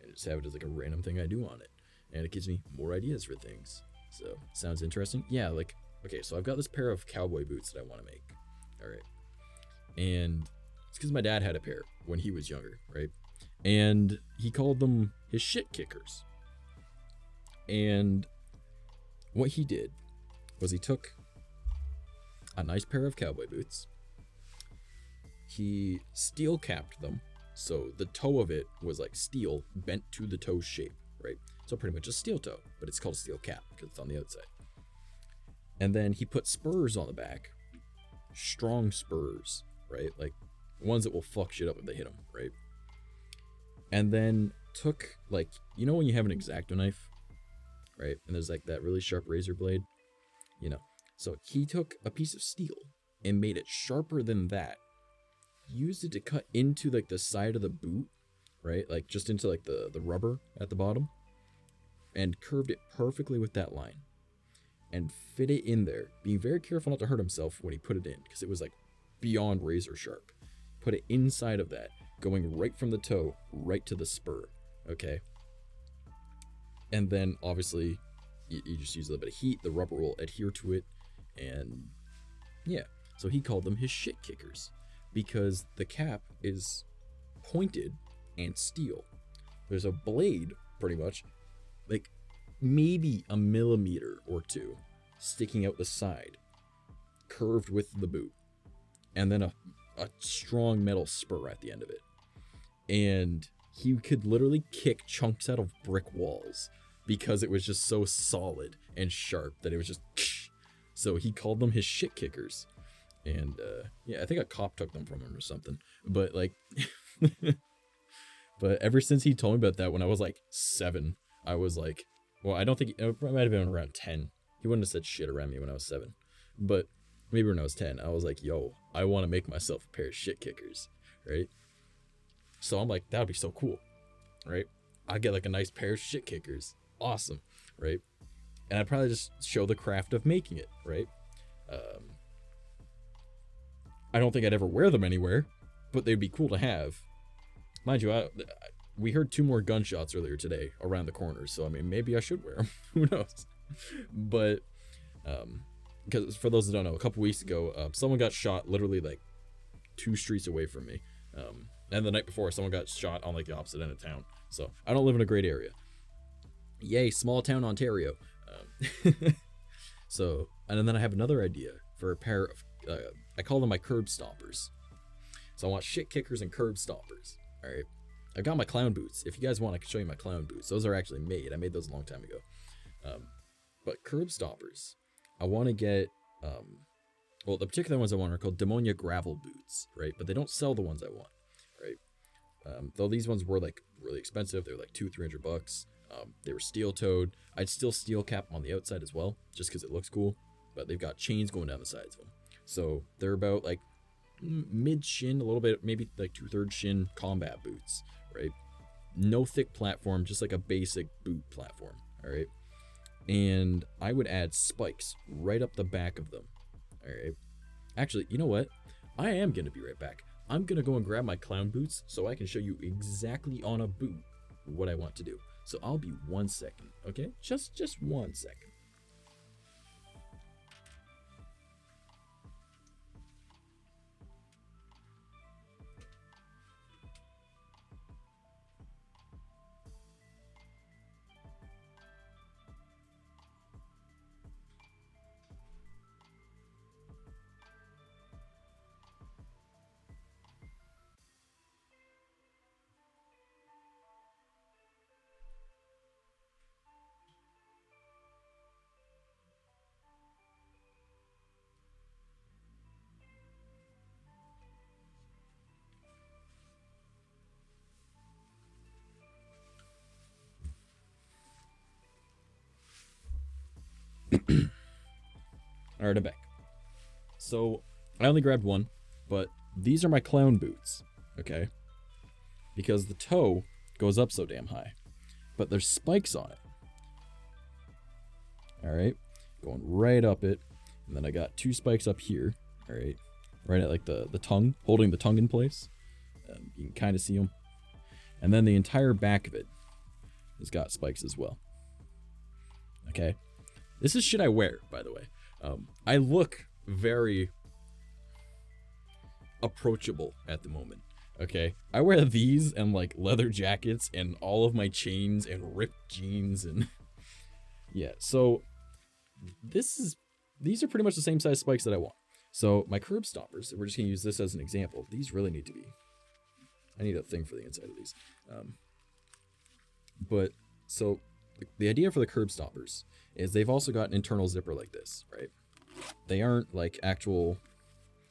and just have it as like a random thing I do on it. And it gives me more ideas for things. So, sounds interesting. Yeah, like, okay, so I've got this pair of cowboy boots that I want to make. All right. And it's because my dad had a pair when he was younger, right? And he called them his shit kickers. And what he did was he took a nice pair of cowboy boots. He steel capped them. So the toe of it was like steel bent to the toe shape, right? So pretty much a steel toe, but it's called a steel cap because it's on the outside. And then he put spurs on the back. Strong spurs, right? Like ones that will fuck shit up if they hit them, right? And then took like, you know when you have an X-Acto knife, right? And there's like that really sharp razor blade, you know. So he took a piece of steel and made it sharper than that. Used it to cut into like the side of the boot, right? Like just into like the rubber at the bottom. And curved it perfectly with that line. And fit it in there. Being very careful not to hurt himself when he put it in, because it was like beyond razor sharp. Put it inside of that, going right from the toe right to the spur. Okay. And then obviously you just use a little bit of heat, the rubber will adhere to it, and yeah. So he called them his shit kickers because the cap is pointed and steel. There's a blade pretty much, like maybe a millimeter or two sticking out the side, curved with the boot, and then a strong metal spur at the end of it. And he could literally kick chunks out of brick walls because it was just so solid and sharp that it was just so he called them his shit kickers. And yeah, I think a cop took them from him or something, but like but ever since he told me about that when I was like 7, I was like, well, I don't think it might have been around 10. He wouldn't have said shit around me when I was 7, but maybe when I was 10, I was like, yo, I want to make myself a pair of shit kickers, right? So I'm like, that would be so cool, right? I get like a nice pair of shit kickers, awesome, right? And I'd probably just show the craft of making it, right? I don't think I'd ever wear them anywhere, but they'd be cool to have. Mind you, we heard 2 more gunshots earlier today around the corner, so I mean, maybe I should wear them. Who knows? But because for those that don't know, a couple weeks ago, someone got shot literally like 2 streets away from me, and the night before, someone got shot on like the opposite end of town. So I don't live in a great area. Yay, small town Ontario. So, and then I have another idea for a pair of, I call them my curb stompers. So I want shit kickers and curb stompers. All right. I've got my clown boots. If you guys want, I can show you my clown boots. Those are actually made. I made those a long time ago. But curb stompers, I want to get, well, the particular ones I want are called 𝐬𝐴𝐻 gravel boots, right? But they don't sell the ones I want, right? Though these ones were like really expensive. They were like $200-300. They were steel-toed. I'd still steel cap them on the outside as well, just because it looks cool. But they've got chains going down the sides of them. So they're about like mid-shin, a little bit, maybe like 2/3 shin combat boots, right? No thick platform, just like a basic boot platform, all right? And I would add spikes right up the back of them, all right? Actually, you know what? I am going to be right back. I'm going to go and grab my clown boots so I can show you exactly on a boot what I want to do. So I'll be 1 second, okay? Just 1 second. Alright, I'm back. So, I only grabbed one, but these are my clown boots, okay? Because the toe goes up so damn high, but there's spikes on it. Alright, going right up it, and then I got 2 spikes up here, alright? Right at like the tongue, holding the tongue in place. You can kind of see them. And then the entire back of it has got spikes as well. Okay? This is shit I wear, by the way. I look very approachable at the moment, okay? I wear these and like leather jackets and all of my chains and ripped jeans and yeah, so these are pretty much the same size spikes that I want. So my curb stompers, we're just gonna use this as an example. These really need to be, I need a thing for the inside of these. But so the idea for the curb stompers is they've also got an internal zipper like this, right? They aren't like actual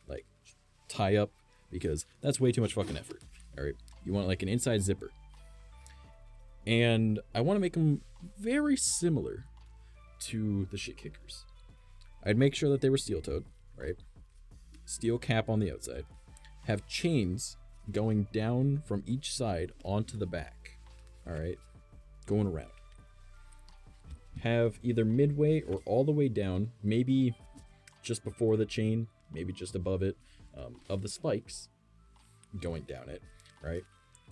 like tie up because that's way too much fucking effort. All right, you want like an inside zipper, and I want to make them very similar to the shit kickers. I'd make sure that they were steel-toed, right? Steel cap on the outside, have chains going down from each side onto the back. All right, going around. Have either midway or all the way down, maybe just before the chain, maybe just above it, of the spikes going down it, right?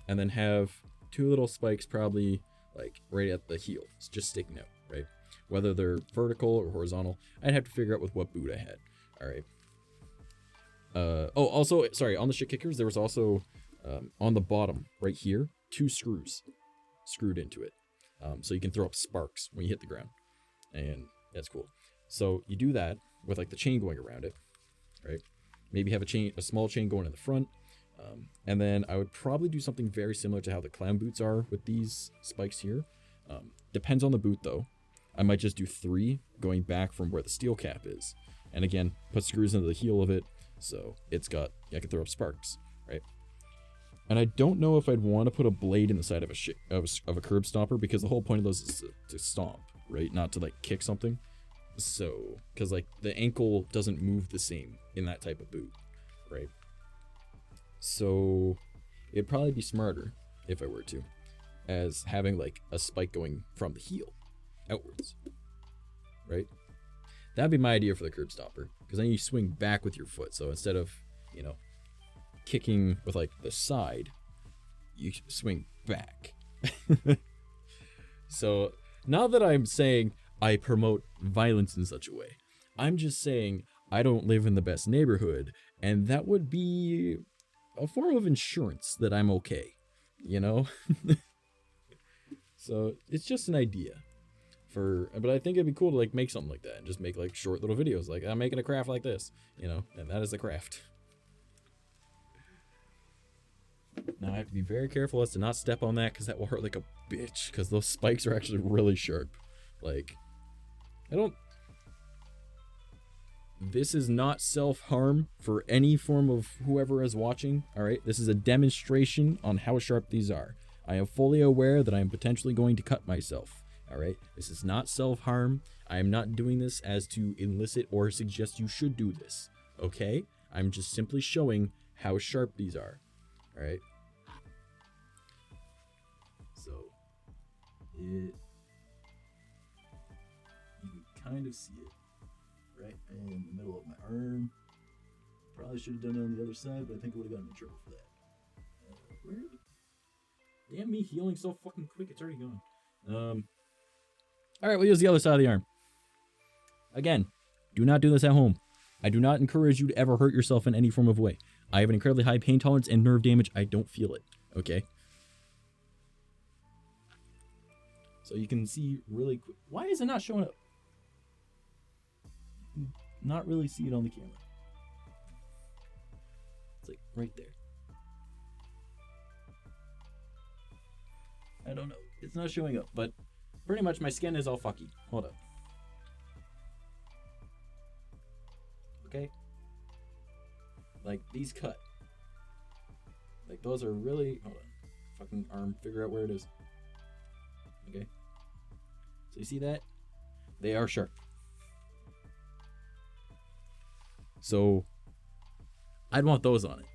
And then have 2 little spikes probably like right at the heel, just sticking out, right? Whether they're vertical or horizontal, I'd have to figure out with what boot I had, all right? Oh, also, sorry, on the shit kickers, there was also, on the bottom right here, 2 screws screwed into it. So you can throw up sparks when you hit the ground, and that's cool. So you do that with like the chain going around it, right? Maybe have a small chain going in the front, and then I would probably do something very similar to how the clown boots are with these spikes here. Depends on the boot though. I might just do 3 going back from where the steel cap is, and again put screws into the heel of it, so it's got, I can throw up sparks, right? And I don't know if I'd want to put a blade in the side of a curb stomper, because the whole point of those is to stomp, right? Not to like kick something. So, because like the ankle doesn't move the same in that type of boot, right? So it'd probably be smarter if I were to, as having like a spike going from the heel, outwards, right? That'd be my idea for the curb stopper, because then you swing back with your foot. So instead of, you know, kicking with like the side, you swing back. So not that I'm saying I promote violence in such a way. I'm just saying I don't live in the best neighborhood, and that would be a form of insurance that I'm okay, you know? So it's just an idea. But I think it'd be cool to like make something like that and just make like short little videos like I'm making a craft like this, you know, and that is the craft. Now I have to be very careful as to not step on that because that will hurt like a bitch, because those spikes are actually really sharp. Like, this is not self-harm for any form of whoever is watching, alright? This is a demonstration on how sharp these are. I am fully aware that I am potentially going to cut myself. Alright, this is not self-harm. I am not doing this as to elicit or suggest you should do this. Okay? I'm just simply showing how sharp these are. Alright? So, you can kind of see it right in the middle of my arm. Probably should have done it on the other side, but I think I would have gotten in trouble for that. Where? Damn me healing so fucking quick, it's already gone. Alright, we'll use the other side of the arm. Again, do not do this at home. I do not encourage you to ever hurt yourself in any form of way. I have an incredibly high pain tolerance and nerve damage. I don't feel it. Okay? So you can see really quick. Why is it not showing up? Not really see it on the camera. It's like right there. I don't know. It's not showing up, but pretty much my skin is all fucky. Hold up. Okay? Like, these cut. Like, those are really... Hold on. Fucking arm. Figure out where it is. Okay? So you see that? They are sharp. So, I'd want those on it.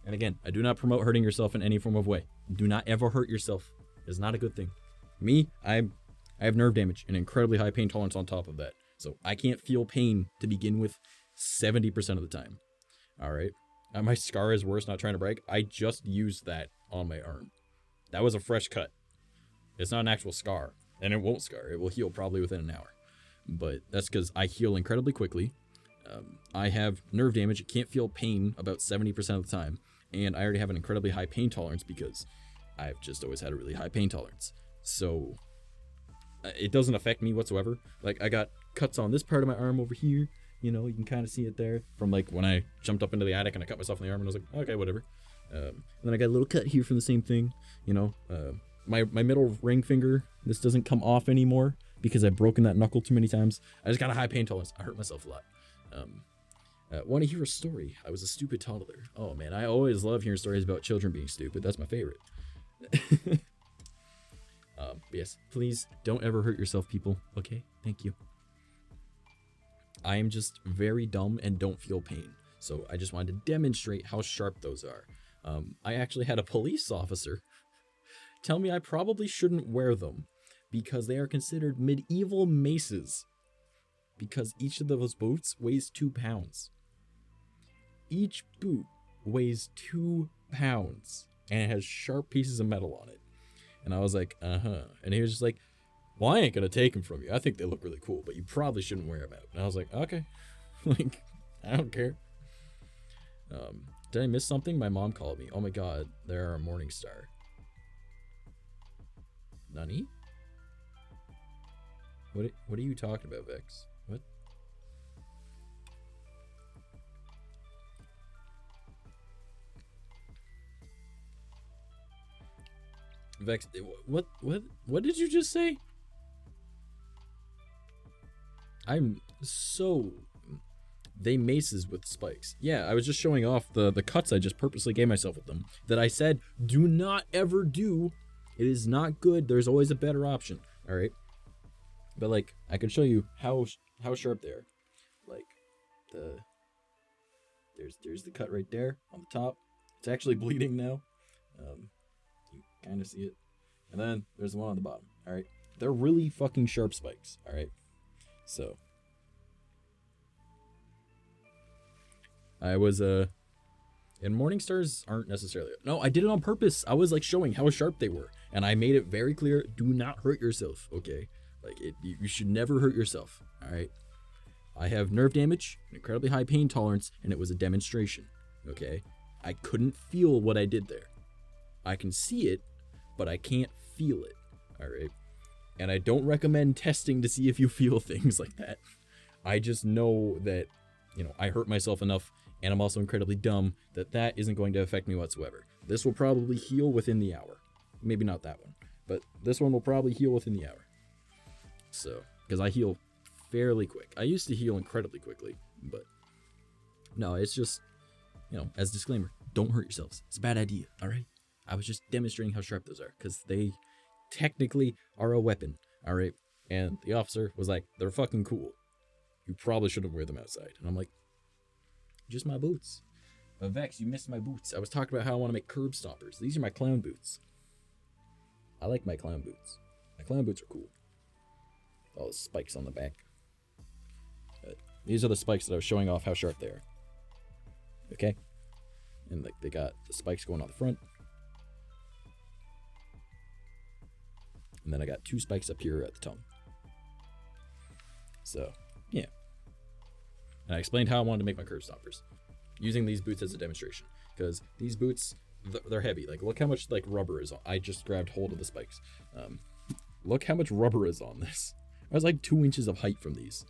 And again, I do not promote hurting yourself in any form of way. Do not ever hurt yourself. It's not a good thing. Me, I have nerve damage and incredibly high pain tolerance on top of that. So I can't feel pain to begin with 70% of the time. Alright? My scar is worse, not trying to brag. I just used that on my arm. That was a fresh cut. It's not an actual scar. And it won't scar. It will heal probably within an hour. But that's because I heal incredibly quickly. I have nerve damage. I can't feel pain about 70% of the time. And I already have an incredibly high pain tolerance because I've just always had a really high pain tolerance. So it doesn't affect me whatsoever. Like, I got cuts on this part of my arm over here. You know, you can kind of see it there from like when I jumped up into the attic and I cut myself in the arm and I was like, okay, whatever. And then I got a little cut here from the same thing. You know, my middle ring finger, this doesn't come off anymore because I've broken that knuckle too many times. I just got a high pain tolerance. I hurt myself a lot. Want to hear a story? I was a stupid toddler. Oh man, I always love hearing stories about children being stupid. That's my favorite. Yes, please don't ever hurt yourself, people. Okay, thank you. I am just very dumb and don't feel pain. So I just wanted to demonstrate how sharp those are. I actually had a police officer tell me I probably shouldn't wear them because they are considered medieval maces. Because each of those boots weighs 2 pounds. Each boot weighs 2 pounds and it has sharp pieces of metal on it. And I was like, uh-huh. And he was just like, well, I ain't gonna take them from you. I think they look really cool, but you probably shouldn't wear them out. And I was like, okay. Like, I don't care. Did I miss something? My mom called me. Oh my god, they're a morning star. Nani? What are you talking about, Vex? What? Vex, what did you just say? They maces with spikes. Yeah, I was just showing off the cuts I just purposely gave myself with them. That I said, do not ever do. It is not good. There's always a better option. Alright? But like, I can show you how sharp they are. Like, there's the cut right there on the top. It's actually bleeding now. You kind of see it. And then there's the one on the bottom. All right. They're really fucking sharp spikes. All right. So I was, and Morningstars aren't necessarily, no, I did it on purpose. I was like showing how sharp they were. And I made it very clear, do not hurt yourself. Okay. Like you should never hurt yourself. All right. I have nerve damage, an incredibly high pain tolerance, and it was a demonstration. Okay. I couldn't feel what I did there. I can see it, but I can't feel it. All right. And I don't recommend testing to see if you feel things like that. I just know that, I hurt myself enough, and I'm also incredibly dumb that isn't going to affect me whatsoever. This will probably heal within the hour. Maybe not that one, but this one will probably heal within the hour. So, because I heal fairly quick. I used to heal incredibly quickly, but no, it's just, as a disclaimer, don't hurt yourselves. It's a bad idea, all right? I was just demonstrating how sharp those are, because they technically are a weapon, all right? And the officer was like, they're fucking cool. You probably shouldn't wear them outside. And I'm like, just my boots. But Vex, you missed my boots. I was talking about how I want to make curb stompers. These are my clown boots. I like my clown boots. My clown boots are cool. All the spikes on the back. But these are the spikes that I was showing off how sharp they are. Okay? And like they got the spikes going on the front. And then I got 2 spikes up here at the tongue. So, yeah. And I explained how I wanted to make my curb stompers. Using these boots as a demonstration. Because these boots, they're heavy. Like, look how much, rubber is on. I just grabbed hold of the spikes. Look how much rubber is on this. I was 2 inches of height from these.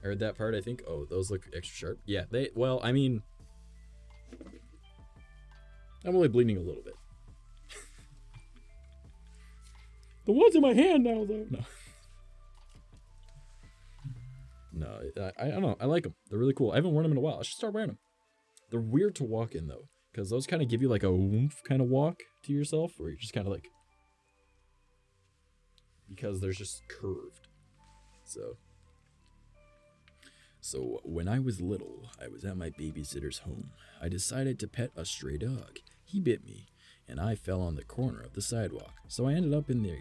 I heard that part, I think. Oh, those look extra sharp. Yeah, I'm only bleeding a little bit. The ones in my hand now, though. No, I don't know. I like them. They're really cool. I haven't worn them in a while. I should start wearing them. They're weird to walk in, though, because those kind of give you a oomph kind of walk to yourself, where you're just kind of because they're just curved. So when I was little, I was at my babysitter's home. I decided to pet a stray dog. He bit me, and I fell on the corner of the sidewalk. So I ended up in the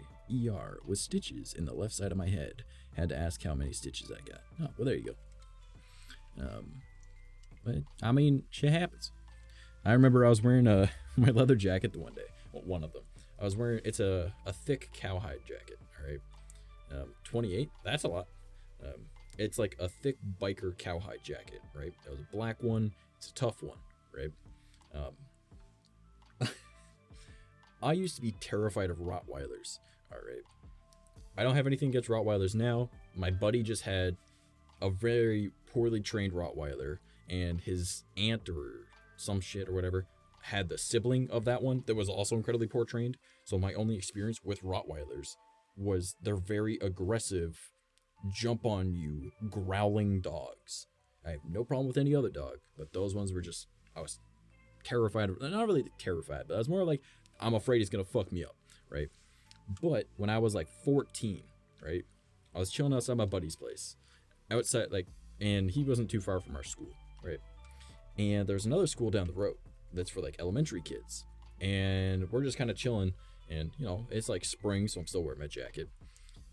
ER with stitches in the left side of my head. Had to ask how many stitches I got. Oh, well, there you go. But I mean, shit happens. I remember I was wearing my leather jacket the one day. Well, one of them. I was wearing, it's a thick cowhide jacket. All right. 28. That's a lot. It's like a thick biker cowhide jacket, right? That was a black one. It's a tough one, right? I used to be terrified of Rottweilers. All right. I don't have anything against Rottweilers now. My buddy just had a very poorly trained Rottweiler, and his aunt or some shit or whatever had the sibling of that one that was also incredibly poor trained. So my only experience with Rottweilers was they're very aggressive, jump on you, growling dogs. I have no problem with any other dog, but those ones were just, I was terrified of, not really terrified, but I was more like, I'm afraid he's gonna fuck me up, right? But when I was 14, right, I was chilling outside my buddy's place, outside, and he wasn't too far from our school, right? And there's another school down the road that's for elementary kids, and we're just kind of chilling, and it's spring, so I'm still wearing my jacket.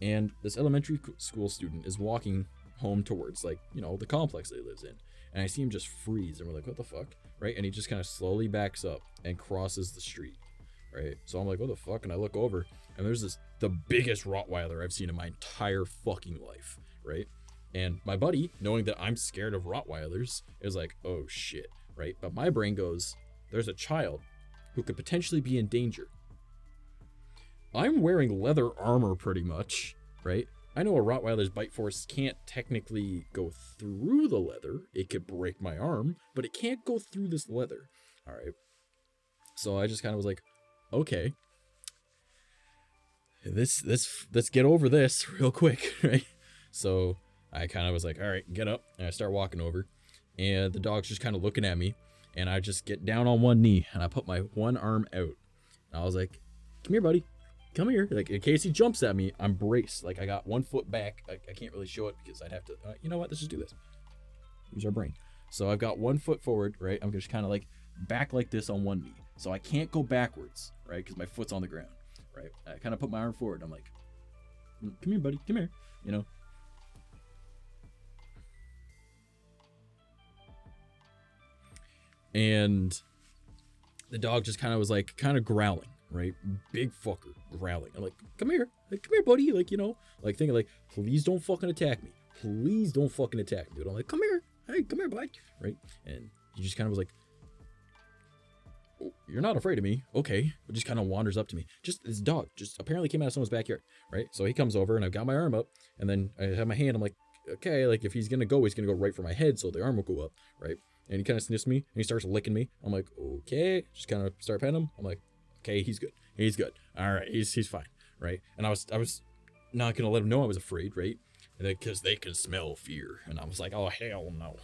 And this elementary school student is walking home towards the complex that he lives in, and I see him just freeze, and we're like, what the fuck, right? And he just kind of slowly backs up and crosses the street, right? So I'm like, what the fuck? And I look over, and there's the biggest Rottweiler I've seen in my entire fucking life, right? And my buddy, knowing that I'm scared of Rottweilers, is like, oh shit, right? But my brain goes, there's a child who could potentially be in danger. I'm wearing leather armor pretty much, right? I know a Rottweiler's bite force can't technically go through the leather. It could break my arm, but it can't go through this leather. All right. So I just kind of was like, okay, let's get over this real quick, right? So I kind of was like, all right, get up. And I start walking over, and the dog's just kind of looking at me, and I just get down on one knee, and I put my one arm out. And I was like, come here, buddy. Come here. In case he jumps at me, I'm braced. I got 1 foot back. I can't really show it because I'd have to, you know what? Let's just do this. Use our brain. So I've got 1 foot forward, right? I'm just kind of back like this on one knee. So I can't go backwards, right? Because my foot's on the ground, right? I kind of put my arm forward. I'm like, come here, buddy, come here, you know. And the dog just kind of was like, kind of growling, right? Big fucker growling. I'm like, come here, buddy, like, you know, like thinking like, please don't fucking attack me. Please don't fucking attack me. But I'm like, come here, hey, come here, bud, right? And he just kind of was like, oh, you're not afraid of me, okay? But just kind of wanders up to me. Just this dog just apparently came out of someone's backyard, right? So he comes over and I've got my arm up, and then I have my hand. I'm like, okay, like if he's gonna go right for my head, so the arm will go up, right? And he kind of sniffs me and he starts licking me. I'm like, okay, just kind of start petting him. I'm like, okay, he's good, all right, he's fine, right? And I was not gonna let him know I was afraid, right? And because they can smell fear, and I was like, oh hell no,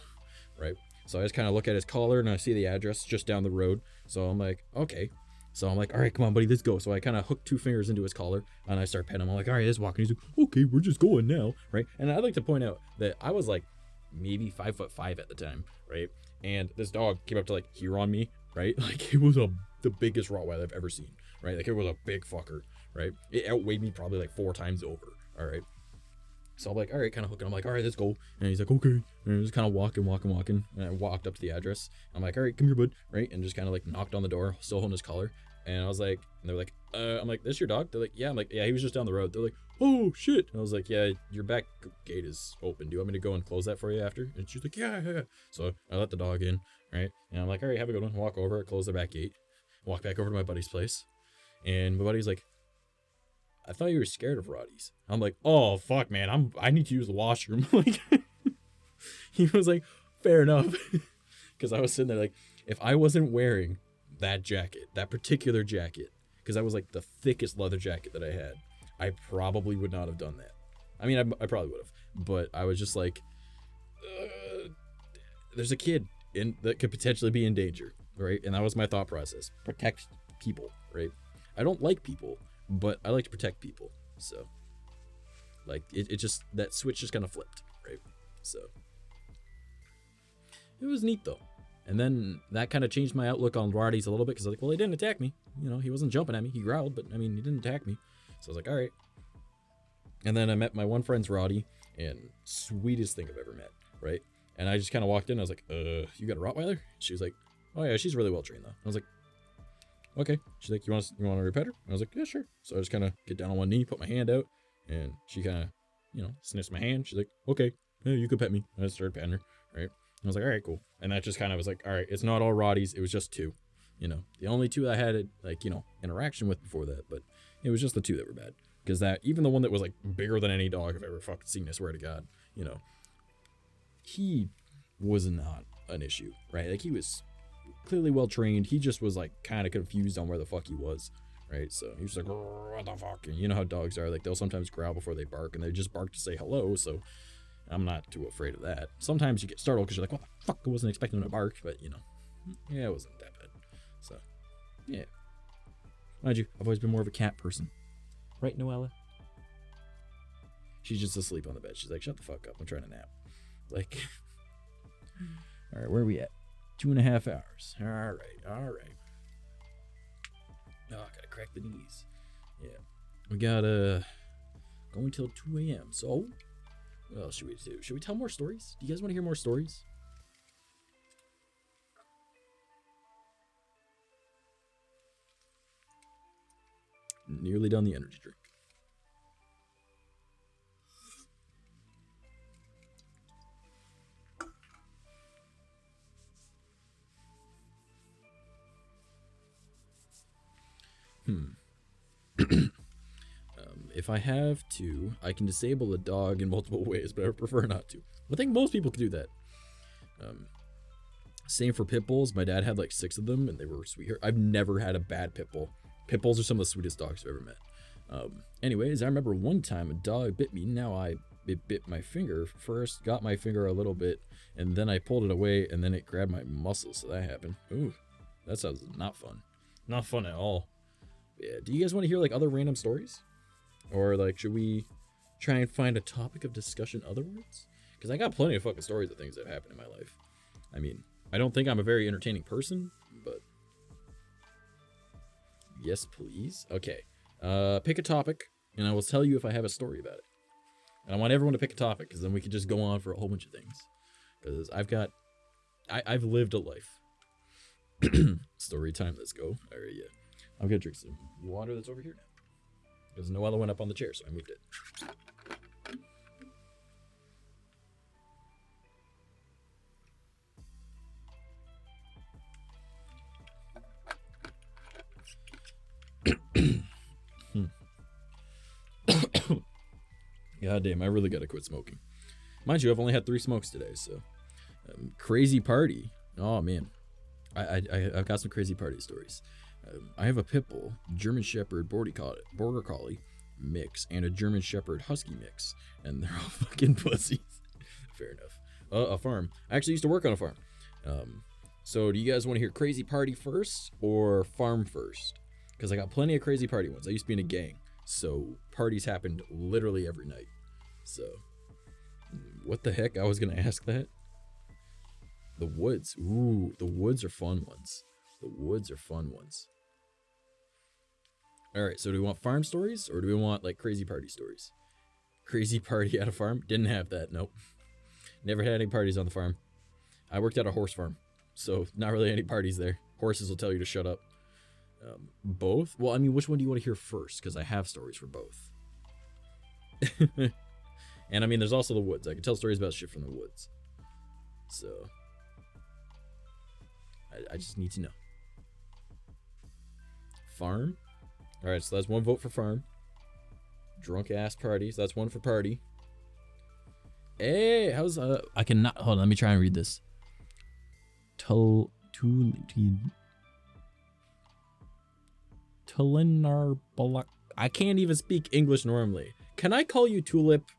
right? So I just kind of look at his collar and I see the address just down the road. So I'm like, okay. So I'm like, all right, come on, buddy, let's go. So I kind of hook 2 fingers into his collar and I start petting him. I'm like, all right, let's walk. And he's like, okay, we're just going now, right? And I'd like to point out that I was like maybe 5'5" at the time, right? And this dog came up to like here on me, right? Like it was the biggest Rottweiler I've ever seen, right? Like it was a big fucker, right? It outweighed me probably like 4 times over, all right? So I'm like, all right, kind of hooking. I'm like, all right, let's go. And he's like, okay. And I just kind of walking. And I walked up to the address. I'm like, all right, come here, bud. Right. And just kind of like knocked on the door, still holding his collar. And I was like, and they're like, I'm like, this your dog? They're like, yeah. I'm like, yeah, he was just down the road. They're like, oh shit. And I was like, yeah, your back gate is open. Do you want me to go and close that for you after? And she's like, yeah. So I let the dog in. Right. And I'm like, all right, have a good one. Walk over, close the back gate, walk back over to my buddy's place. And my buddy's like, I thought you were scared of Rotties. I'm like, oh fuck, man, I need to use the washroom. Like, he was like, fair enough, because I was sitting there like, if I wasn't wearing that jacket, that particular jacket, because that was like the thickest leather jacket that I had, I probably would not have done that. I mean, I probably would have, but I was just like, there's a kid that could potentially be in danger, right? And that was my thought process: protect people, right? I don't like people, but I like to protect people. So like it just, that switch just kind of flipped, right? So it was neat though. And then that kind of changed my outlook on Rotties a little bit, because I was like, well, he didn't attack me, you know, he wasn't jumping at me, he growled, but I mean, he didn't attack me. So I was like, all right. And then I met my one friend's Rottie, and sweetest thing I've ever met, right? And I just kind of walked in, I was like, you got a Rottweiler? She was like, oh yeah, she's really well trained though. I was like, okay. She's like, you want to repet her? And I was like, yeah, sure. So I just kind of get down on one knee, put my hand out, and she kind of, you know, sniffs my hand. She's like, okay, yeah, you could pet me. And I started petting her, right? And I was like, all right, cool. And that just kind of was like, all right, it's not all Rotties. It was just 2, you know, the only 2 I had like, you know, interaction with before that, but it was just the 2 that were bad. Because that, even the one that was like bigger than any dog I've ever fucking seen, I swear to God, you know, he was not an issue, right? Like he was clearly well trained. He just was like kind of confused on where the fuck he was, right? So he was like, what the fuck? And you know how dogs are, like they'll sometimes growl before they bark, and they just bark to say hello. So I'm not too afraid of that. Sometimes you get startled because you're like, what the fuck? I wasn't expecting him to bark, but you know, yeah, it wasn't that bad. So yeah, mind you, I've always been more of a cat person, right, Noella? She's just asleep on the bed. She's like, shut the fuck up, I'm trying to nap. Like, all right, where are we at? 2.5 hours. All right. Oh, I gotta crack the knees. Yeah, we got going till 2 a.m. So, what else should we do? Should we tell more stories? Do you guys want to hear more stories? Nearly done the energy drink. If I have to, I can disable a dog in multiple ways, but I prefer not to. I think most people can do that. Same for pit bulls. My dad had like 6 of them, and they were sweet. I've never had a bad pit bull. Pit bulls are some of the sweetest dogs I've ever met. Anyways, I remember one time a dog bit me. It bit my finger. First got my finger a little bit, and then I pulled it away, and then it grabbed my muscle, so that happened. Ooh, that sounds not fun. Not fun at all. Yeah, do you guys want to hear like other random stories? Or like, should we try and find a topic of discussion otherwise? Because I got plenty of fucking stories of things that have happened in my life. I mean, I don't think I'm a very entertaining person, but yes, please. Okay. Pick a topic, and I will tell you if I have a story about it. And I want everyone to pick a topic, because then we can just go on for a whole bunch of things. Because I've lived a life. Story time, let's go. All right, yeah. I'm gonna drink some water that's over here now. Because Noella went up on the chair, so I moved it. God damn, I really gotta quit smoking. Mind you, I've only had 3 smokes today, so crazy party. Oh man, I've got some crazy party stories. I have a pit bull, German Shepherd Border Collie mix, and a German Shepherd Husky mix, and they're all fucking pussies. Fair enough. A farm. I actually used to work on a farm. So do you guys want to hear crazy party first or farm first? Because I got plenty of crazy party ones. I used to be in a gang, so parties happened literally every night. So, what the heck? I was gonna ask that. The woods. Ooh, the woods are fun ones. The woods are fun ones. Alright, so do we want farm stories or do we want like crazy party stories? Crazy party at a farm? Didn't have that, nope. Never had any parties on the farm. I worked at a horse farm, so not really any parties there. Horses will tell you to shut up. Both? Well, I mean, which one do you want to hear first? Because I have stories for both. And I mean, there's also the woods. I can tell stories about shit from the woods. So, I just need to know. Farm? Alright, so that's 1 vote for farm. Drunk ass parties. That's 1 for party. Hey, how's I cannot hold on, let me try and read this. I can't even speak English normally. Can I call you Tulip?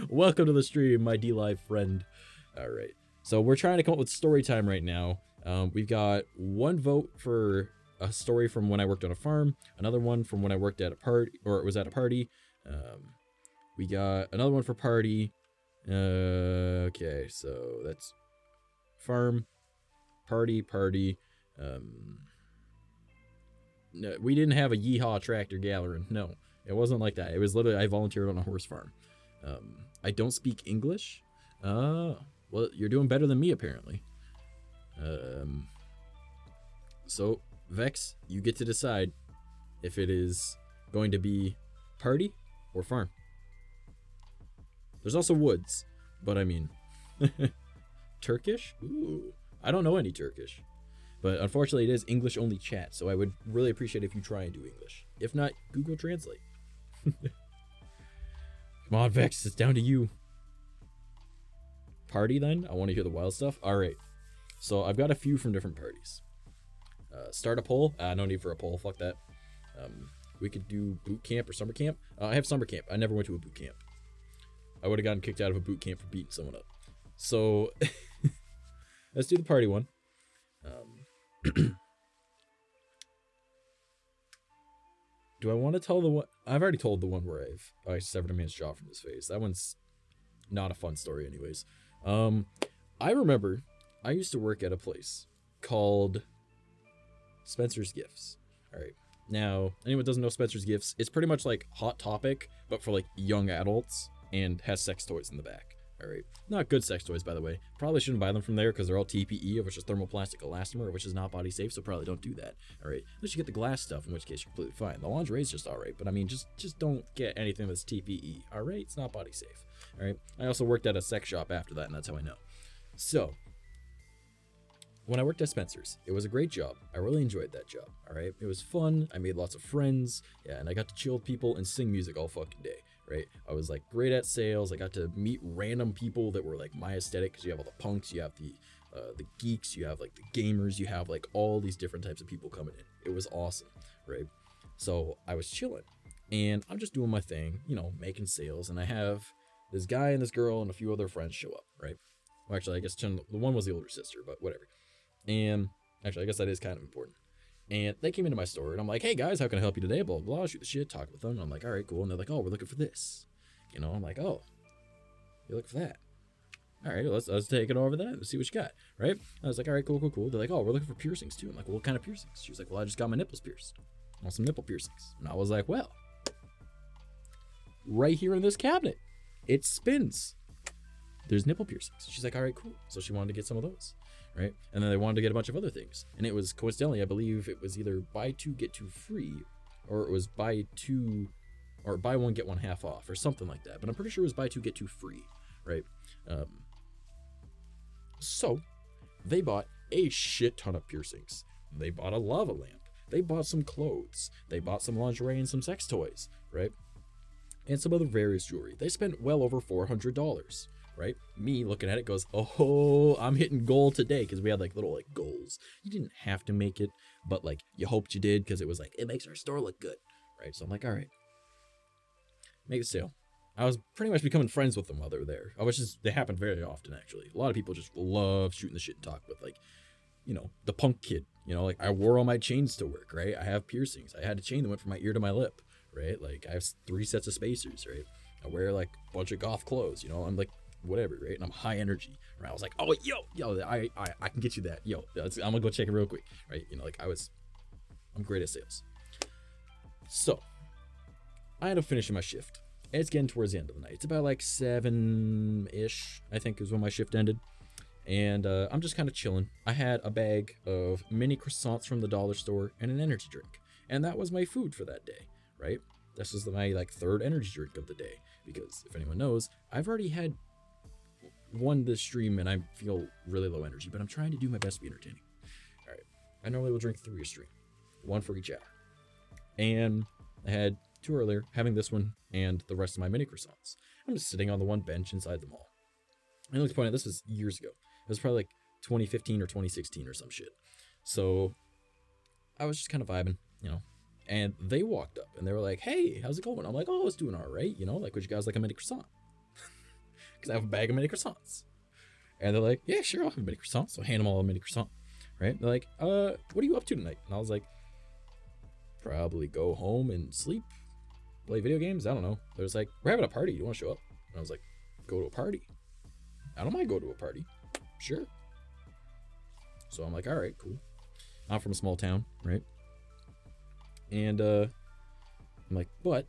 Welcome to the stream, my D-Live friend. Alright, so we're trying to come up with story time right now. We've got 1 vote for a story from when I worked on a farm, another one from when I worked at a party, or it was at a party. We got another one for party. Okay, so that's farm, party. No, we didn't have a yeehaw tractor gathering. No, it wasn't like that. It was literally I volunteered on a horse farm. I don't speak English. Well, you're doing better than me apparently. So Vex, you get to decide if it is going to be party or farm. There's also woods, but I mean, Turkish? Ooh, I don't know any Turkish. But unfortunately, it is English only chat, so I would really appreciate if you try and do English. If not, Google Translate. Come on, Vex, it's down to you. Party then? I want to hear the wild stuff. All right. So I've got a few from different parties. Start a poll. No need for a poll. Fuck that. We could do boot camp or summer camp. I have summer camp. I never went to a boot camp. I would have gotten kicked out of a boot camp for beating someone up. So let's do the party one. Do I want to tell the one? I've already told the one where I severed a man's jaw from his face. That one's not a fun story anyways. I remember I used to work at a place called Spencer's Gifts. All right. Now, anyone doesn't know Spencer's Gifts, it's pretty much like Hot Topic, but for like young adults, and has sex toys in the back. All right. Not good sex toys, by the way. Probably shouldn't buy them from there because they're all TPE, which is thermoplastic elastomer, which is not body safe, so probably don't do that. All right. Unless you get the glass stuff, in which case you're completely fine. The lingerie is just all right, but I mean, just don't get anything that's TPE. All right. It's not body safe. All right. I also worked at a sex shop after that, and that's how I know. So, when I worked at Spencer's, it was a great job. I really enjoyed that job. All right. It was fun. I made lots of friends. Yeah. And I got to chill with people and sing music all fucking day. Right. I was like great at sales. I got to meet random people that were like my aesthetic, because you have all the punks, you have the geeks, you have like the gamers, you have like all these different types of people coming in. It was awesome. Right. So I was chilling and I'm just doing my thing, you know, making sales. And I have this guy and this girl and a few other friends show up. Right. Well, actually, I guess the one was the older sister, but whatever. And actually, I guess that is kind of important. And they came into my store and I'm like, hey guys, how can I help you today? Blah, blah, blah. Shoot the shit, talk with them. And I'm like, all right, cool. And they're like, oh, we're looking for this. You know, I'm like, oh, you're looking for that. All right, let's take it over that and see what you got. Right. I was like, all right, cool. They're like, oh, we're looking for piercings too. I'm like, well, what kind of piercings? She was like, well, I just got my nipples pierced. I want some nipple piercings. And I was like, well, right here in this cabinet, it spins. There's nipple piercings. She's like, all right, cool. So she wanted to get some of those, right? And then they wanted to get a bunch of other things. And it was coincidentally, I believe it was either buy two, get two free, or it was buy one, get one half off, or something like that. But I'm pretty sure it was buy two, get two free, right? So they bought a shit ton of piercings. They bought a lava lamp. They bought some clothes. They bought some lingerie and some sex toys, right? And some other various jewelry. They spent well over $400, right? Me looking at it goes, oh, I'm hitting goal today, because we had like little like goals. You didn't have to make it, but like you hoped you did, because it was like, it makes our store look good, right? So I'm like, all right, make a sale. I was pretty much becoming friends with them while they were there. They happened very often, actually. A lot of people just love shooting the shit and talk with, like, you know, the punk kid. You know, like I wore all my chains to work, right? I have piercings. I had a chain that went from my ear to my lip, right? Like I have 3 sets of spacers, right? I wear like a bunch of goth clothes, you know. I'm like whatever, right? And I'm high energy, right? I was like, oh, yo, I can get you that, yo. I'm gonna go check it real quick, right? You know, like I'm great at sales. So I end up finishing my shift. It's getting towards the end of the night. It's about like 7-ish, I think, is when my shift ended. And I'm just kind of chilling. I had a bag of mini croissants from the dollar store and an energy drink. And that was my food for that day, right? This was my like 3rd energy drink of the day. Because if anyone knows, I've already had one this stream and I feel really low energy. But I'm trying to do my best to be entertaining. All right. I normally will drink 3 a stream. 1 for each hour. And I had 2 earlier, having this one and the rest of my mini croissants. I'm just sitting on the one bench inside the mall. And let's point out, this was years ago. It was probably like 2015 or 2016 or some shit. So I was just kind of vibing, you know. And they walked up and they were like, hey, how's it going? I'm like, oh, it's doing all right. You know, like, would you guys like a mini croissant? Because I have a bag of mini croissants. And they're like, yeah, sure, I'll have a mini croissant. So I hand them all a mini croissant, right? They're like, what are you up to tonight? And I was like, probably go home and sleep, play video games. I don't know. They're just like, we're having a party. You want to show up? And I was like, go to a party? I don't mind going to a party. Sure. So I'm like, all right, cool. I'm from a small town, right? And I'm like, but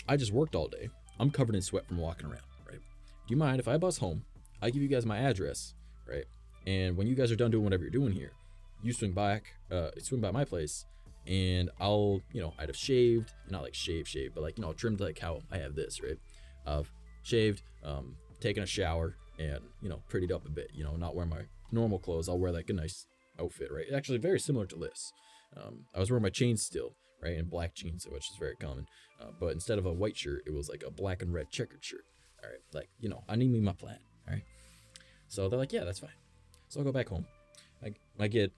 I just worked all day. I'm covered in sweat from walking around, right? Do you mind if I bus home? I give you guys my address, right? And when you guys are done doing whatever you're doing here, you swing by my place, and I'll, you know, I'd have shaved, not like shave, but like, you know, trimmed like how I have this, right? I've shaved, taken a shower, and, you know, prettied up a bit, you know, not wearing my normal clothes. I'll wear like a nice outfit, right? Actually very similar to this. I was wearing my chains still, right? And black jeans, which is very common. But instead of a white shirt, it was like a black and red checkered shirt. All right. Like, you know, I need me my plan. All right. So they're like, yeah, that's fine. So I'll go back home. I get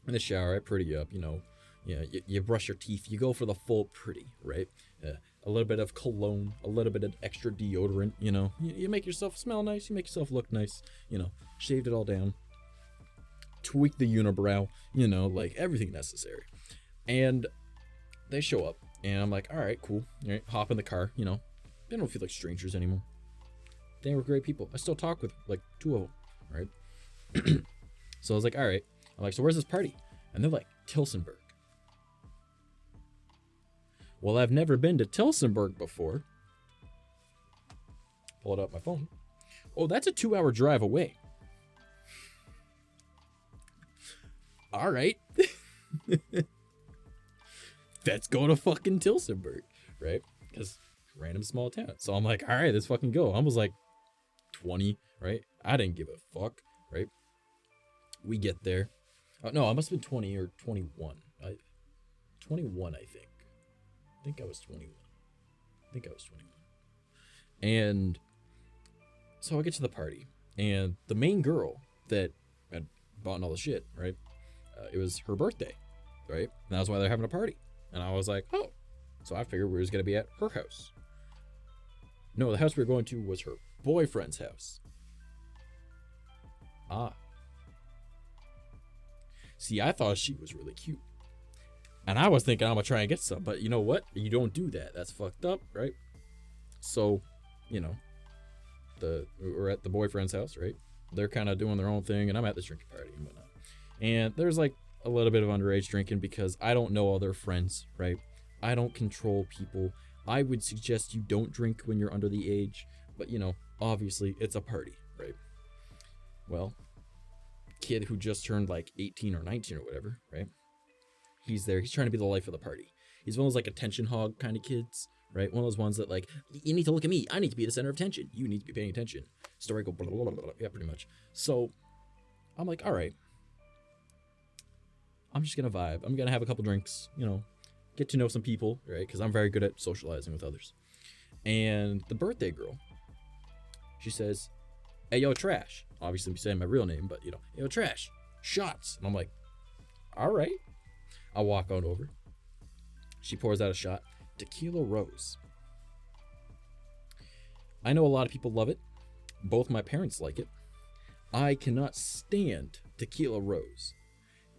in the shower, I pretty up, you know. Yeah, you brush your teeth. You go for the full pretty, right? A little bit of cologne, a little bit of extra deodorant, you know. You make yourself smell nice. You make yourself look nice, you know. Shaved it all down. Tweak the unibrow, you know, like everything necessary. And they show up, and I'm like, all right, cool. All right, hop in the car, you know. They don't feel like strangers anymore. They were great people. I still talk with like 2 of them, right? So I was like, all right. I'm like, so where's this party? And they're like, Tilsonburg. Well, I've never been to Tilsonburg before. Pull it up my phone. Oh, that's a 2-hour drive away. All right. Let's go to fucking Tilsonburg, right? Because random small town. So I'm like, all right, let's fucking go. I was like 20, right? I didn't give a fuck, right? We get there. No, I must have been 20 or 21. 21, I think. I think I was 21. And so I get to the party, and the main girl that had bought all the shit, right? It was her birthday, right? And that's why they're having a party. And I was like, oh. So I figured we were just going to be at her house. No, the house we were going to was her boyfriend's house. Ah. See, I thought she was really cute. And I was thinking I'm going to try and get some. But you know what? You don't do that. That's fucked up, right? So, you know, we're at the boyfriend's house, right? They're kind of doing their own thing. And I'm at the drinking party and whatnot. And there's like a little bit of underage drinking because I don't know all their friends, right? I don't control people. I would suggest you don't drink when you're under the age, but you know, obviously it's a party, right? Well, kid who just turned like 18 or 19 or whatever, right? He's there. He's trying to be the life of the party. He's one of those like attention hog kind of kids, right? One of those ones that like, you need to look at me. I need to be the center of attention. You need to be paying attention. Story go blah, blah, blah, blah, blah. Yeah, pretty much. So I'm like, all right, I'm just going to vibe. I'm going to have a couple drinks, you know, get to know some people, right? Because I'm very good at socializing with others. And the birthday girl, she says, hey, yo, Trash. Obviously, I'm saying my real name, but, you know, yo, Trash, shots. And I'm like, all right. I walk on over. She pours out a shot. Tequila Rose. I know a lot of people love it. Both my parents like it. I cannot stand Tequila Rose.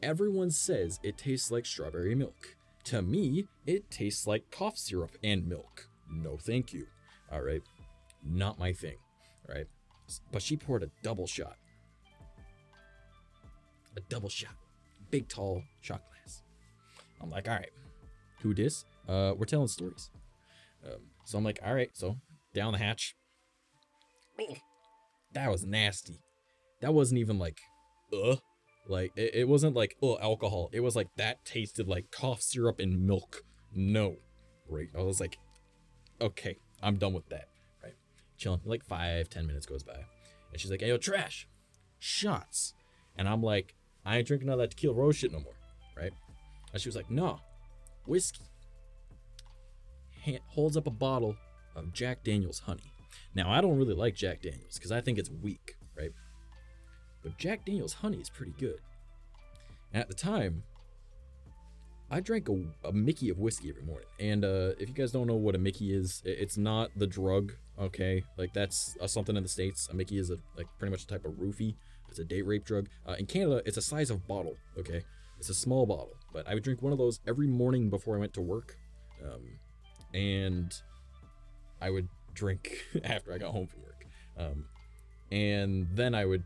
Everyone says it tastes like strawberry milk. To me, it tastes like cough syrup and milk. No, thank you. All right. Not my thing. All right. But she poured a double shot. A double shot. Big, tall shot glass. I'm like, all right. Who dis? We're telling stories. So I'm like, all right. So down the hatch. That was nasty. That wasn't even like, like, it wasn't like, alcohol. It was like, that tasted like cough syrup and milk. No. Right. I was like, okay, I'm done with that. Right. Chilling. Like 5-10 minutes goes by. And she's like, hey, yo, Trash. Shots. And I'm like, I ain't drinking all that Tequila Rose shit no more. Right. And she was like, no. Whiskey. Holds up a bottle of Jack Daniel's honey. Now, I don't really like Jack Daniel's because I think it's weak, right? But Jack Daniel's honey is pretty good. And at the time, I drank a Mickey of whiskey every morning. And if you guys don't know what a Mickey is, it's not the drug, okay? Like, that's something in the States. A Mickey is like pretty much a type of roofie. It's a date rape drug. In Canada, it's a size of bottle, okay? It's a small bottle. But I would drink one of those every morning before I went to work. And I would drink after I got home from work. And then I would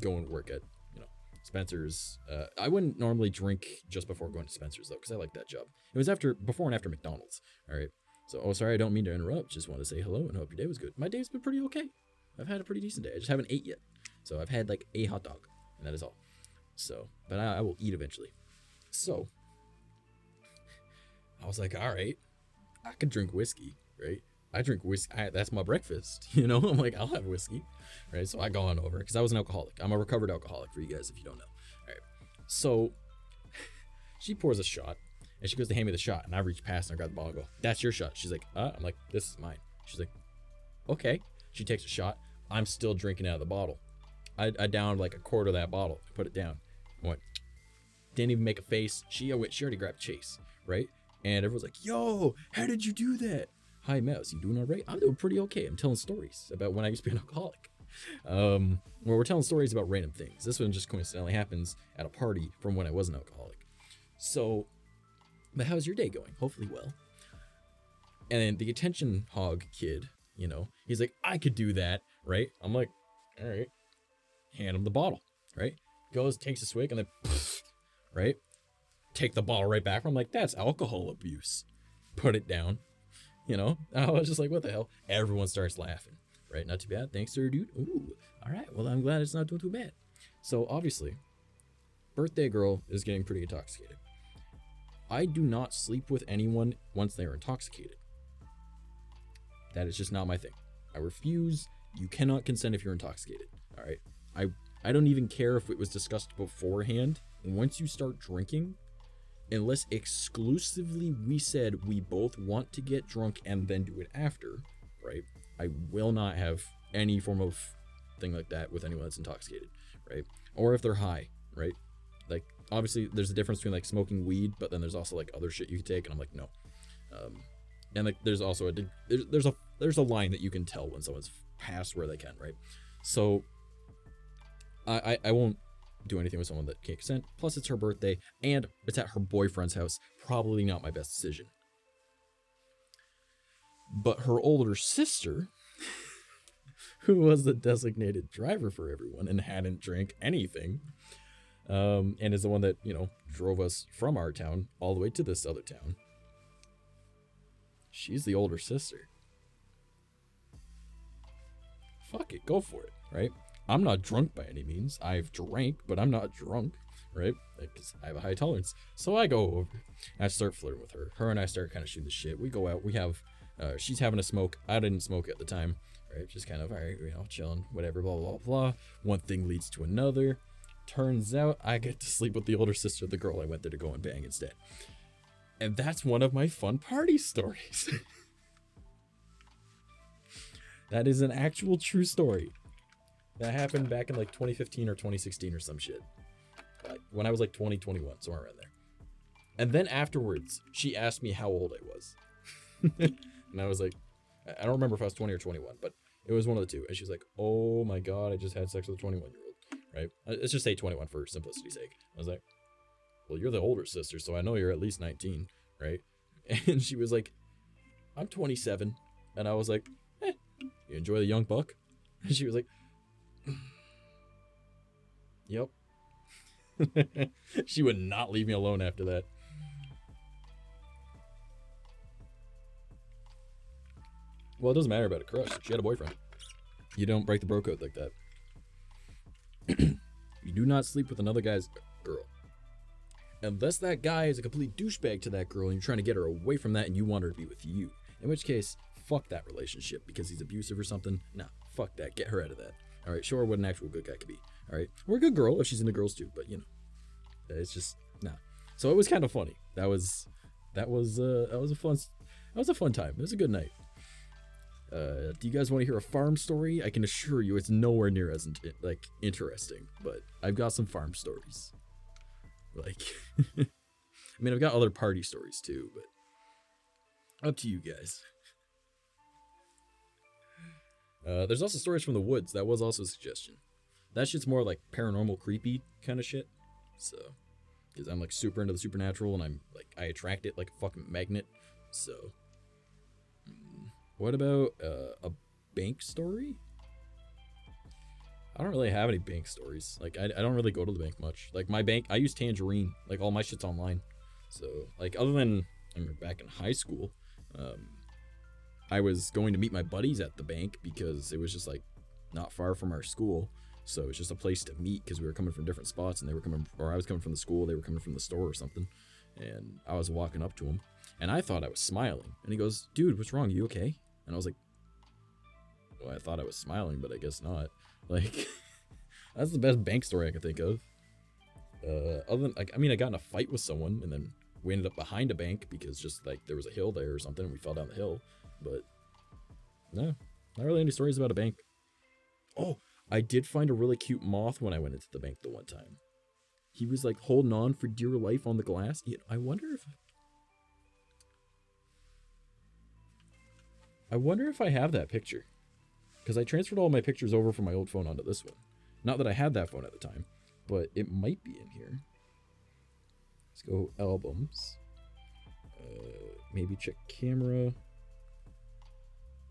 go and work at, you know, Spencer's. I wouldn't normally drink just before going to Spencer's though, because I like that job. It was before and after McDonald's. All right. So, sorry, I don't mean to interrupt. Just want to say hello and hope your day was good. My day's been pretty okay. I've had a pretty decent day. I just haven't ate yet. So I've had like a hot dog, and that is all. So, but I will eat eventually. So I was like, all right, I could drink whiskey, right? I drink whiskey. That's my breakfast, you know? I'm like, I'll have whiskey, right? So I go on over because I was an alcoholic. I'm a recovered alcoholic for you guys if you don't know. All right. So she pours a shot and she goes to hand me the shot. And I reach past and I grab the bottle and go, that's your shot. She's like, I'm like, this is mine. She's like, okay. She takes a shot. I'm still drinking out of the bottle. I downed like a quarter of that bottle, put it down. I went, didn't even make a face. She already grabbed Chase, right? And everyone's like, yo, how did you do that? Hi, Mouse, you doing all right? I'm doing pretty okay. I'm telling stories about when I used to be an alcoholic. Well, we're telling stories about random things. This one just coincidentally happens at a party from when I was an alcoholic. So, but how's your day going? Hopefully well. And then the attention hog kid, you know, he's like, I could do that, right? I'm like, all right. Hand him the bottle, right? Goes, takes a swig, and then, right? Take the bottle right back. I'm like, that's alcohol abuse. Put it down. You know, I was just like, what the hell? Everyone starts laughing, right? Not too bad. Thanks, sir, dude. Ooh, all right. Well, I'm glad it's not doing too bad. So obviously, birthday girl is getting pretty intoxicated. I do not sleep with anyone once they are intoxicated. That is just not my thing. I refuse. You cannot consent if you're intoxicated. All right. I don't even care if it was discussed beforehand. Once you start drinking, unless exclusively we said we both want to get drunk and then do it after, right? I will not have any form of thing like that with anyone that's intoxicated, right? Or if they're high, right? Like, obviously, there's a difference between like smoking weed, but then there's also like other shit you can take, and I'm like, no. And like, there's also there's a line that you can tell when someone's past where they can, right? So I won't do anything with someone that can't consent. Plus, it's her birthday, and it's at her boyfriend's house. Probably not my best decision. But her older sister, who was the designated driver for everyone and hadn't drank anything, and is the one that, you know, drove us from our town all the way to this other town. She's the older sister. Fuck it, go for it, right? I'm not drunk by any means. I've drank, but I'm not drunk, right? Because I have a high tolerance. So I go over, and I start flirting with her. Her and I start kind of shooting the shit. We go out, we have, she's having a smoke. I didn't smoke at the time, right? Just kind of, all right, you know, chilling, whatever, blah, blah, blah. One thing leads to another. Turns out I get to sleep with the older sister of the girl I went there to go and bang instead. And that's one of my fun party stories. That is an actual true story. That happened back in like 2015 or 2016 or some shit. When I was like 20, 21, somewhere around there. And then afterwards, she asked me how old I was. And I was like, I don't remember if I was 20 or 21, but it was one of the two. And she's like, oh my God, I just had sex with a 21-year-old, right? Let's just say 21 for simplicity's sake. I was like, well, you're the older sister, so I know you're at least 19, right? And she was like, I'm 27. And I was like, you enjoy the young buck? And she was like, yep. She would not leave me alone after that. Well, it doesn't matter about a crush. She had a boyfriend. You don't break the bro code like that. You do not sleep with another guy's girl. Unless that guy is a complete douchebag to that girl and you're trying to get her away from that and you want her to be with you. In which case, fuck that relationship because he's abusive or something. Nah, fuck that. Get her out of that. All right, show her what an actual good guy could be. All right, or a good girl if she's into girls too. But you know, it's just nah. So it was kind of funny. That was a fun time. It was a good night. Do you guys want to hear a farm story? I can assure you, it's nowhere near as interesting. But I've got some farm stories. Like, I mean, I've got other party stories too, but up to you guys. There's also stories from the woods. That was also a suggestion. That shit's more like paranormal, creepy kind of shit. So, because I'm like super into the supernatural and I attract it like a fucking magnet. So, what about a bank story? I don't really have any bank stories. Like, I don't really go to the bank much. Like, my bank, I use Tangerine. Like, all my shit's online. So, like, other than, I remember back in high school, I was going to meet my buddies at the bank because it was just, like, not far from our school. So, it was just a place to meet because we were coming from different spots and they were coming, or I was coming from the school, they were coming from the store or something. And I was walking up to him and I thought I was smiling. And he goes, dude, what's wrong? You okay? And I was like, well, I thought I was smiling, but I guess not. Like, that's the best bank story I can think of. Other than, like, I mean, I got in a fight with someone, and then we ended up behind a bank because just, like, there was a hill there or something, and we fell down the hill. But, no, not really any stories about a bank. Oh, I did find a really cute moth when I went into the bank the one time. He was, like, holding on for dear life on the glass. I wonder if I have that picture. Because I transferred all my pictures over from my old phone onto this one. Not that I had that phone at the time, but it might be in here. Let's go albums. Maybe check camera.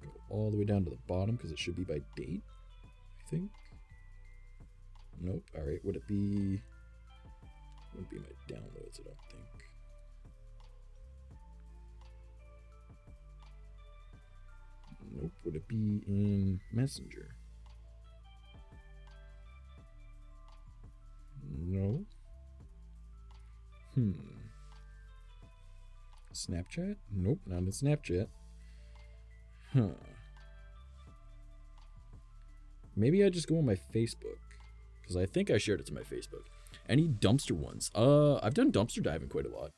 Go all the way down to the bottom because it should be by date, I think. Nope. All right. Would it be? Wouldn't be my downloads, I don't think. Nope. Would it be in Messenger? No. Snapchat? Nope, not in Snapchat. Huh. Maybe I just go on my Facebook. Because I think I shared it to my Facebook. Any dumpster ones? I've done dumpster diving quite a lot.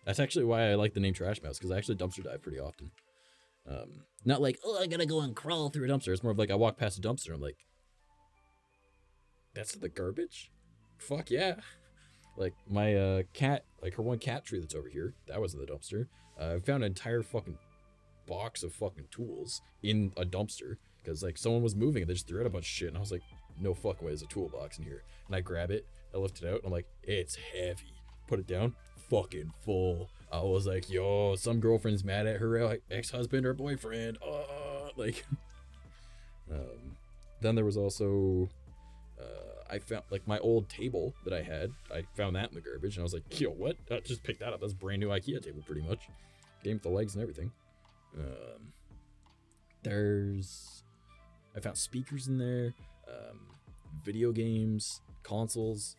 That's actually why I like the name Trash Mouse, because I actually dumpster dive pretty often. Not like, oh, I gotta go and crawl through a dumpster. It's more of like I walk past a dumpster and I'm like, that's the garbage? Fuck yeah. Like my cat, like her one cat tree that's over here, that was in the dumpster. I found an entire fucking box of fucking tools in a dumpster because like someone was moving and they just threw out a bunch of shit and I was like, no fucking way, there's a toolbox in here. And I grab it, I lift it out, and I'm like, it's heavy. Put it down, fucking full. I was like, yo, some girlfriend's mad at her ex-husband or boyfriend. Like, then there was also I found like my old table that I had. I found that in the garbage, and I was like, "Yo, what? I just picked that up. That's a brand new IKEA table, pretty much. Game with the legs and everything." I found speakers in there, video games, consoles.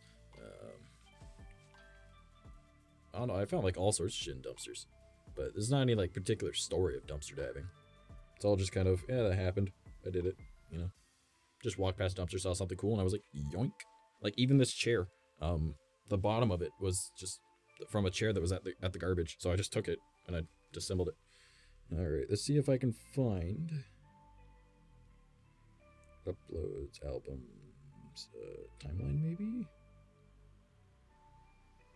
I don't know. I found like all sorts of shit in dumpsters, but there's not any like particular story of dumpster diving. It's all just kind of, yeah, that happened. I did it, you know. Just walked past dumpster, saw something cool, and I was like, yoink. Like even this chair, the bottom of it was just from a chair that was at the garbage, so I just took it and I disassembled it. All right, let's see if I can find uploads, albums, timeline maybe.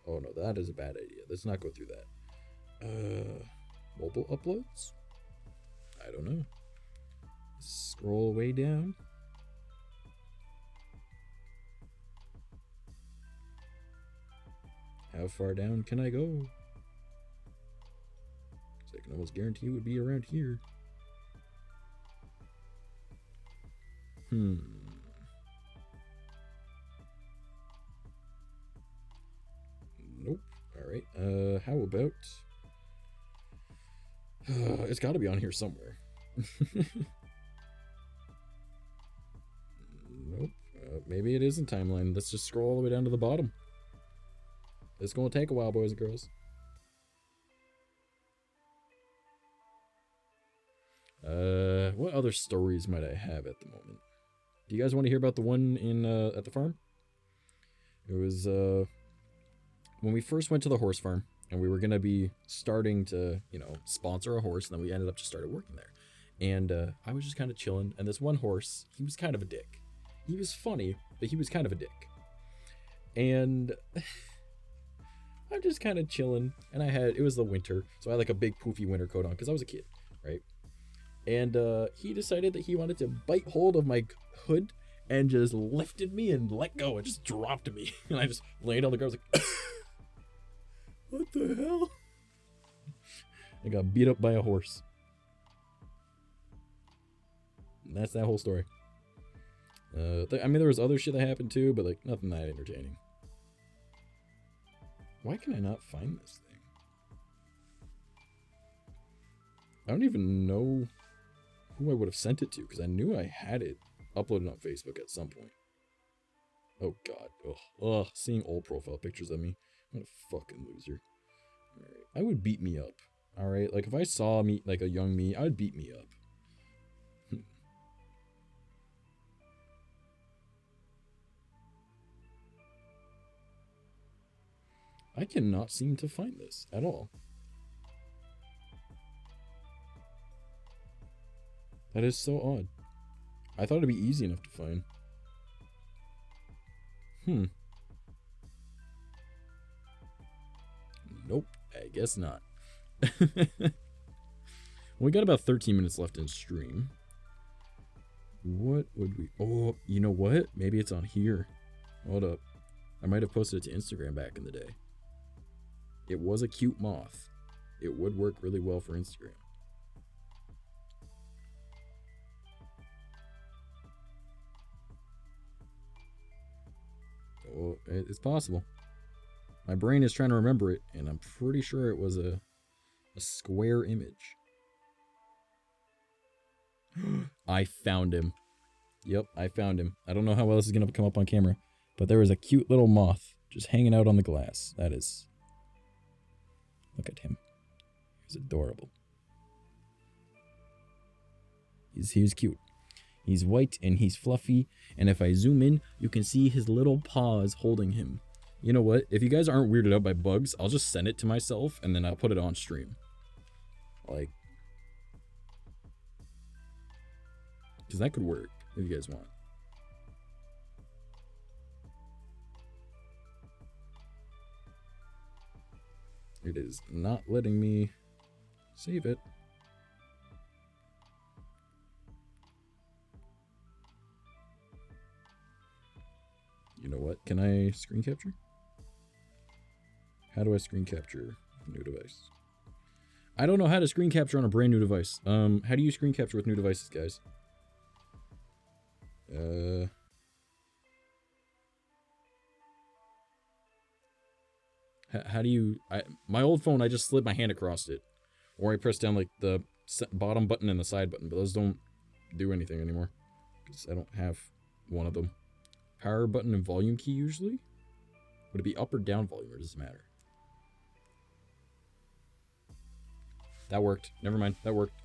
Oh no, that is a bad idea. Let's not go through that. Mobile uploads? I don't know. Scroll way down. How far down can I go? I can almost guarantee it would be around here. Nope. Alright. How about... it's gotta be on here somewhere. Nope. Maybe it isn't timeline. Let's just scroll all the way down to the bottom. It's gonna take a while, boys and girls. What other stories might I have at the moment? Do you guys want to hear about the one in at the farm? It was when we first went to the horse farm, and we were gonna be starting to, you know, sponsor a horse, and then we ended up just started working there. And I was just kind of chilling, and this one horse, he was kind of a dick. He was funny, but he was kind of a dick. And I'm just kind of chilling, and it was the winter, so I had like a big poofy winter coat on because I was a kid, right? And he decided that he wanted to bite hold of my hood and just lifted me and let go and just dropped me. And I just laid on the ground. I was like, what the hell? I got beat up by a horse. And that's that whole story. I mean, there was other shit that happened too, but like nothing that entertaining. Why can I not find this thing? I don't even know who I would have sent it to, because I knew I had it uploaded on Facebook at some point. Oh god. Ugh. Seeing old profile pictures of me. What a fucking loser. Alright. I would beat me up. Alright? Like if I saw me, like a young me, I would beat me up. I cannot seem to find this at all. That is so odd. I thought it'd be easy enough to find. Nope, I guess not. We got about 13 minutes left in stream. What would we... Oh, you know what? Maybe it's on here. Hold up. I might have posted it to Instagram back in the day. It was a cute moth. It would work really well for Instagram. Oh, it's possible. My brain is trying to remember it, and I'm pretty sure it was a square image. I found him. Yep, I found him. I don't know how well this is going to come up on camera, but there was a cute little moth just hanging out on the glass. That is... Look at him. He's adorable. He's cute. He's white and he's fluffy, and if I zoom in, you can see his little paws holding him. You know what? If you guys aren't weirded out by bugs, I'll just send it to myself and then I'll put it on stream. Like, because that could work if you guys want. It is not letting me save it. You know what? Can I screen capture? How do I screen capture new device? I don't know how to screen capture on a brand new device. How do you screen capture with new devices, guys? How do you... my old phone, I just slid my hand across it. Or I pressed down, like, the bottom button and the side button. But those don't do anything anymore. Because I don't have one of them. Power button and volume key, usually? Would it be up or down volume, or does it matter? That worked. Never mind. That worked.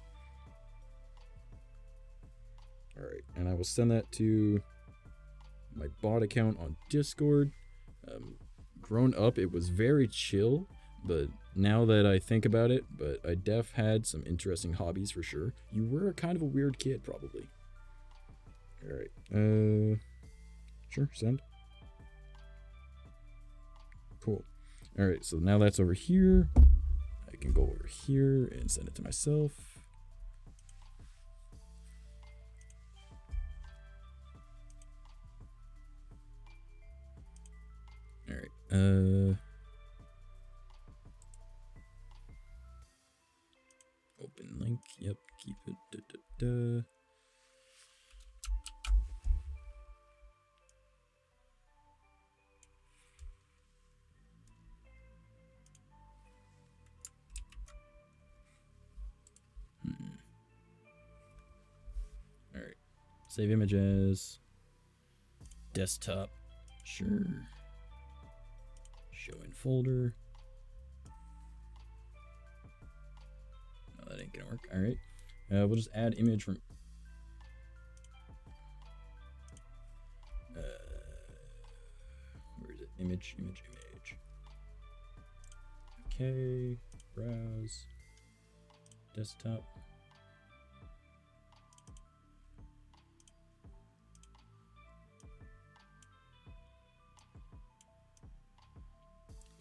Alright, and I will send that to my bot account on Discord. Grown up, it was very chill, but now that I think about it, but I def had some interesting hobbies for sure. You were kind of a weird kid, probably. Alright, sure, send. Cool. Alright, so now that's over here. I can go over here and send it to myself. Alright, open link, yep, keep it, Alright, save images, desktop, sure. Show in folder. No, that ain't gonna work. Alright. We'll just add image from... where is it? Image. Okay. Browse. Desktop.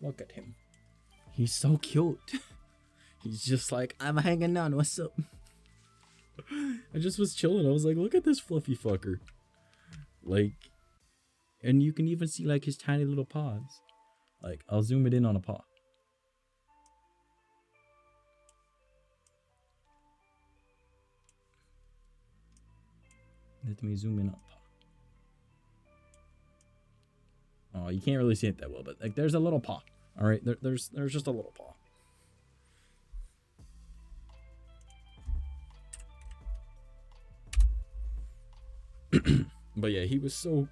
Look at him. He's so cute. He's just like, I'm hanging on, what's up? I just was chilling. I was like, look at this fluffy fucker. Like, and you can even see like his tiny little paws. Like, I'll zoom it in on a paw. Let me zoom in on a paw. Oh, you can't really see it that well, but like there's a little paw. All right, there's just a little paw. But yeah, he was so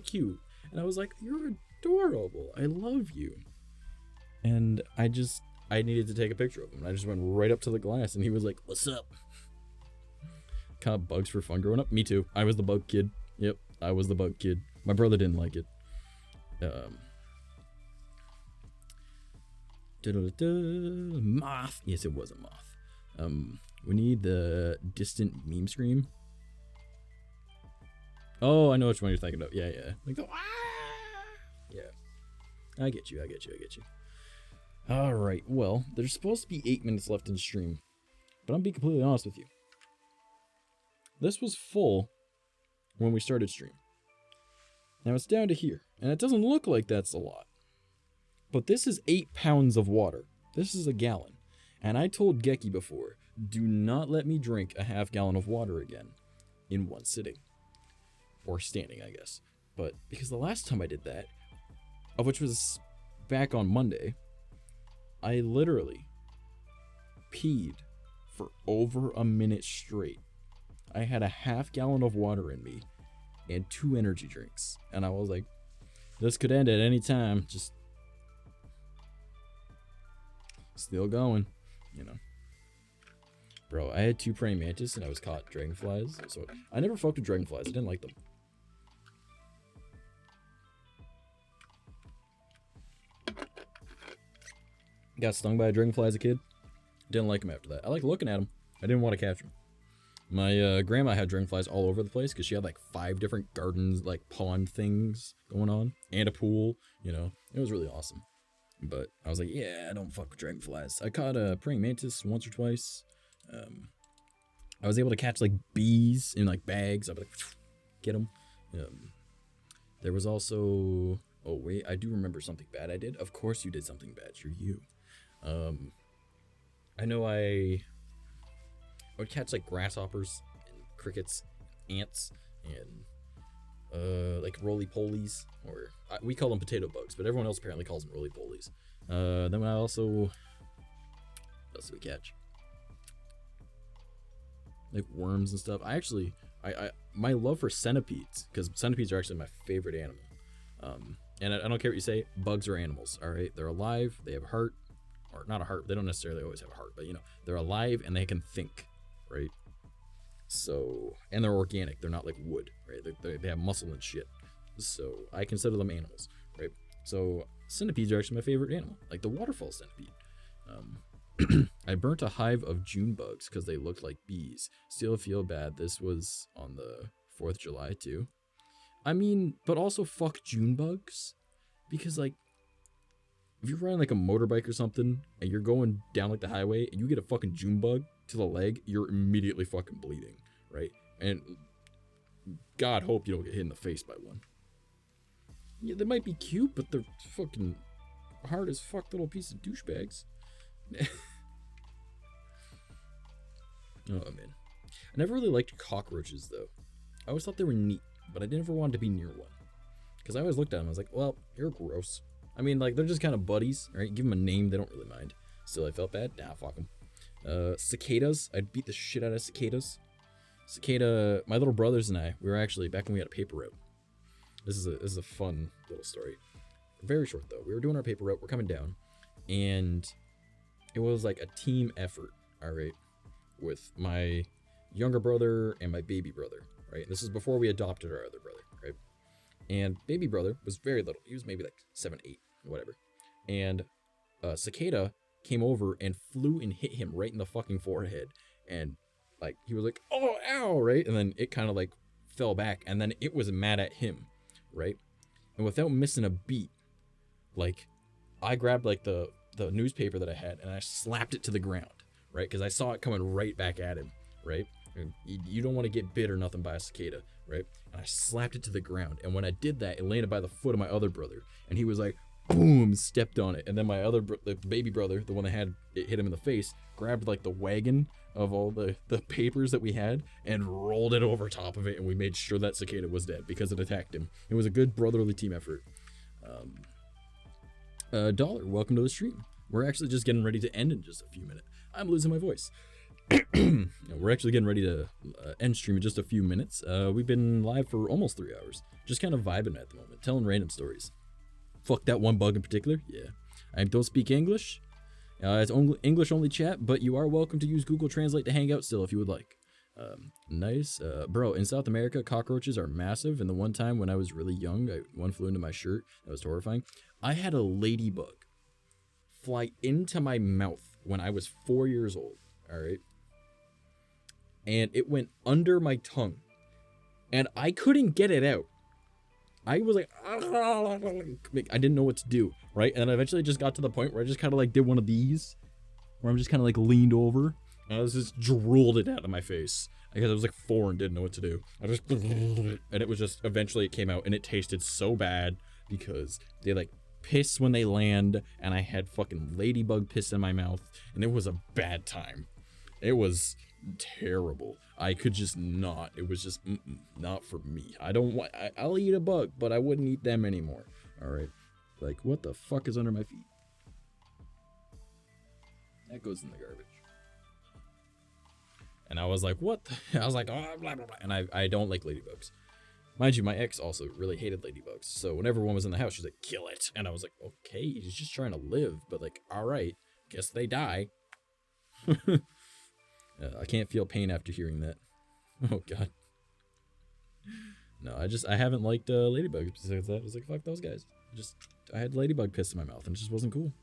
cute, and I was like, you're adorable. I love you. And I needed to take a picture of him. I just went right up to the glass, and he was like, what's up? Caught bugs for fun growing up. Me too. I was the bug kid. Yep, I was the bug kid. My brother didn't like it. Moth. Yes, it was a moth. We need the distant meme scream. Oh, I know which one you're thinking of. Yeah. Like the yeah. I get you. All right. Well, there's supposed to be 8 minutes left in the stream, but I'm being completely honest with you. This was full when we started stream. Now it's down to here, and it doesn't look like that's a lot. But this is 8 pounds of water. This is a gallon. And I told Geki before, do not let me drink a half gallon of water again in one sitting. Or standing, I guess. But because the last time I did that, which was back on Monday, I literally peed for over a minute straight. I had a half gallon of water in me and 2 energy drinks. And I was like, this could end at any time. Just still going, you know. Bro, I had 2 praying mantis and I was caught dragonflies. So I never fucked with dragonflies. I didn't like them. Got stung by a dragonfly as a kid. Didn't like them after that. I like looking at them. I didn't want to catch them. My grandma had dragonflies all over the place because she had like 5 different gardens, like pond things going on, and a pool. You know, it was really awesome. But I was like, yeah, I don't fuck with dragonflies. I caught a praying mantis once or twice. I was able to catch like bees in like bags. I'd be like, get them. There was also, oh wait, I do remember something bad I did. Of course you did something bad. You're you. I know I would catch like grasshoppers and crickets, ants, and like roly-polies, or we call them potato bugs, but everyone else apparently calls them roly-polies. Then I also, what else do we catch? Like worms and stuff. I my love for centipedes, because centipedes are actually my favorite animal. And I don't care what you say, bugs are animals, all right? They're alive, they have a heart, or not a heart, they don't necessarily always have a heart, but you know, they're alive and they can think, right? So, and they're organic, they're not like wood, right? They have muscle and shit. So I consider them animals, right? So centipedes are actually my favorite animal, like the waterfall centipede. I burnt a hive of June bugs because they looked like bees. Still feel bad. This was on the 4th of July too. I mean, but also fuck June bugs, because like, if you're riding like a motorbike or something and you're going down like the highway and you get a fucking June bug to the leg, you're immediately fucking bleeding, right? And God hope you don't get hit in the face by one. Yeah, they might be cute, but they're fucking hard as fuck little piece of douchebags. Oh man, I never really liked cockroaches though. I always thought they were neat, but I never wanted to be near one, because I always looked at them. I was like, well, you're gross. I mean, like, they're just kind of buddies, right? Give them a name, they don't really mind. Still, I felt bad. Nah, fuck them. Cicadas. I'd beat the shit out of cicadas. Cicada. My little brothers and I, we were actually back when we had a paper route. This is a fun little story. Very short though. We were doing our paper route. We're coming down, and it was like a team effort. All right. With my younger brother and my baby brother, right? This is before we adopted our other brother, right? And baby brother was very little. He was maybe like 7, 8, whatever. And cicada came over and flew and hit him right in the fucking forehead. And like, he was like, oh, ow, right? And then it kind of like fell back, and then it was mad at him, right? And without missing a beat, like, I grabbed like the newspaper that I had and I slapped it to the ground. Right, because I saw it coming right back at him, right? And you don't want to get bit or nothing by a cicada, right? And I slapped it to the ground, and when I did that, it landed by the foot of my other brother, and he was like, boom, stepped on it. And then my other the baby brother, the one that had it hit him in the face, grabbed like the wagon of all the papers that we had and rolled it over top of it, and we made sure that cicada was dead because it attacked him. It was a good brotherly team effort. Dollar, welcome to the stream. We're actually just getting ready to end in just a few minutes. I'm losing my voice. We're actually getting ready to end stream in just a few minutes. We've been live for almost 3 hours. Just kind of vibing at the moment, telling random stories. Fuck that one bug in particular. Yeah. I don't speak English. It's English only chat, but you are welcome to use Google Translate to hang out still if you would like. Nice. Bro, in South America, cockroaches are massive, and the one time when I was really young, one flew into my shirt. That was horrifying. I had a ladybug fly into my mouth when I was 4 years old, all right? And it went under my tongue, and I couldn't get it out. I was like, I didn't know what to do, right? And then I eventually just got to the point where I just kind of like did one of these, where I'm just kind of like leaned over, and I was just drooled it out of my face. Because I was like 4 and didn't know what to do. I just, and it was just, eventually it came out, and it tasted so bad because they like piss when they land, and I had fucking ladybug piss in my mouth, and it was a bad time. It was terrible. I could just not. It was just not for me. I don't want. I'll eat a bug, but I wouldn't eat them anymore. All right, like what the fuck is under my feet? That goes in the garbage. And I was like, what? I was like, oh, blah blah blah. And I don't like ladybugs. Mind you, my ex also really hated ladybugs. So whenever one was in the house, she's like, kill it. And I was like, okay, he's just trying to live. But like, all right, guess they die. I can't feel pain after hearing that. Oh, God. No, I haven't liked ladybugs because that. I was like, fuck those guys. I had ladybug piss in my mouth and it just wasn't cool.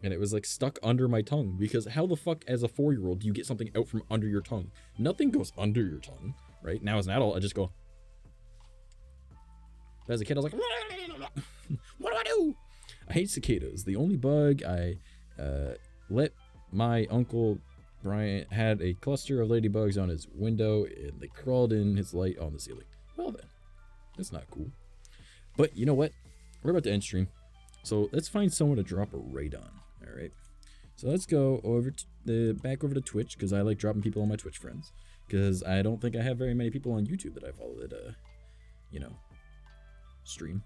And it was like stuck under my tongue because how the fuck as a 4-year-old do you get something out from under your tongue? Nothing goes under your tongue, right? Now as an adult, I just go. But as a kid, I was like, what do I do? I hate cicadas. The only bug I let my uncle Brian had a cluster of ladybugs on his window and they crawled in his light on the ceiling. Well then, that's not cool. But you know what? We're about to end stream. So let's find someone to drop a raid on. All right. So let's go over to back over to Twitch because I like dropping people on my Twitch friends because I don't think I have very many people on YouTube that I follow that, stream.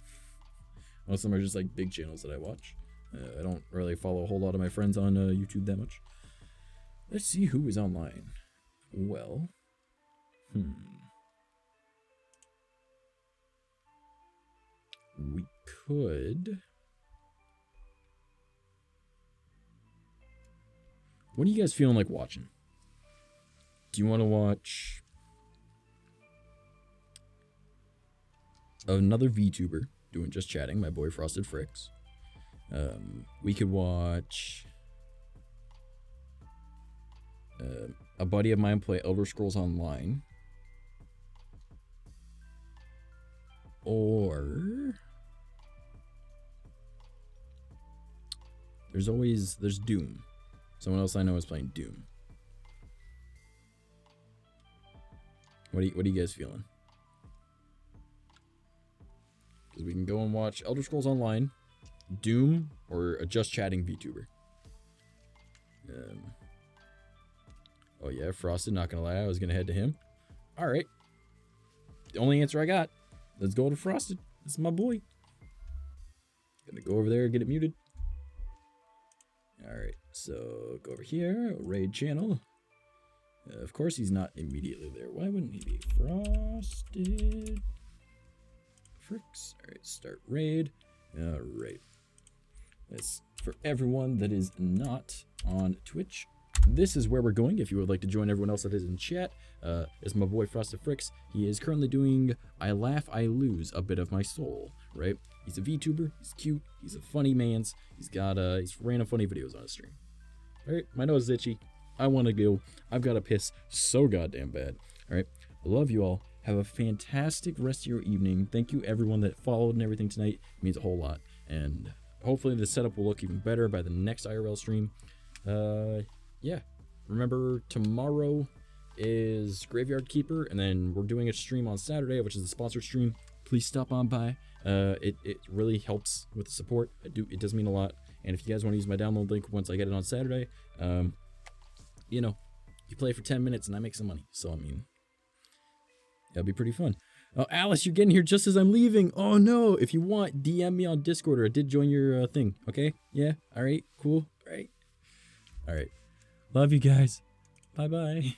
Most of them are just like big channels that I watch. I don't really follow a whole lot of my friends on YouTube that much. Let's see who is online. Well, we could. What are you guys feeling like watching? Do you want to watch another VTuber doing just chatting? My boy Frosted Fricks. We could watch a buddy of mine play Elder Scrolls Online, or there's Doom. Someone else I know is playing Doom. What are you guys feeling? Because we can go and watch Elder Scrolls Online, Doom, or a just chatting VTuber. Oh yeah, Frosted, not gonna lie, I was gonna head to him. Alright. The only answer I got. Let's go to Frosted. This is my boy. Gonna go over there and get it muted. Alright, so go over here, raid channel. Of course he's not immediately there. Why wouldn't he be? Frosted Fricks. Alright, start raid. Alright. That's for everyone that is not on Twitch. This is where we're going. If you would like to join everyone else that is in chat, is my boy Frosted Fricks. He is currently doing I Laugh, I Lose a Bit of My Soul, right? He's a VTuber, he's cute, he's a funny mans, he's random funny videos on his stream. Alright, my nose is itchy. I want to go. I've got to piss so goddamn bad. Alright, I love you all. Have a fantastic rest of your evening. Thank you everyone that followed and everything tonight. It means a whole lot. And hopefully the setup will look even better by the next IRL stream. Yeah, remember tomorrow is Graveyard Keeper, and then we're doing a stream on Saturday, which is a sponsored stream. Please stop on by. It really helps with the support. It does mean a lot. And if you guys want to use my download link once I get it on Saturday, you know, you play for 10 minutes and I make some money. So I mean, that'd be pretty fun. Oh, Alice, you're getting here just as I'm leaving. Oh no! If you want, DM me on Discord, or I did join your thing. Okay? Yeah. All right. Cool. All right. All right. Love you guys. Bye bye.